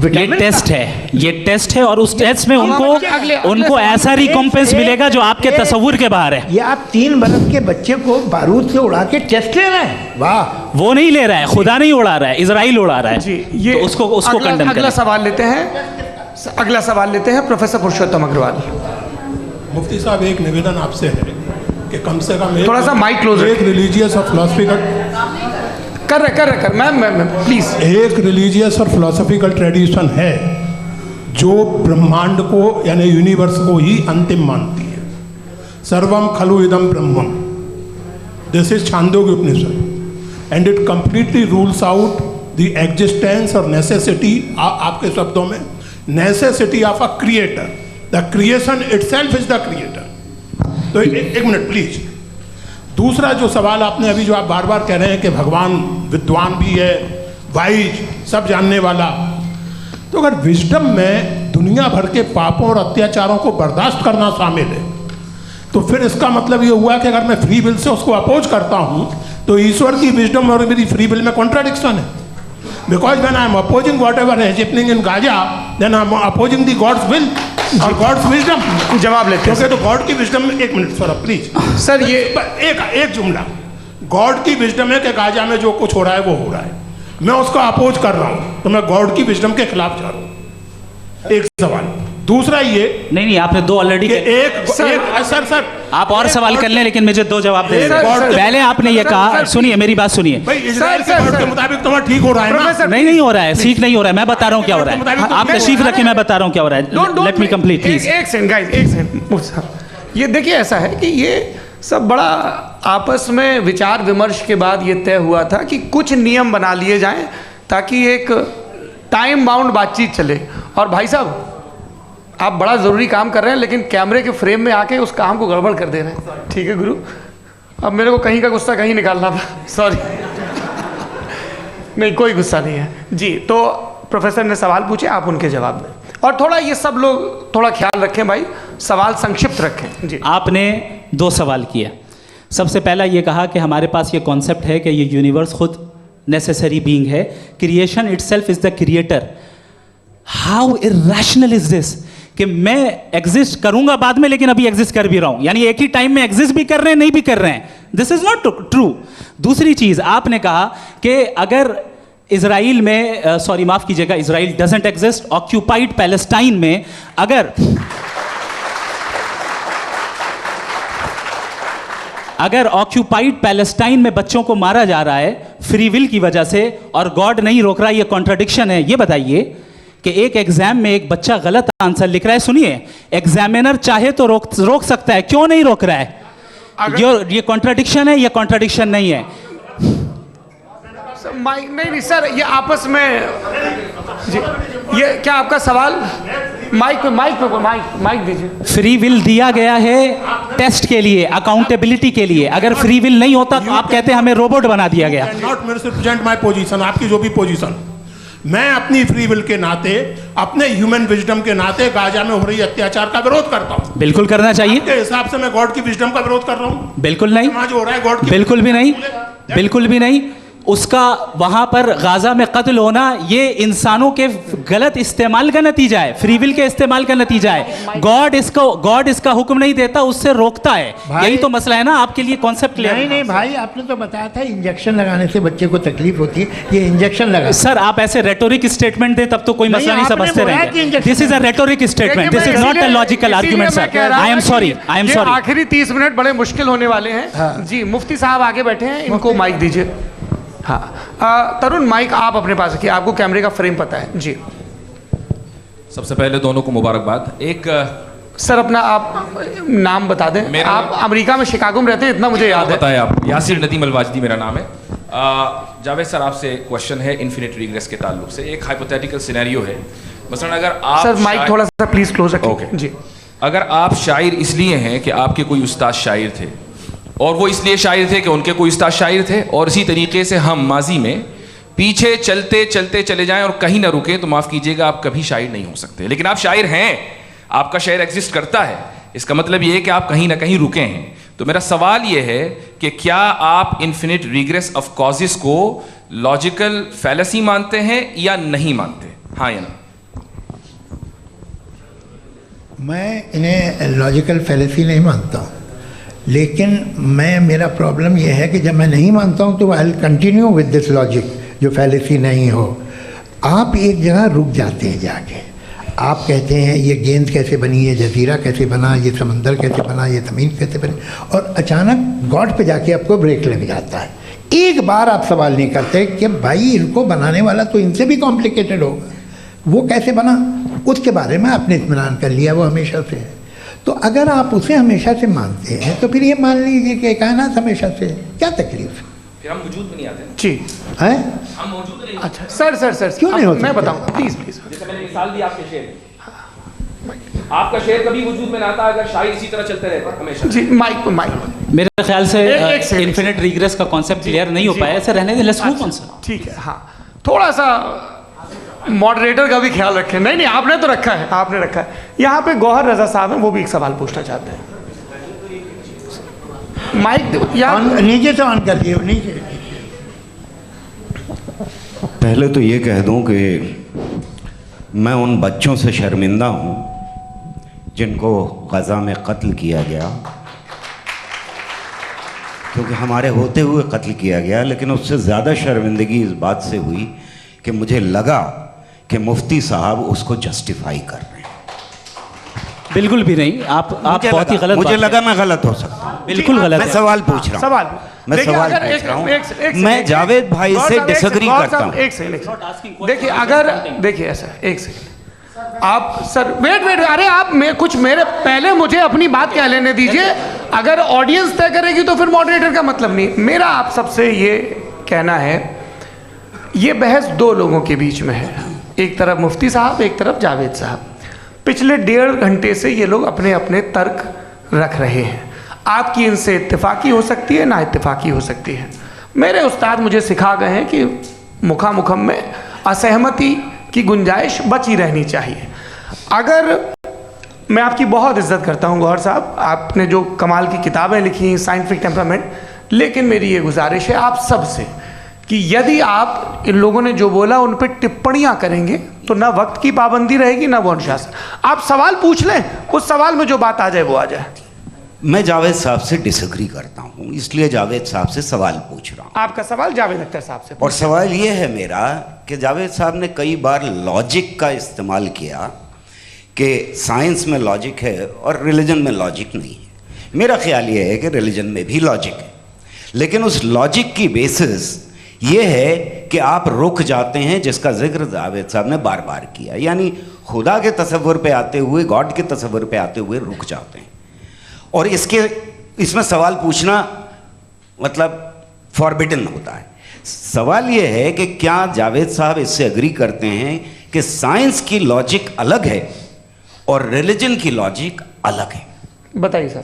ये टेस्ट है, ये टेस्ट है और उस टेस्ट में उनको ऐसा रिकॉम्पेंस मिलेगा जो आपके तसव्वुर के बाहर है। ये आप 3 बरस के बच्चे को बारूद से उड़ा के टेस्ट ले रहे हैं। वाह, वो नहीं ले रहा है, खुदा नहीं उड़ा रहा है, इजराइल उड़ा रहा है जी। ये तो उसको कंडेम अगला सवाल लेते हैं प्रोफेसर पुरुषोत्तम अग्रवाल। मुफ्ती साहब, एक निवेदन आपसे है कि कम से कम थोड़ा सा माइक क्लोज, एक रिलीजियस और फिलोसफिकल कर मैं प्लीज। एक रिलीजियस और फिलोसफिकल ट्रेडिशन है जो ब्रह्मांड को यानी यूनिवर्स को ही अंतिम मानती है। सर्वम खलु इदम ब्रह्मम, this is Chandogya Upanishad, and it completely rules out the existence और नेसेसिटी, आपके शब्दों में necessity of a creator. The creation itself is the creator. तो एक मिनट प्लीज। दूसरा जो सवाल आपने अभी, जो आप बार बार कह रहे हैं कि भगवान विद्वान भी है, वाइज, सब जानने वाला, तो अगर विजडम में दुनिया भर के पापों और अत्याचारों को बर्दाश्त करना शामिल है, तो फिर इसका मतलब ये हुआ कि अगर मैं फ्री विल से उसको अपोज करता हूँ तो ईश्वर की विजडम और मेरी फ्री विल में कॉन्ट्राडिक्शन है। Because when I am opposing whatever is happening in Gaza, then I am opposing the God's will or God's wisdom. जवाब लेते हैं क्योंकि तो गॉड की विजडम में, एक मिनट सर प्लीज सर, ये एक जुमला, गॉड की विजडम है कि गाजा में जो कुछ हो रहा है वो हो रहा है, मैं उसका अपोज कर रहा हूँ, तो मैं गॉड की विजडम के खिलाफ जा रहा हूँ। एक सवाल। दूसरा ये नहीं, आपने दो ऑलरेडी। सर आप और सवाल कर लें, लेकिन मुझे दो जवाब दे। पहले आपने ये कहा, सुनिए मेरी बात सुनिए। भाई इजराइल के गॉड के मुताबिक तुम्हारा ठीक हो रहा है ना? नहीं हो रहा है, ठीक नहीं हो रहा है। मैं बता रहा हूँ क्या हो रहा है, आप तशरीफ रखें, मैं बता रहा हूँ क्या हो रहा है। Let me complete please. एक सेकंड गाइस, एक सेकंड। ये देखिए, ऐसा है कि ये सब बड़ा आपस में विचार विमर्श के बाद ये तय हुआ था कि कुछ नियम बना लिए जाएं ताकि एक टाइम बाउंड बातचीत चले। और भाई साहब, आप बड़ा ज़रूरी काम कर रहे हैं, लेकिन कैमरे के फ्रेम में आके उस काम को गड़बड़ कर दे रहे हैं। ठीक है गुरु, अब मेरे को कहीं का गुस्सा कहीं निकालना था, सॉरी। नहीं, कोई गुस्सा नहीं है जी। तो प्रोफेसर ने सवाल पूछे, आप उनके जवाब दें, और थोड़ा ये सब लोग थोड़ा ख्याल रखें भाई, सवाल संक्षिप्त रखें जी। आपने दो सवाल किया। सबसे पहला ये कहा कि हमारे पास ये कॉन्सेप्ट है कि ये यूनिवर्स खुद नेसेसरी बीइंग है, creation itself is the creator. How irrational is this कि मैं एग्जिस्ट करूंगा बाद में, लेकिन अभी एग्जिस्ट कर भी रहा हूं, यानी एक ही टाइम में एग्जिस्ट भी कर रहे हैं, नहीं भी कर रहे हैं। This is not true. दूसरी चीज आपने कहा कि अगर इजराइल में, सॉरी माफ कीजिएगा, Israel doesn't exist, occupied Palestine में अगर ऑक्यूपाइड पैलेस्टाइन में बच्चों को मारा जा रहा है फ्री विल की वजह से और गॉड नहीं रोक रहा, ये कॉन्ट्रडिक्शन है। ये बताइए कि एक एग्जाम में एक बच्चा गलत आंसर लिख रहा है, सुनिए, एग्जामिनर चाहे तो रोक सकता है, क्यों नहीं रोक रहा है? ये कॉन्ट्रडिक्शन है, ये कॉन्ट्रडिक्शन नहीं है। माइक नहीं सर, ये आपस में जी, ये क्या आपका सवाल? माइक दीजिए। फ्री विल दिया गया है टेस्ट के लिए, अकाउंटेबिलिटी के लिए। अगर फ्री विल नहीं होता तो आप कहते हैं हमें रोबोट बना दिया गया। नॉट मिसरिप्रेजेंट माय पोजीशन, आपकी जो भी पोजीशन, मैं अपनी फ्री विल के नाते, अपने ह्यूमन विजडम के नाते गाजा में हो रही अत्याचार का विरोध करता हूं। बिल्कुल करना चाहिए। के हिसाब से मैं गॉड की विजडम का विरोध कर रहा हूं? बिल्कुल नहीं। जो हो रहा है गॉड की, बिल्कुल भी नहीं, बिल्कुल भी नहीं। उसका वहां पर गाजा में कत्ल होना ये इंसानों के गलत इस्तेमाल का नतीजा है, फ्री विल के इस्तेमाल का नतीजा है। गॉड इसका हुक्म नहीं देता, उससे रोकता है। यही तो मसला है ना, आपके लिए कॉन्सेप्ट क्लियर नहीं भाई, आपने तो बताया था इंजेक्शन लगाने से बच्चे को तकलीफ होती है, ये इंजेक्शन लगा। सर आप ऐसे रेटोरिक स्टेटमेंट दें तब तो कोई मसला नहीं समझते रहेंगे। This is a rhetoric statement, this is not a logical argument sir. I am sorry. आखिरी 30 मिनट बड़े मुश्किल होने वाले हैं जी। मुफ्ती साहब आगे बैठे हैं, इनको माइक दीजिए। हाँ तरुण, माइक आप अपने पास रखिए, आपको कैमरे का फ्रेम पता है जी। सबसे पहले दोनों को मुबारकबाद। एक सर अपना आप नाम बता दें। आप अमेरिका में शिकागो में रहते हैं, इतना मुझे याद है। बताया आप, यासिर नदीम अलवाजदी मेरा नाम है। जावेद सर, आपसे क्वेश्चन है इन्फिनिट रिग्रेस के ताल्लुक से। एक हाइपोथेटिकल सिनेरियो है, मसलन अगर आप सर माइक थोड़ा सा प्लीज क्लोज रखें जी। अगर आप शायर इसलिए हैं कि आपके कोई उस्ताद शायर थे, और वो इसलिए शायर थे कि उनके कोई उस्ताद शायर थे, और इसी तरीके से हम माजी में पीछे चलते चलते चले जाएं और कहीं ना रुकें, तो माफ़ कीजिएगा आप कभी शायर नहीं हो सकते। लेकिन आप शायर हैं, आपका शायर एग्जिस्ट करता है, इसका मतलब ये है कि आप कहीं ना कहीं रुके हैं। तो मेरा सवाल ये है कि क्या आप इन्फिनिट रिग्रेस ऑफ कॉजेस को लॉजिकल फैलेसी मानते हैं या नहीं मानते? हाँ या ना? मैं इन्हें लॉजिकल फैलेसी नहीं मानता हूँ, लेकिन मेरा प्रॉब्लम यह है कि जब मैं नहीं मानता हूँ तो I will continue with this logic जो फैलेसी नहीं हो। आप एक जगह रुक जाते हैं जाके, आप कहते हैं ये गेंद कैसे बनी, ये जजीरा कैसे बना, ये समंदर कैसे बना, ये ज़मीन कैसे बनी, और अचानक गॉड पे जाके आपको ब्रेक लग जाता है। एक बार आप सवाल नहीं करते कि भाई इनको बनाने वाला तो इनसे भी कॉम्प्लिकेटेड होगा, वो कैसे बना, उसके बारे में आपने इत्मीनान कर लिया, वो हमेशा से है। तो अगर आप उसे हमेशा से मानते हैं तो फिर ये मान लीजिए कि कायनात हमेशा से है, क्या तकलीफ? फिर हम वजूद में नहीं आते जी है। हम मौजूद नहीं। अच्छा सर क्यों नहीं होता? मैं बताऊंगा प्लीज। जैसे मैंने मिसाल दी आपके शेर, आपका शेर कभी वजूद में ना आता अगर शायर इसी तरह चलते रहते हमेशा जी। माइक मेरे ख्याल से एक इन्फिनिट रिग्रेस का कॉन्सेप्ट क्लियर नहीं हो पाया, ऐसे रहने दें, लेट्स मूव ऑन सर। ठीक है। हाँ थोड़ा सा मॉडरेटर का भी ख्याल रखें। नहीं आपने तो रखा है, आपने रखा है। यहाँ पे गौहर रजा साहब हैं, वो भी एक सवाल पूछना चाहते हैं। माइक नीचे से ऑन कर दिए, नीचे। पहले तो ये कह दूं कि मैं उन बच्चों से शर्मिंदा हूं जिनको गज़ा में कत्ल किया गया, क्योंकि हमारे होते हुए कत्ल किया गया। लेकिन उससे ज़्यादा शर्मिंदगी इस बात से हुई कि मुझे लगा कि मुफ्ती साहब उसको जस्टिफाई कर रहे हैं। बिल्कुल भी नहीं, आप बहुत ही गलत, मुझे लगा मैं गलत हो सकता हूँ। बिल्कुल गलत। मैं सवाल पूछ रहा हूँ, मैं सवाल पूछ रहा हूँ। मैं जावेद भाई से डिसएग्री करता हूँ। एक सेकंड, देखिए अगर देखिए ऐसा, एक सेकंड आप सर, वेट, अरे आप कुछ मेरे पहले मुझे अपनी बात कह लेने दीजिए। अगर ऑडियंस तय करेगी तो फिर मॉडरेटर का मतलब नहीं। मेरा आप सबसे ये कहना है, ये बहस दो लोगों के बीच में है, एक तरफ मुफ्ती साहब, एक तरफ जावेद साहब। पिछले 1.5 घंटे से ये लोग अपने अपने तर्क रख रहे हैं। आपकी इनसे इत्तेफाकी हो सकती है, ना इत्तेफाकी हो सकती है। मेरे उस्ताद मुझे सिखा गए हैं कि मुखामुखम में असहमति की गुंजाइश बची रहनी चाहिए। अगर मैं आपकी बहुत इज्जत करता हूँ गौहर साहब, आपने जो कमाल की किताबें लिखी, साइंटिफिक टेम्परामेंट, लेकिन मेरी ये गुजारिश है आप सब से कि यदि आप इन लोगों ने जो बोला उन पर टिप्पणियां करेंगे तो ना वक्त की पाबंदी रहेगी, ना वो अनुशासन। आप सवाल पूछ लें, उस सवाल में जो बात आ जाए वो आ जाए। मैं जावेद साहब से डिसएग्री करता हूँ, इसलिए जावेद साहब से सवाल पूछ रहा हूँ। आपका सवाल जावेद अख्तर साहब से, और सवाल ये है मेरा कि जावेद साहब ने कई बार लॉजिक का इस्तेमाल किया कि साइंस में लॉजिक है और रिलीजन में लॉजिक नहीं है। मेरा ख्याल ये है कि रिलीजन में भी लॉजिक है, लेकिन उस लॉजिक की बेसिस ये है कि आप रुक जाते हैं, जिसका जिक्र जावेद साहब ने बार बार किया, यानी खुदा के तसव्वुर पे आते हुए, गॉड के तसव्वुर पे आते हुए रुक जाते हैं। और इसमें सवाल पूछना मतलब फॉरबिडन होता है। सवाल ये है कि क्या जावेद साहब इससे एग्री करते हैं कि साइंस की लॉजिक अलग है और रिलीजन की लॉजिक अलग है? बताइए सर।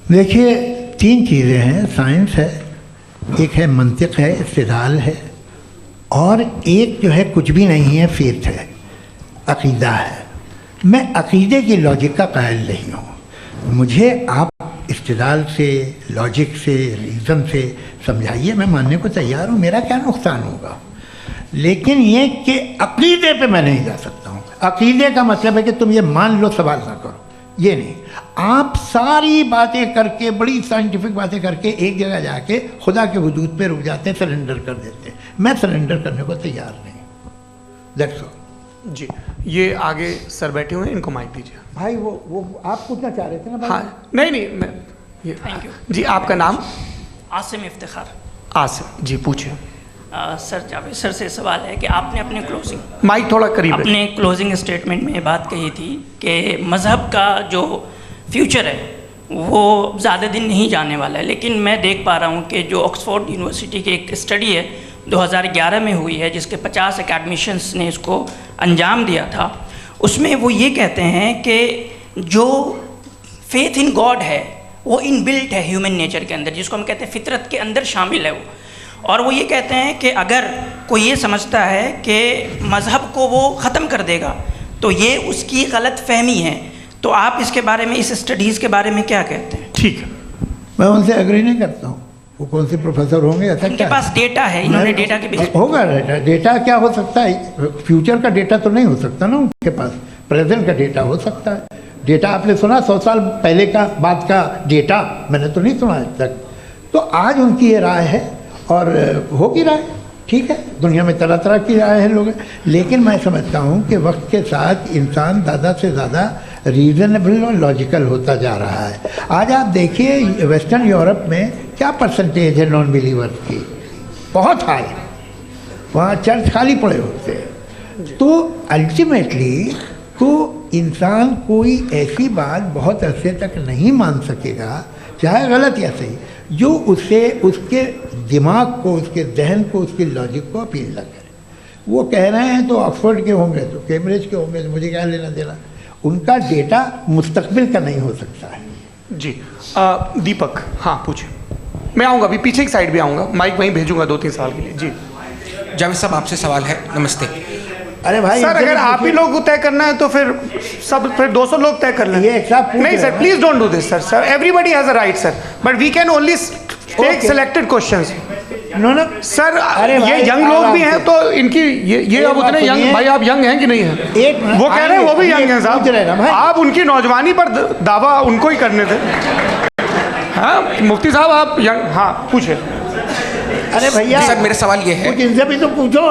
देखिए, 3 चीज़ें हैं, साइंस है, एक है मंतिक है, इस्तिदलाल है, और एक जो है कुछ भी नहीं है, फेथ है, अकीदा है। मैं अकीदे की लॉजिक का कायल नहीं हूँ। मुझे आप इस्तिदलाल से, लॉजिक से, रीज़न से समझाइए, मैं मानने को तैयार हूँ, मेरा क्या नुकसान होगा। लेकिन ये कि अकीदे पे मैं नहीं जा सकता हूँ। अकीदे का मतलब है कि तुम ये मान लो, सवाल ना करो, ये नहीं। आप सारी बातें करके, बड़ी साइंटिफिक बातें करके एक जगह जाके खुदा के हुदूद पे रुक जाते हैं, सरेंडर कर देते हैं। मैं सरेंडर करने को तैयार नहीं। दैट्स ऑल जी। ये आगे सर बैठे हुए हैं, इनको माइक दीजिए। भाई वो आप पूछना चाह रहे थे ना भाई? हाँ, नहीं मैं ये, थैंक यू जी। आपका नाम? आसिम इफ्तिखार। आसिम जी, पूछिए। सर, जावेद सर से सवाल है कि आपने अपने क्लोजिंग माइक थोड़ा करीब अपने क्लोजिंग स्टेटमेंट में बात कही थी कि मज़हब का जो फ्यूचर है वो ज़्यादा दिन नहीं जाने वाला है। लेकिन मैं देख पा रहा हूँ कि जो ऑक्सफोर्ड यूनिवर्सिटी की एक स्टडी है 2011 में हुई है, जिसके 50 एकेडमिशियंस ने इसको अंजाम दिया था, उसमें वो ये कहते हैं कि जो फेथ इन गॉड है वो इनबिल्ट है ह्यूमन नेचर के अंदर, जिसको हम कहते हैं फितरत के अंदर शामिल है वो। और वो ये कहते हैं कि अगर कोई ये समझता है कि मज़हब को वो ख़त्म कर देगा तो ये उसकी गलत फहमी है। तो आप इसके बारे में, इस स्टडीज़ के बारे में क्या कहते हैं? ठीक है, मैं उनसे एग्री नहीं करता हूँ। वो कौन से प्रोफेसर होंगे? ऐसा उनके क्या पास डेटा है, इन्होंने डेटा के बेस होगा। डेटा क्या हो सकता है? फ्यूचर का डेटा तो नहीं हो सकता ना उनके पास, प्रेजेंट का डेटा हो सकता है। डेटा आपने सुना 100 साल पहले का बाद का डेटा? मैंने तो नहीं सुना आज तक। तो आज उनकी ये राय है और होगी राय, ठीक है। दुनिया में तरह तरह की राय है लोग, लेकिन मैं समझता हूँ कि वक्त के साथ इंसान ज़्यादा से ज़्यादा रीज़नेबल और लॉजिकल होता जा रहा है। आज आप देखिए वेस्टर्न यूरोप में क्या परसेंटेज है नॉन बिलीवर्स की, बहुत हाई। वहाँ चर्च खाली पड़े होते हैं। तो अल्टीमेटली तो इंसान कोई ऐसी बात बहुत अरसे तक नहीं मान सकेगा, चाहे गलत या सही, जो उससे उसके दिमाग को, उसके जहन को, उसके लॉजिक को अपील न करे। वो कह रहे हैं तो ऑक्सफोर्ड के होंगे तो कैम्ब्रिज के होंगे, तो मुझे क्या लेना देना। उनका डेटा मुस्तकबिल का नहीं हो सकता है। जी। दीपक, हाँ पूछिए। मैं आऊँगा, अभी पीछे की साइड भी आऊँगा, माइक वहीं भेजूंगा 2-3 साल के लिए। जी जावेद साहब, आपसे सवाल है। नमस्ते। अरे भाई सर, अगर आप ही लोग को तय करना है तो फिर 200 लोग तय कर लें। ये एक साहब पूछ नहीं रहे सर, हैं। Please don't do this sir. Everybody has a right sir, but we can only take Okay. Selected questions. इन्होंने सर अरे भाई, ये यंग लोग भी हैं तो इनकी ये अब उतने यंग, भाई आप यंग हैं कि नहीं हैं? एक मिनट, वो कह रहे हैं वो भी यंग हैं पूछ रहे ना साहब, भाई। आप उनकी नौजवानी पर दावा उनको ही करने थे। हाँ मुफ्ती साहब आप यंग, हाँ पूछे। अरे भैया सर मेरा सवाल ये है, कुछ इनसे भी तो पूछो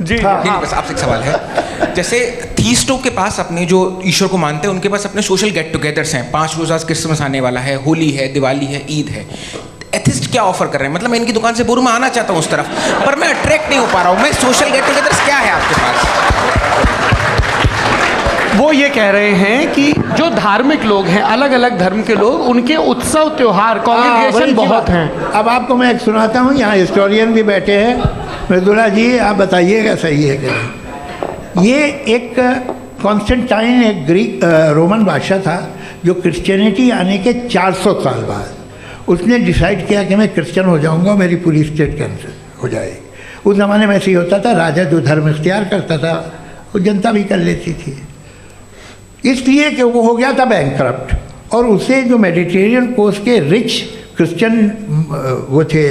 जी हाँ। नहीं बस आपसे एक सवाल है। जैसे थीस्टों के पास अपने जो ईश्वर को मानते हैं उनके पास अपने सोशल गेट टुगेदर्स हैं, 5 रोज़ क्रिसमस आने वाला है, होली है, दिवाली है, ईद है। एथिस्ट क्या ऑफर कर रहे हैं? मतलब मैं इनकी दुकान से बोलूँ मैं आना चाहता हूँ उस तरफ, पर मैं अट्रैक्ट नहीं हो पा रहा हूँ। मैं सोशल गेट टुगेदर्स क्या है आपके पास? वो ये कह रहे हैं कि जो धार्मिक लोग हैं, अलग अलग धर्म के लोग, उनके उत्सव त्योहार कॉन्ग्रीगेशन बहुत हैं। अब आपको मैं एक सुनाता हूँ, यहाँ हिस्टोरियन भी बैठे हैं। मृदुला जी आप बताइएगा सही है कि नहीं। ये एक कॉन्स्टेंटाइन एक ग्रीक रोमन बादशाह था जो क्रिश्चियनिटी आने के 400 साल बाद उसने डिसाइड किया कि मैं क्रिश्चियन हो जाऊंगा, मेरी पूरी स्टेट कैंसिल हो जाएगी। उस ज़माने में ऐसे ही होता था, राजा जो धर्म इख्तियार करता था वो जनता भी कर लेती थी। इसलिए कि वो हो गया था बैंकरप्ट, और उसे जो मेडिटेरियन कोस्ट के रिच क्रिश्चियन वो थे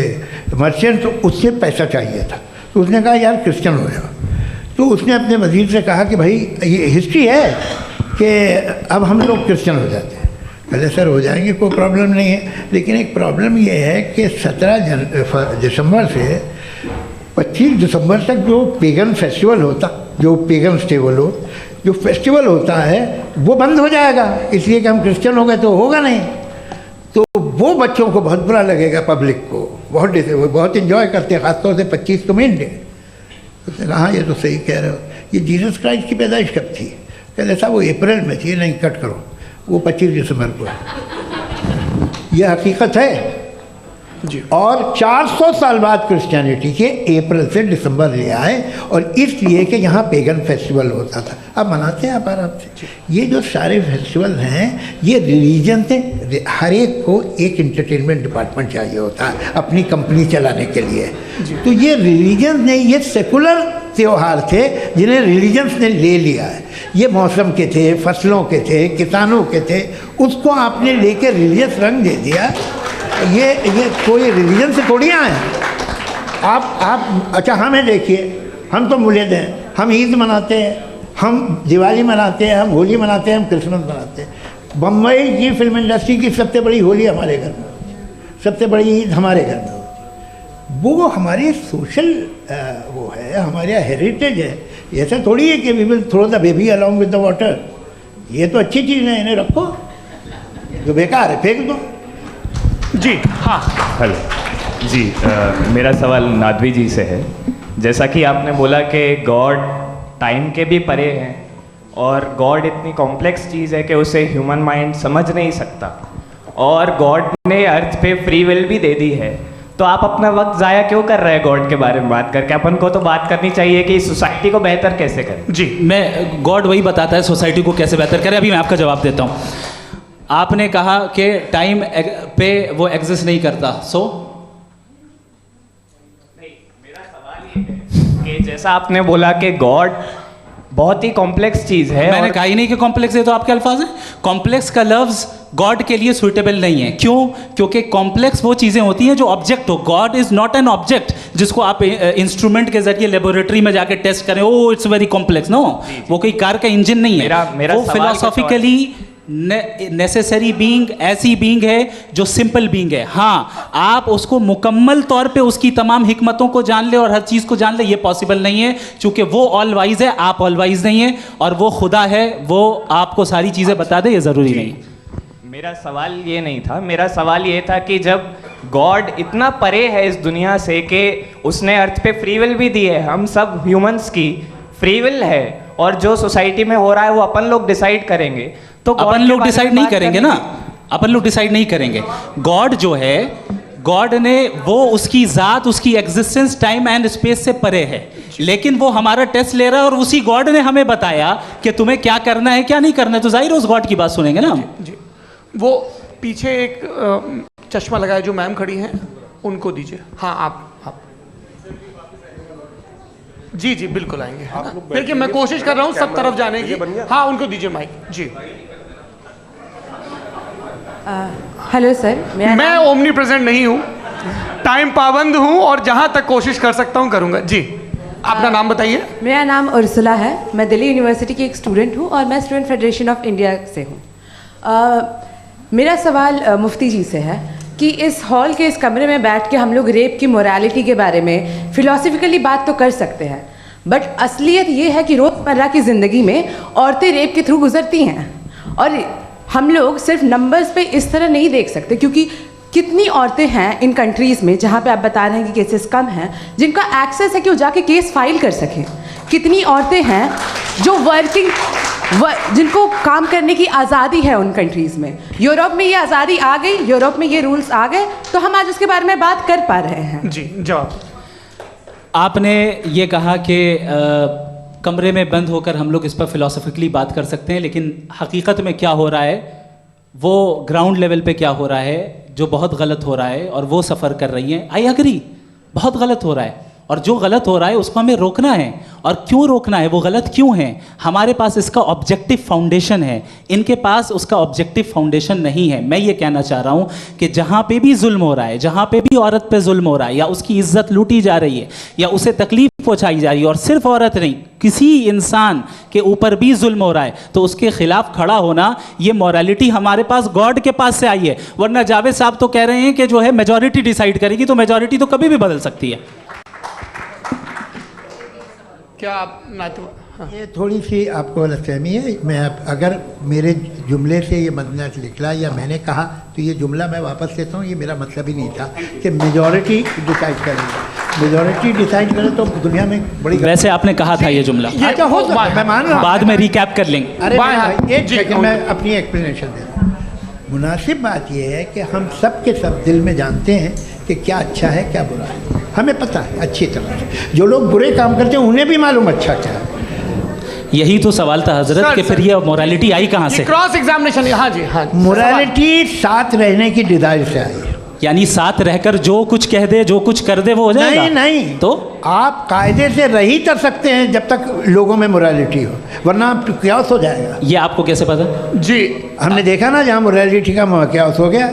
मर्चेंट, तो उससे पैसा चाहिए था। तो उसने कहा यार क्रिश्चियन हो जाओ। तो उसने अपने वजीर से कहा कि भाई ये हिस्ट्री है कि अब हम लोग क्रिश्चियन हो जाते हैं। पहले सर हो जाएंगे, कोई प्रॉब्लम नहीं है, लेकिन एक प्रॉब्लम ये है कि 17 दिसंबर से 25 दिसंबर तक जो पेगन फेस्टिवल होता, जो पेगन जो फेस्टिवल होता है वो बंद हो जाएगा, इसलिए कि हम क्रिश्चियन हो गए तो होगा नहीं। तो वो बच्चों को बहुत बुरा लगेगा, पब्लिक को वो बहुत इन्जॉय करते हैं, ख़ासतौर से 25 को मेन डे। उसने कहा हाँ ये तो सही कह रहे हो, ये जीसस क्राइस्ट की पैदाइश कब थी? कहते साहब वो अप्रैल में थी। नहीं कट करो, वो 25 दिसंबर को है। यह हकीकत है जी। और 400 साल बाद क्रिश्चियनिटी के अप्रैल से दिसंबर ले आए, और इसलिए कि यहाँ पेगन फेस्टिवल होता था। अब मनाते हैं आप आराम से। ये जो सारे फेस्टिवल हैं ये रिलीजन से, हर एक को एक इंटरटेनमेंट डिपार्टमेंट चाहिए होता है अपनी कंपनी चलाने के लिए। तो ये रिलीजन ने, ये सेकुलर त्यौहार थे जिन्हें रिलीजन्स ने ले लिया है। ये मौसम के थे, फसलों के थे, किसानों के थे, उसको आपने लेके रिलीजियस रंग दे दिया। ये कोई रिलीजन से थोड़ी आए हैं आप। अच्छा हमें देखिए, हम तो मुल्द हैं, हम ईद मनाते हैं, हम दिवाली मनाते हैं, हम होली मनाते हैं, हम क्रिसमस मनाते हैं। बम्बई की फिल्म इंडस्ट्री की सबसे बड़ी होली हमारे घर में होती है, सबसे बड़ी ईद हमारे घर में होती है। वो हमारे सोशल वो है, हमारा हेरिटेज है। ऐसा थोड़ी है कि we will throw the baby along with the water. ये तो अच्छी चीज़ है, इन्हें रखो, जो बेकार है फेंक दो। जी हाँ हेलो जी, मेरा सवाल नादवी जी से है। जैसा कि आपने बोला कि गॉड टाइम के भी परे हैं और गॉड इतनी कॉम्प्लेक्स चीज़ है कि उसे ह्यूमन माइंड समझ नहीं सकता, और गॉड ने अर्थ पे फ्री विल भी दे दी है, तो आप अपना वक्त ज़ाया क्यों कर रहे हैं गॉड के बारे में बात करके? अपन को तो बात करनी चाहिए कि सोसाइटी को बेहतर कैसे करें। जी, मैं गॉड वही बताता है सोसाइटी को कैसे बेहतर करें। अभी मैं आपका जवाब देता हूँ। आपने कहा कि टाइम पे वो एग्जिस्ट नहीं करता, सो नहीं, मेरा सवाल ये है कि जैसा आपने बोला कि गॉड बहुत ही कॉम्प्लेक्स चीज़ है। मैंने कहा ही नहीं कि कॉम्प्लेक्स है, तो आपके अल्फाज हैं। कॉम्प्लेक्स का लफ्ज़ गॉड के लिए सुइटेबल नहीं है। क्यों? क्योंकि कॉम्प्लेक्स वो चीज़ें होती हैं जो ऑब्जेक्ट हो। God is not an object जिसको आप इंस्ट्रूमेंट के जरिए लेबोरेटरी में जाके टेस्ट करें, oh it's very complex. No, वो कोई कार का इंजन नहीं है। वो फिलोसॉफिकली नेसेसरी बीइंग ऐसी बीइंग है जो सिंपल बीइंग है। हाँ, आप उसको मुकम्मल तौर पे उसकी तमाम हिकमतों को जान ले और हर चीज़ को जान ले, ये पॉसिबल नहीं है, क्योंकि वो ऑल वाइज है, आप ऑल वाइज नहीं है, और वो खुदा है, वो आपको सारी चीज़ें बता दे, ये ज़रूरी नहीं। मेरा सवाल ये नहीं था, मेरा सवाल ये था कि जब गॉड इतना परे है इस दुनिया से कि उसने अर्थ पे फ्री विल भी दी है, हम सब ह्यूमंस की फ्री विल है, और जो सोसाइटी में हो रहा है वो अपन लोग डिसाइड करेंगे, तो अपन लोग डिसाइड नहीं करेंगे ना, अपन लोग डिसाइड नहीं करेंगे। गॉड जो है, गॉड ने वो उसकी ज़ात, उसकी एग्जिस्टेंस टाइम एंड स्पेस से परे है, लेकिन वो हमारा टेस्ट ले रहा है और उसी गॉड ने हमें बताया कि तुम्हें क्या करना है क्या नहीं करना है, तो जाहिर है उस गॉड की बात सुनेंगे ना हम। जी, वो पीछे एक चश्मा लगाए जो मैम खड़ी हैं, उनको दीजिए। हाँ आप जी जी बिल्कुल आएंगे। देखिए मैं कोशिश कर रहा हूँ सब तरफ जाने की। हाँ उनको दीजिए माइक। जी हेलो सर, मैं ओमनी प्रेजेंट नहीं हूँ, टाइम पाबंद हूँ और जहाँ तक कोशिश कर सकता हूँ करूँगा। जी, अपना नाम बताइए। मेरा नाम उर्सुला है, मैं दिल्ली यूनिवर्सिटी की एक स्टूडेंट हूँ और मैं स्टूडेंट फेडरेशन ऑफ इंडिया से हूँ। मेरा सवाल मुफ्ती जी से है कि इस हॉल के इस कमरे में बैठ के हम लोग रेप की मोरालिटी के बारे में फिलोसफिकली बात तो कर सकते हैं, बट असलियत ये है कि रोज़मर्रा की ज़िंदगी में औरतें रेप के थ्रू गुजरती हैं और हम लोग सिर्फ नंबर्स पे इस तरह नहीं देख सकते, क्योंकि कितनी औरतें हैं इन कंट्रीज़ में जहाँ पे आप बता रहे हैं कि केसेस कम हैं, जिनका एक्सेस है कि वो जाके केस फाइल कर सकें। कितनी औरतें हैं जो जिनको काम करने की आज़ादी है उन कंट्रीज़ में। यूरोप में ये आज़ादी आ गई, यूरोप में ये रूल्स आ गए, तो हम आज उसके बारे में बात कर पा रहे हैं। जी, जवाब। आपने ये कहा कि कमरे में बंद होकर हम लोग इस पर फिलोसफिकली बात कर सकते हैं, लेकिन हकीकत में क्या हो रहा है, वो ग्राउंड लेवल पे क्या हो रहा है जो बहुत गलत हो रहा है, और वो सफ़र कर रही हैं। आई एग्री, बहुत गलत हो रहा है, और जो गलत हो रहा है उसको हमें रोकना है। और क्यों रोकना है, वो गलत क्यों है, हमारे पास इसका ऑब्जेक्टिव फाउंडेशन है, इनके पास उसका ऑब्जेक्टिव फाउंडेशन नहीं है। मैं ये कहना चाह रहा हूँ कि जहाँ पे भी जुल्म हो रहा है, जहाँ पे भी औरत पे जुल्म हो रहा है, या उसकी इज्जत लूटी जा रही है, या उसे तकलीफ पहुँचाई जा रही है, और सिर्फ औरत नहीं, किसी इंसान के ऊपर भी जुल्म हो रहा है, तो उसके खिलाफ खड़ा होना, ये मॉरलिटी हमारे पास गॉड के पास से आई है। वरना जावेद साहब तो कह रहे हैं कि जो है मेजॉरिटी डिसाइड करेगी, तो मेजॉरिटी तो कभी भी बदल सकती है। क्या आप ये थोड़ी सी आपको गलतफहमी है। मैं अगर मेरे जुमले से ये मदनत निकला या मैंने कहा, तो ये जुमला मैं वापस लेता हूँ। ये मेरा मतलब ही नहीं था कि मेजॉरिटी डिसाइड करेगी। मेजॉरिटी डिसाइड करे तो दुनिया में बड़ी, वैसे आपने कहा था ये जुमला। अच्छा, हो सकता है, मैं मान रहा हूँ, बाद में रिकैप कर लेंगे। अरे एक सेकंड, मैं अपनी एक्सप्लेनेशन दे रहा हूँ। मुनासिब बात यह है कि हम सब के सब दिल में जानते हैं कि क्या अच्छा है क्या बुरा है, हमें पता है अच्छी तरह से। जो लोग बुरे काम करते हैं उन्हें भी मालूम अच्छा क्या है। यही तो सवाल था हजरत कि फिर ये मोरालिटी आई कहाँ से? Cross examination. हाँ जी, हाँ। मोरालिटी साथ रहने की डिजायर से आई, यानी साथ रहकर जो कुछ कह दे, जो कुछ कर दे, वो हो जाएगा। नहीं नहीं, तो आप कायदे से रह ही कर सकते हैं जब तक लोगों में मोरालिटी हो, वरना क्यास हो जाएगा। ये आपको कैसे पता? जी, हमने देखा ना, जहाँ मोरालिटी का क्यास हो गया,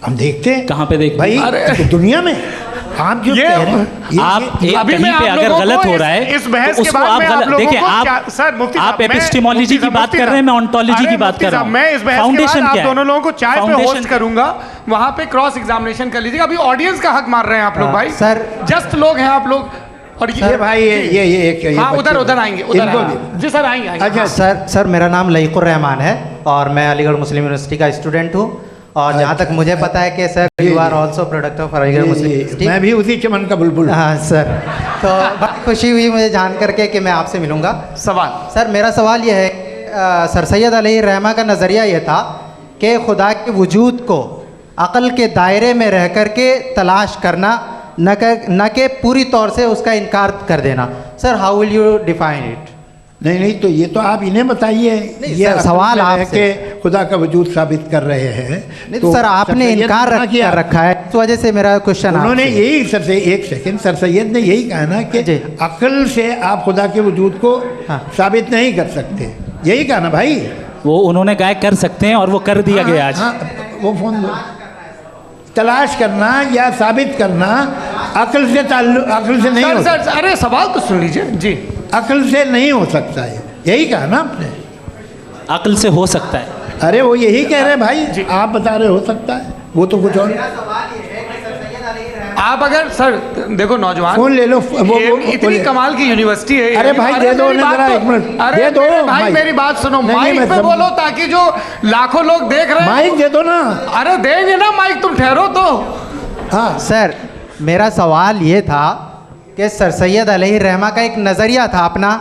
हम देखते हैं। कहाँ पे देखते भाई? तो दुनिया में आप जो कह रहे हैं, आप कहीं पे अगर गलत हो रहा है, इस बहस तो के उसको बाद आप में आप लोगों देखिए, को सर मुफ्ती आप एपिस्टेमोलॉजी की बात कर रहे हैं, मैं ऑन्टोलॉजी की बात कर रहा हूँ। मैं इस बहस के बाद आप दोनों लोगों को चाय पे होस्ट करूंगा, वहां पे क्रॉस एग्जामिनेशन कर लीजिएगा। अभी ऑडियंस का हक मार रहे हैं आप लोग भाई, सर जस्ट लोग हैं आप लोग। और ये भाई ये हाँ, उधर आएंगे, जी सर आएंगे। अच्छा सर, मेरा नाम लईकुर रहमान है और मैं अलीगढ़ मुस्लिम यूनिवर्सिटी का स्टूडेंट हूँ। और जहाँ तक मुझे पता है कि sir you are also product of Aligarh Muslim University. मैं भी उसी चमन का बुलबुल। हाँ सर, तो बड़ी खुशी हुई मुझे जान करके कि मैं आपसे मिलूँगा। सवाल सर, मेरा सवाल यह है, सर सैयद अलैहि रहमा का नज़रिया ये था कि खुदा के वजूद को अक़ल के दायरे में रह कर के तलाश करना, न कि पूरी तौर से उसका इनकार कर देना। Sir, how will you define it? नहीं, तो ये तो आप इन्हें बताइए। ये सवाल आपसे के खुदा का वजूद साबित कर रहे हैं। नहीं तो सर, आपने इनकार कर रखा है, इस वजह से मेरा क्वेश्चन। उन्होंने यही एक सेकंड, सर सैयद ने यही कहा ना कि अक्ल से आप खुदा के वजूद को साबित नहीं कर सकते, यही कहा ना भाई। वो उन्होंने कहा कर सकते हैं और वो कर दिया गया आज। वो फोन दो। तलाश करना या साबित करना अक्ल से नहीं हो सकता। अरे सवाल तो सुन लीजिए जी। अक्ल से नहीं हो सकता है, यही कहा ना आपने। अक्ल से हो सकता है। अरे वो यही कह रहे हैं भाई, आप बता रहे हो सकता है, वो तो कुछ और। आप अगर सर देखो नौजवान फोन ले लो, वो इतनी कमाल की यूनिवर्सिटी है। अरे भाई दे दो ना जरा, एक मिनट दे दो भाई, मेरी बात सुनो, माइक पे बोलो ताकि जो लाखों लोग देख रहे हैं। माइक दे दो ना। अरे देंगे ना माइक, तुम ठहरो तो। हाँ सर, मेरा सवाल ये था कि सर सैयद अलैहि रहमा का एक नज़रिया था अपना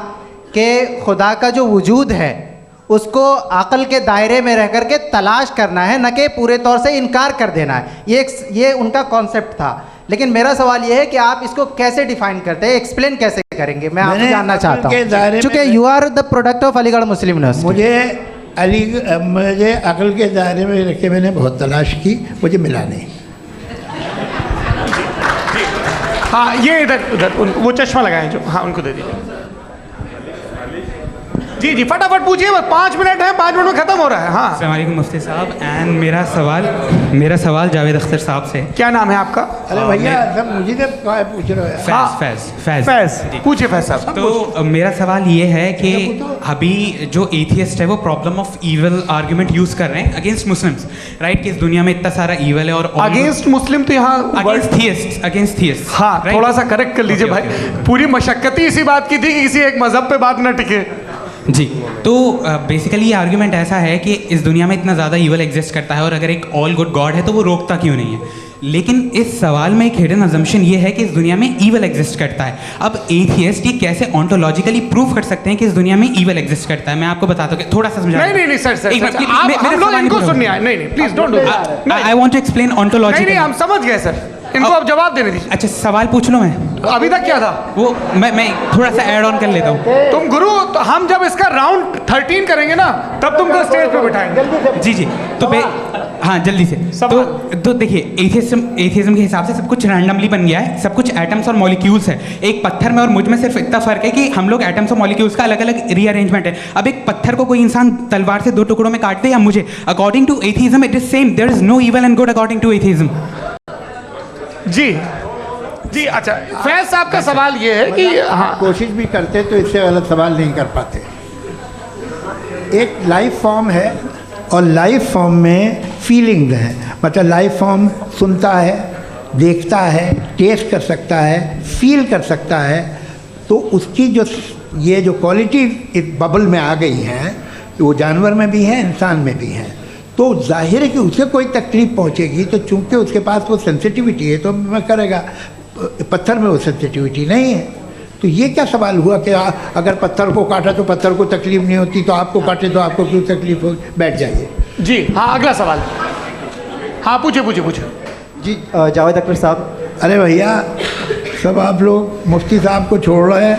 कि खुदा का जो वजूद है उसको अक़ल के दायरे में रह कर के तलाश करना है, न कि पूरे तौर से इनकार कर देना है। ये उनका कॉन्सेप्ट था। लेकिन मेरा सवाल ये है कि आप इसको कैसे डिफाइन करते हैं, एक्सप्लेन कैसे करेंगे? मैं आपसे जानना चाहता हूँ, क्योंकि you are the product of Aligarh Muslim University. मुझे अक़ल के दायरे में रख के मैंने बहुत तलाश की, मुझे मिला नहीं। हाँ, ये इधर वो चश्मा लगाए जो, हाँ उनको दे दीजिए। जी जी फटाफट पूछिए, बस 5 मिनट है, 5 मिनट में खत्म हो रहा है। हाँ अस्सलाम वालेकुम मुफ्ती साहब। एंड मेरा सवाल जावेद अख्तर साहब से। क्या नाम है आपका? अरे भैया सब मुझे तो पूछ रहे हो। फैज पूछिए फैज साहब। तो मेरा सवाल ये है कि अभी जो एथियस्ट है वो problem of evil argument use कर रहे हैं अगेंस्ट मुस्लिम्स, राइट? कि इस दुनिया में इतना सारा ईवल है और अगेंस्ट मुस्लिम तो यहाँ अगेंस्ट थियस्ट। हाँ थोड़ा सा करेक्ट कर लीजिए भाई, पूरी मशक्कत ही इसी बात की थी कि किसी एक मजहब पे बात न टिके। जी, तो बेसिकली ये आर्ग्यूमेंट ऐसा है कि इस दुनिया में इतना ज़्यादा ईवल एग्जिस्ट करता है और अगर एक ऑल गुड गॉड है तो वो रोकता क्यों नहीं है? लेकिन इस सवाल में एक हिडन अजम्पशन ये है कि इस दुनिया में ईवल एग्जिस्ट करता है। अब एथियस्ट ये कैसे ऑन्टोलॉजिकली प्रूव कर सकते हैं कि इस दुनिया में ईवल एग्जिस्ट करता है? मैं आपको बताता हूँ, थोड़ा सा समझा। नहीं सर हम लोग इनको सुनने आए। नहीं please don't do that. I want to explain ontologically. नहीं हम समझ गए सर, इनको अब जवाब देने दीजिए। अच्छा सवाल पूछ लो। मैं अभी तक क्या था वो मैं थोड़ा सा ऐड ऑन कर लेता हूँ। तुम गुरु, तो हम जब इसका राउंड 13 करेंगे ना तब तुमको स्टेज पे बिठाएंगे। जी तो हाँ जल्दी से। तो देखिए एथियज्म के हिसाब से सब कुछ रैंडमली बन गया है, सब कुछ एटम्स और मॉलिक्यूल्स है। एक पत्थर में और मुझ में सिर्फ इतना फर्क है कि हम लोग एटम्स और मॉलिक्यूल्स का अलग अलग रीअरेंजमेंट है। अब एक पत्थर को कोई इंसान तलवार से 2 टुकड़ों में काट दे या मुझे, according to atheism it is same. There is no evil and good according to atheism. जी अच्छा फैज साहब का सवाल ये है कि हाँ कोशिश भी करते तो इससे गलत सवाल नहीं कर पाते। एक लाइफ फॉर्म है और लाइफ फॉर्म में फीलिंग्स हैं, मतलब लाइफ फॉर्म सुनता है, देखता है, टेस्ट कर सकता है, फील कर सकता है। तो उसकी जो क्वालिटी इस बबल में आ गई हैं वो जानवर में भी है, इंसान में भी है। तो जाहिर है कि उसे कोई तकलीफ पहुंचेगी, तो चूंकि उसके पास वो सेंसिटिविटी है तो मैं करेगा। पत्थर में वो सेंसिटिविटी नहीं है। तो ये क्या सवाल हुआ कि अगर पत्थर को काटा तो पत्थर को तकलीफ नहीं होती, तो आपको काटे तो आपको क्यों तकलीफ हो? बैठ जाइए। जी हाँ अगला सवाल। हाँ पूछे जी जावेद अख्तर साहब। अरे भैया सब आप लोग मुफ्ती साहब को छोड़ रहे हैं,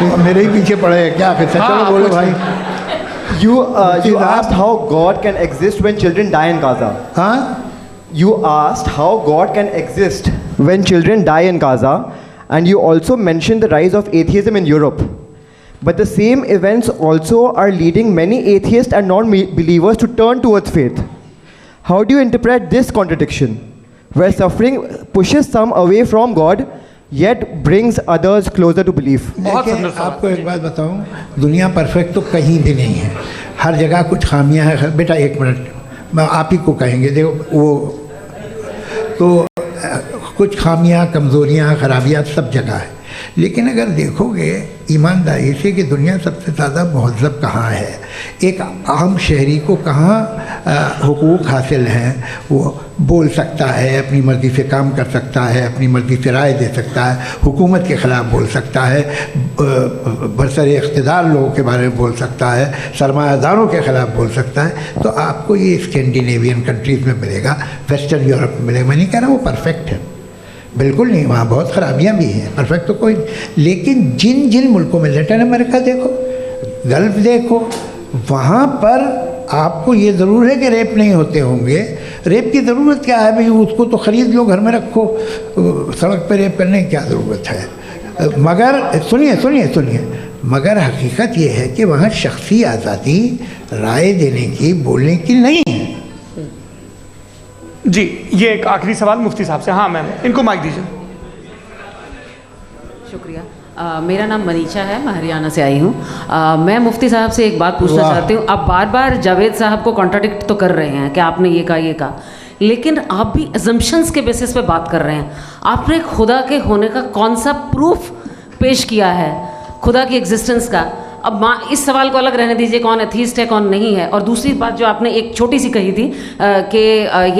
तो मेरे ही पीछे पड़े हैं क्या? फिर चलो बोलो भाई। You asked how God can exist when children die in Gaza. Huh? You asked how God can exist when children die in Gaza, and you also mentioned the rise of atheism in Europe. But the same events also are leading many atheists and non-believers to turn towards faith. How do you interpret this contradiction, where suffering pushes some away from God, yet brings others closer to belief? देखिए आपको एक बात बताऊं, दुनिया परफेक्ट तो कहीं भी नहीं है, हर जगह कुछ खामियां हैं। बेटा 1 मिनट, मैं आप ही को कहेंगे। देखो वो तो कुछ खामियां, कमज़ोरियां, खराबियां सब जगह है। लेकिन अगर देखोगे ईमानदारी से कि दुनिया सबसे ज़्यादा महज़ब कहाँ है, एक आम शहरी को कहाँ हुकूक हासिल हैं, वो बोल सकता है, अपनी मर्ज़ी से काम कर सकता है, अपनी मर्ज़ी से राय दे सकता है, हुकूमत के ख़िलाफ़ बोल सकता है, बरसरे इक़्तिदार लोगों के बारे में बोल सकता है, सरमायादारों के ख़िलाफ़ बोल सकता है। तो आपको ये स्कैंडिनेवियन कंट्रीज़ में मिलेगा, वेस्टर्न यूरोप में मिलेगा। मैं नहीं कह रहा वो परफेक्ट है, बिल्कुल नहीं, वहाँ बहुत ख़राबियाँ भी हैं, परफेक्ट तो कोई। लेकिन जिन मुल्कों में, लैटिन अमेरिका देखो, गल्फ देखो, वहाँ पर आपको ये ज़रूर है कि रेप नहीं होते होंगे। रेप की ज़रूरत क्या है भाई? उसको तो ख़रीद लो, घर में रखो, सड़क पर रेप करने की क्या ज़रूरत है? मगर सुनिए, मगर हकीकत ये है कि वहाँ शख्सी आज़ादी राय देने की, बोलने की नहीं है। जी ये एक आखिरी सवाल मुफ्ती साहब से। हाँ मैम इनको माइक दीजिए। शुक्रिया। मेरा नाम मनीषा है, मैं हरियाणा से आई हूँ। मैं मुफ्ती साहब से एक बात पूछना चाहती हूँ। आप बार बार जावेद साहब को कॉन्ट्राडिक्ट तो कर रहे हैं कि आपने ये कहा, लेकिन आप भी अजम्पशंस के बेसिस पे बात कर रहे हैं। आपने खुदा के होने का कौन सा प्रूफ पेश किया है, खुदा की एग्जिस्टेंस का? अब इस सवाल को अलग रहने दीजिए, कौन एथीस्ट है कौन नहीं है। और दूसरी बात जो आपने एक छोटी सी कही थी कि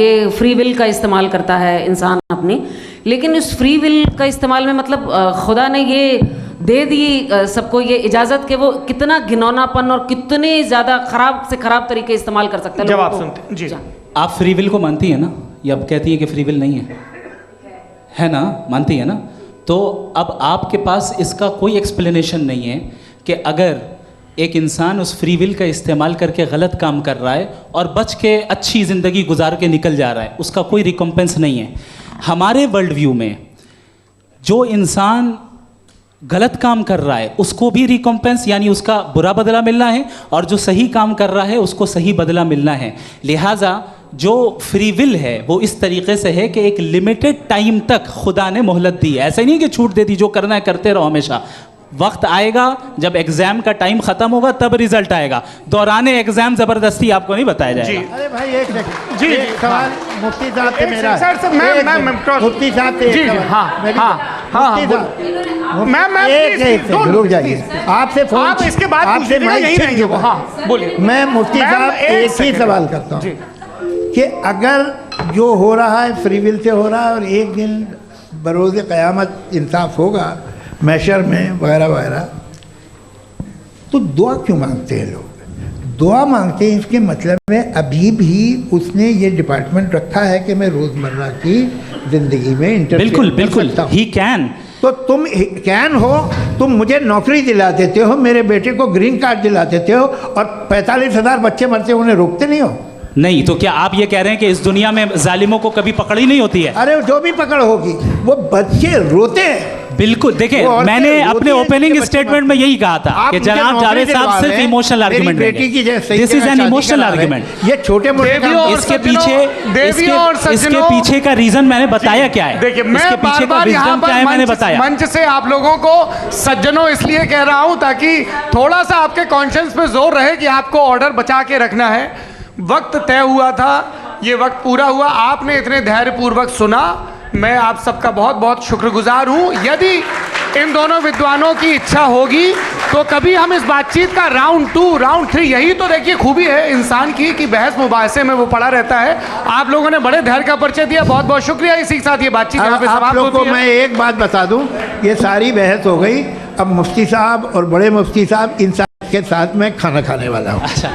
ये फ्री विल का इस्तेमाल करता है इंसान अपनी, लेकिन उस फ्री विल का इस्तेमाल में मतलब खुदा ने ये दे दी सबको ये इजाज़त कि वो कितना घिनौनापन और कितने ज़्यादा ख़राब से ख़राब तरीके इस्तेमाल कर सकते हैं। जवाब सुनते जी। आप फ्री विल को मानती है ना, या अब कहती है कि फ्री विल नहीं है ना? मानती है ना? तो अब आपके पास इसका कोई एक्सप्लेनेशन नहीं है कि अगर एक इंसान उस फ्री विल का इस्तेमाल करके गलत काम कर रहा है और बच के अच्छी ज़िंदगी गुजार के निकल जा रहा है, उसका कोई रिकम्पेंस नहीं है। हमारे वर्ल्ड व्यू में जो इंसान गलत काम कर रहा है उसको भी रिकॉम्पेंस यानी उसका बुरा बदला मिलना है, और जो सही काम कर रहा है उसको सही बदला मिलना है। लिहाजा जो फ्री विल है वो इस तरीके से है कि एक लिमिटेड टाइम तक खुदा ने मोहलत दी है। ऐसा नहीं है कि छूट दे दी, जो करना है करते रहो हमेशा। वक्त आएगा जब एग्जाम का टाइम खत्म होगा तब रिजल्ट आएगा, दौराने एग्जाम जबरदस्ती आपको नहीं बताया जाएगा। अरे भाई एक सेकंड, जी एक सवाल मुफ्ती साहब से मेरा सर सर मैं मुफ्ती साहब से जी हाँ रुक जाइए, आपसे फोन आप इसके बाद आपसे यही रहेंगे वो। हाँ बोलिए। मैं मुफ्ती साहब एक ही सवाल करता हूँ कि अगर जो हो रहा है फ्री विल से हो रहा है और एक दिन बरोज़ क़यामत इंसाफ होगा मैशर में वगैरह वगैरह, तो दुआ क्यों मांगते हैं लोग? दुआ मांगते हैं इसके मतलब है अभी भी उसने ये डिपार्टमेंट रखा है कि मैं रोज़मर्रा की ज़िंदगी में इंटरफेयर बिल्कुल बिल्कुल ही कैन। तो तुम कैन हो, तुम मुझे नौकरी दिला देते हो, मेरे बेटे को ग्रीन कार्ड दिला देते हो, और 45,000 बच्चे मरते उन्हें रोकते नहीं हो। नहीं तो क्या आप ये कह रहे हैं कि इस दुनिया में जालिमों को कभी पकड़ ही नहीं होती है? अरे जो भी पकड़ होगी वो बच्चे रोते हैं। बिल्कुल, देखिए मैंने अपने ओपनिंग स्टेटमेंट में यही कहा था कि जनाब जावेद साहब सिर्फ इमोशनल आर्गुमेंट देंगे। This is an emotional argument. ये छोटे मोटे इसके पीछे का रीजन मैंने बताया क्या है। देखिए मैं बार-बार यहाँ पर मैंने बताया मंच से आप लोगों को सज्जनों इसलिए कह रहा हूँ ताकि थोड़ा सा आपके कॉन्शियंस पे जोर रहे कि आपको ऑर्डर बचा के रखना है। वक्त तय हुआ था, ये वक्त पूरा हुआ, आपने इतने धैर्यपूर्वक सुना, मैं आप सबका बहुत बहुत शुक्रगुजार हूँ। यदि इन दोनों विद्वानों की इच्छा होगी तो कभी हम इस बातचीत का राउंड 2, राउंड 3, यही तो देखिए खूबी है इंसान की कि बहस मुबाहसे में वो पड़ा रहता है। आप लोगों ने बड़े धैर्य का परिचय दिया, बहुत बहुत शुक्रिया। इसी के साथ ये बातचीत यहाँ पे समाप्त होती है। मैं एक बात बता दूँ, ये सारी बहस हो गई, अब मुफ्ती साहब और बड़े मुफ्ती साहब इन सब के साथ मैं खाना खाने वाला हूँ। अच्छा